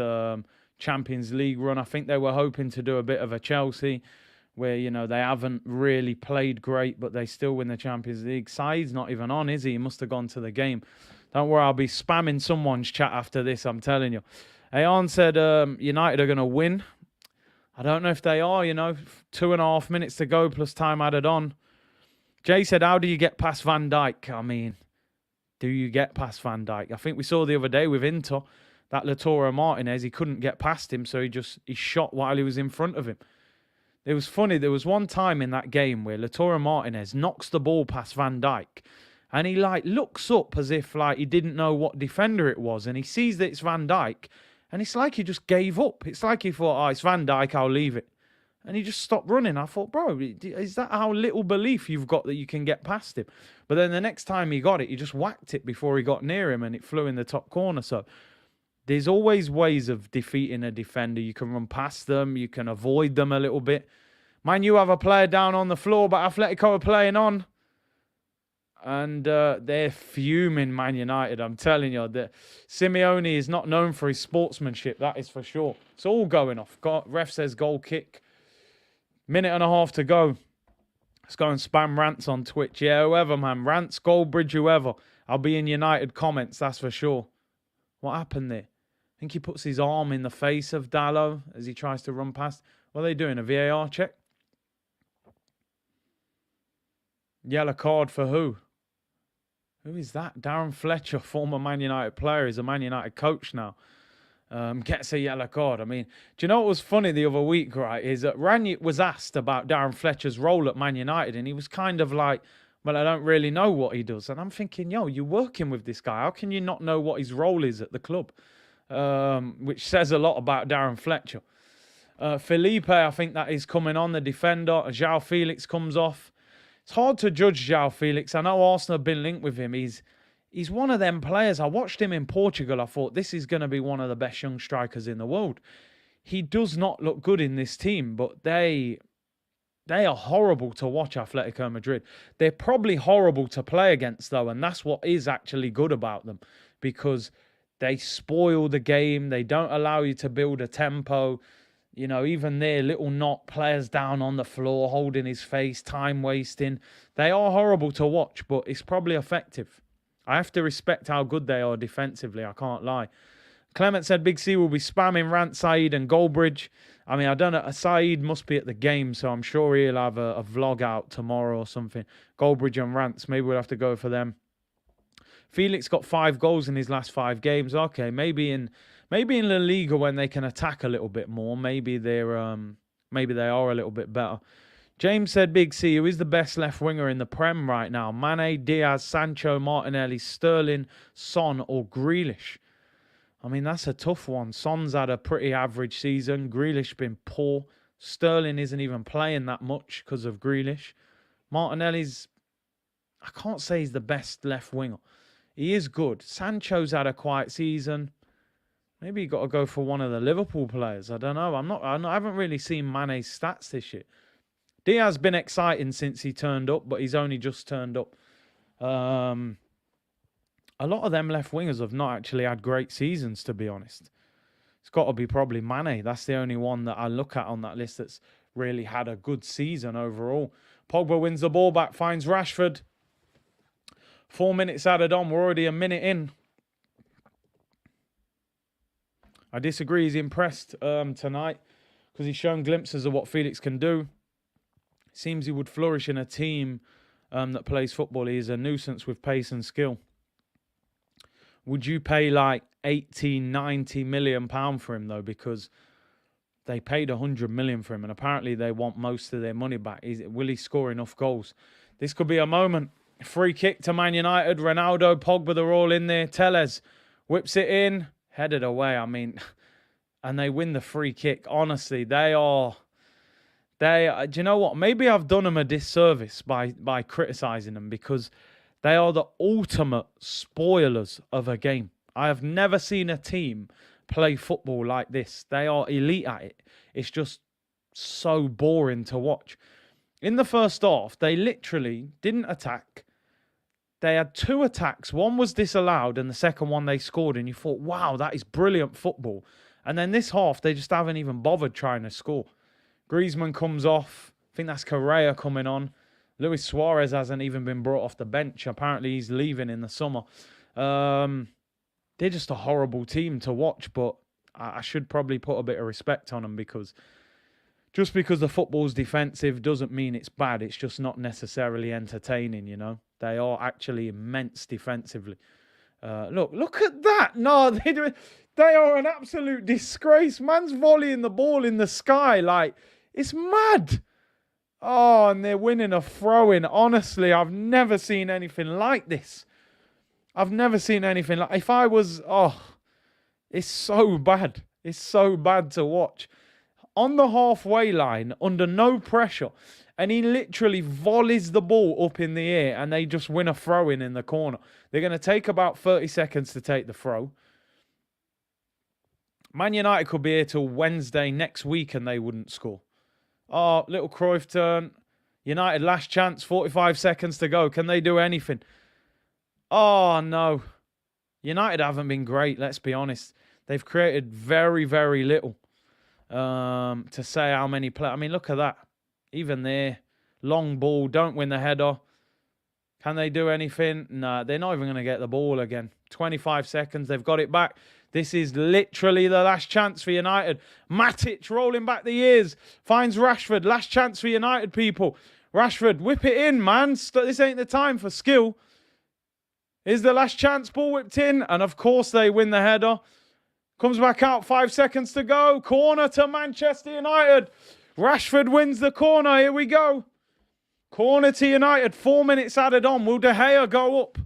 Champions League run. I think they were hoping to do a bit of a Chelsea where, you know, they haven't really played great, but they still win the Champions League. Said's not even on, is he? He must have gone to the game. Don't worry, I'll be spamming someone's chat after this, I'm telling you. Ayan said United are going to win. I don't know if they are, you know. 2.5 minutes to go plus time added on. Jay said, how do you get past Van Dijk? I mean, do you get past Van Dijk? I think we saw the other day with Inter, that Lautaro Martinez, he couldn't get past him, so he shot while he was in front of him. It was funny. There was one time in that game where Lautaro Martinez knocks the ball past Van Dijk, and he like looks up as if like he didn't know what defender it was, and he sees that it's Van Dijk, and it's like he just gave up. It's like he thought, oh, it's Van Dijk, I'll leave it. And he just stopped running. I thought, bro, is that how little belief you've got that you can get past him? But then the next time he got it, he just whacked it before he got near him, and it flew in the top corner. So there's always ways of defeating a defender. You can run past them. You can avoid them a little bit. Man, you have a player down on the floor, but Atletico are playing on. And they're fuming, Man United. I'm telling you, that Simeone is not known for his sportsmanship. That is for sure. It's all going off. Ref says goal kick. Minute and a half to go. Let's go and spam rants on Twitch. Yeah, whoever, man. Rants, Goldbridge, whoever. I'll be in United comments, that's for sure. What happened there? I think he puts his arm in the face of Dallo as he tries to run past. What are they doing? A VAR check? Yellow card for who? Who is that? Darren Fletcher, former Man United player, is a Man United coach now. Gets a yellow card. I mean, do you know what was funny the other week, right? Is that Ranić was asked about Darren Fletcher's role at Man United, and he was kind of like, well, I don't really know what he does. And I'm thinking, yo, you're working with this guy. How can you not know what his role is at the club? Which says a lot about Darren Fletcher. Felipe, I think that is coming on, the defender. João Felix comes off. It's hard to judge João Felix. I know Arsenal have been linked with him. He's one of them players. I watched him in Portugal. I thought, this is going to be one of the best young strikers in the world. He does not look good in this team, but they are horrible to watch, Atletico Madrid. They're probably horrible to play against, though, and that's what is actually good about them, because they spoil the game. They don't allow you to build a tempo. You know, even their little knot players down on the floor, holding his face, time wasting. They are horrible to watch, but it's probably effective. I have to respect how good they are defensively. I can't lie. Clement said Big C will be spamming Rant, Saeed and Goldbridge. I mean, I don't know. Saeed must be at the game, so I'm sure he'll have a vlog out tomorrow or something. Goldbridge and Rants, maybe we'll have to go for them. Felix got 5 goals in his last 5 games. Okay, maybe in La Liga when they can attack a little bit more, maybe they are a little bit better. James said, Big C, who is the best left winger in the Prem right now? Mane, Diaz, Sancho, Martinelli, Sterling, Son or Grealish? I mean, that's a tough one. Son's had a pretty average season. Grealish been poor. Sterling isn't even playing that much because of Grealish. Martinelli's, I can't say he's the best left winger. He is good. Sancho's had a quiet season. Maybe you got to go for one of the Liverpool players. I don't know. I haven't really seen Mane's stats this year. Diaz been exciting since he turned up, but he's only just turned up. A lot of them left wingers have not actually had great seasons, to be honest. It's got to be probably Mane. That's the only one that I look at on that list that's really had a good season overall. Pogba wins the ball back, finds Rashford. 4 minutes added on. We're already a minute in. I disagree. He's impressed tonight because he's shown glimpses of what Felix can do. Seems he would flourish in a team that plays football. He is a nuisance with pace and skill. Would you pay like 80, 90 million pound for him though? Because they paid 100 million for him and apparently they want most of their money back. Will he score enough goals? This could be a moment. Free kick to Man United. Ronaldo, Pogba, they're all in there. Tellez whips it in. Headed away, I mean, and they win the free kick. Honestly, do you know what? Maybe I've done them a disservice by criticising them because they are the ultimate spoilers of a game. I have never seen a team play football like this. They are elite at it. It's just so boring to watch. In the first half, they literally didn't attack. They had 2 attacks. One was disallowed and the second one they scored. And you thought, wow, that is brilliant football. And then this half, they just haven't even bothered trying to score. Griezmann comes off. I think that's Correa coming on. Luis Suarez hasn't even been brought off the bench. Apparently, he's leaving in the summer. They're just a horrible team to watch. But I should probably put a bit of respect on them because just because the football's defensive doesn't mean it's bad. It's just not necessarily entertaining, you know. They are actually immense defensively. Look at that. No, they are an absolute disgrace. Man's volleying the ball in the sky. Like, it's mad. Oh, and they're winning a throw-in. Honestly, I've never seen anything like this. I've never seen anything like... If I was... Oh, it's so bad. It's so bad to watch. On the halfway line, under no pressure... And he literally volleys the ball up in the air and they just win a throw in the corner. They're going to take about 30 seconds to take the throw. Man United could be here till Wednesday next week and they wouldn't score. Oh, little Cruyff turn. United last chance, 45 seconds to go. Can they do anything? Oh, no. United haven't been great, let's be honest. They've created very, very little. To say how many players. I mean, look at that. Even there. Long ball, don't win the header. Can they do anything? No, they're not even going to get the ball again. 25 seconds, they've got it back. This is literally the last chance for United. Matic rolling back the years. Finds Rashford. Last chance for United, people. Rashford, whip it in, man. This ain't the time for skill. Is the last chance. Ball whipped in. And of course they win the header. Comes back out. 5 seconds to go. Corner to Manchester United. Rashford wins the corner. Here we go. Corner to United. 4 minutes added on. Will De Gea go up?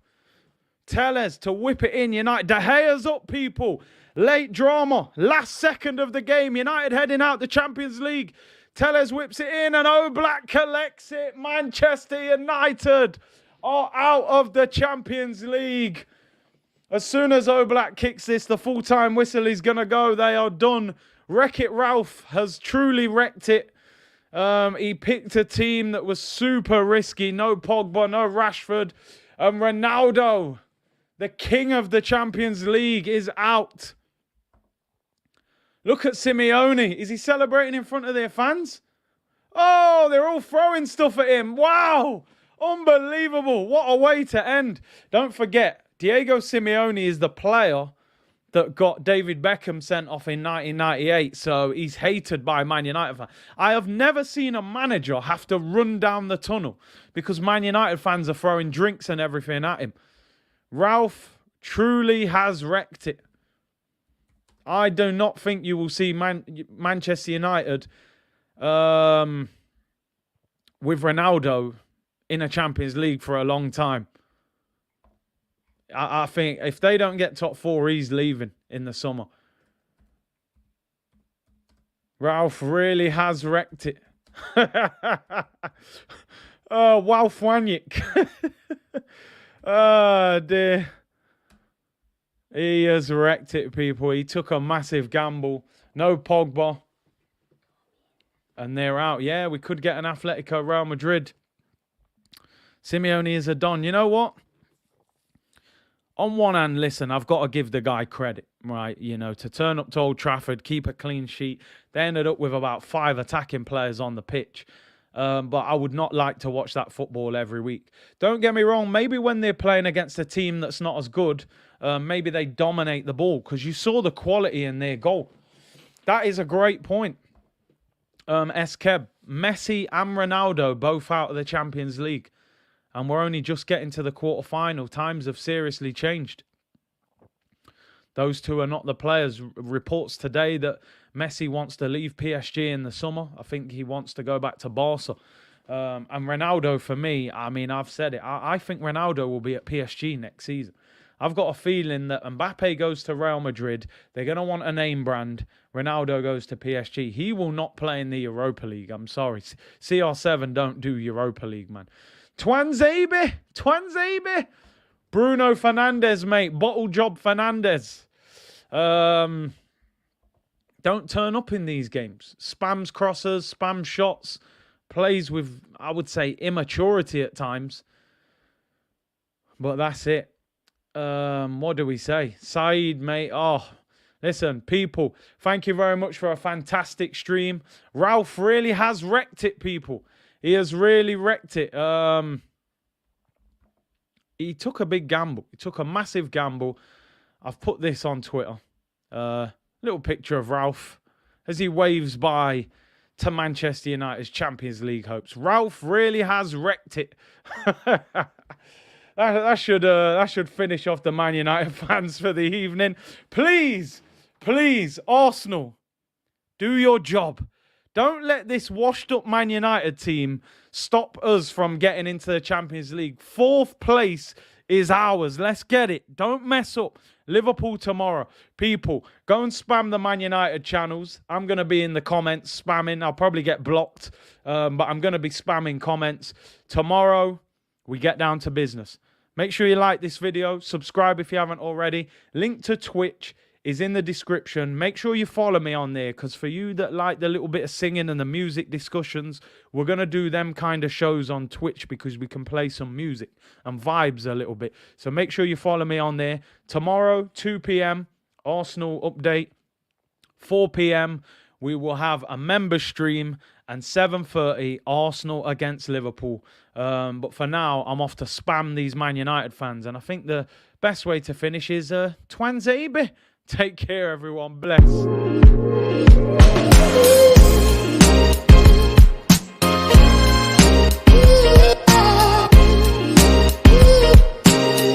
Telles to whip it in. United. De Gea's up, people. Late drama. Last second of the game. United heading out the Champions League. Telles whips it in and Oblak collects it. Manchester United are out of the Champions League. As soon as Oblak kicks this, the full-time whistle is going to go. They are done. Wreck-It Ralph has truly wrecked it. He picked a team that was super risky. No Pogba, no Rashford. Ronaldo, the king of the Champions League, is out. Look at Simeone. Is he celebrating in front of their fans? Oh, they're all throwing stuff at him. Wow. Unbelievable. What a way to end. Don't forget, Diego Simeone is the player that got David Beckham sent off in 1998. So he's hated by Man United fans. I have never seen a manager have to run down the tunnel because Man United fans are throwing drinks and everything at him. Ralph truly has wrecked it. I do not think you will see Manchester United with Ronaldo in a Champions League for a long time. I think if they don't get top 4, he's leaving in the summer. Ralph really has wrecked it. Oh, Walf Wanyik. Oh, dear. He has wrecked it, people. He took a massive gamble. No Pogba. And they're out. Yeah, we could get an Atletico Real Madrid. Simeone is a don. You know what? On one hand, listen, I've got to give the guy credit, right? You know, to turn up to Old Trafford, keep a clean sheet. They ended up with about 5 attacking players on the pitch. But I would not like to watch that football every week. Don't get me wrong. Maybe when they're playing against a team that's not as good, maybe they dominate the ball because you saw the quality in their goal. That is a great point. Eskeb, Messi and Ronaldo both out of the Champions League. And we're only just getting to the quarterfinal. Times have seriously changed. Those two are not the players. Reports today that Messi wants to leave PSG in the summer. I think he wants to go back to Barca. And Ronaldo, for me, I mean, I've said it. I think Ronaldo will be at PSG next season. I've got a feeling that Mbappe goes to Real Madrid. They're going to want a name brand. Ronaldo goes to PSG. He will not play in the Europa League. I'm sorry. CR7 don't do Europa League, man. Twanzebe. Bruno Fernandes, mate. Bottle job Fernandes. Don't turn up in these games. Spams crosses, spam shots. Plays with, I would say, immaturity at times. But that's it. What do we say? Saeed, mate. Oh, listen, people. Thank you very much for a fantastic stream. Ralph really has wrecked it, people. He has really wrecked it. He took a big gamble. He took a massive gamble. I've put this on Twitter. Little picture of Ralph as he waves by to Manchester United's Champions League hopes. Ralph really has wrecked it. that should finish off the Man United fans for the evening. Please, Arsenal, do your job. Don't let this washed-up Man United team stop us from getting into the Champions League. 4th place is ours. Let's get it. Don't mess up. Liverpool tomorrow. People, go and spam the Man United channels. I'm going to be in the comments spamming. I'll probably get blocked, but I'm going to be spamming comments. Tomorrow, we get down to business. Make sure you like this video. Subscribe if you haven't already. Link to Twitch is in the description. Make sure you follow me on there, because for you that like the little bit of singing and the music discussions, we're going to do them kind of shows on Twitch, because we can play some music and vibes a little bit. So make sure you follow me on there. Tomorrow, 2 p.m, Arsenal update. 4 p.m, we will have a member stream, and 7:30 Arsenal against Liverpool. But for now, I'm off to spam these Man United fans, and I think the best way to finish is Twanzebe. Take care, everyone. Bless.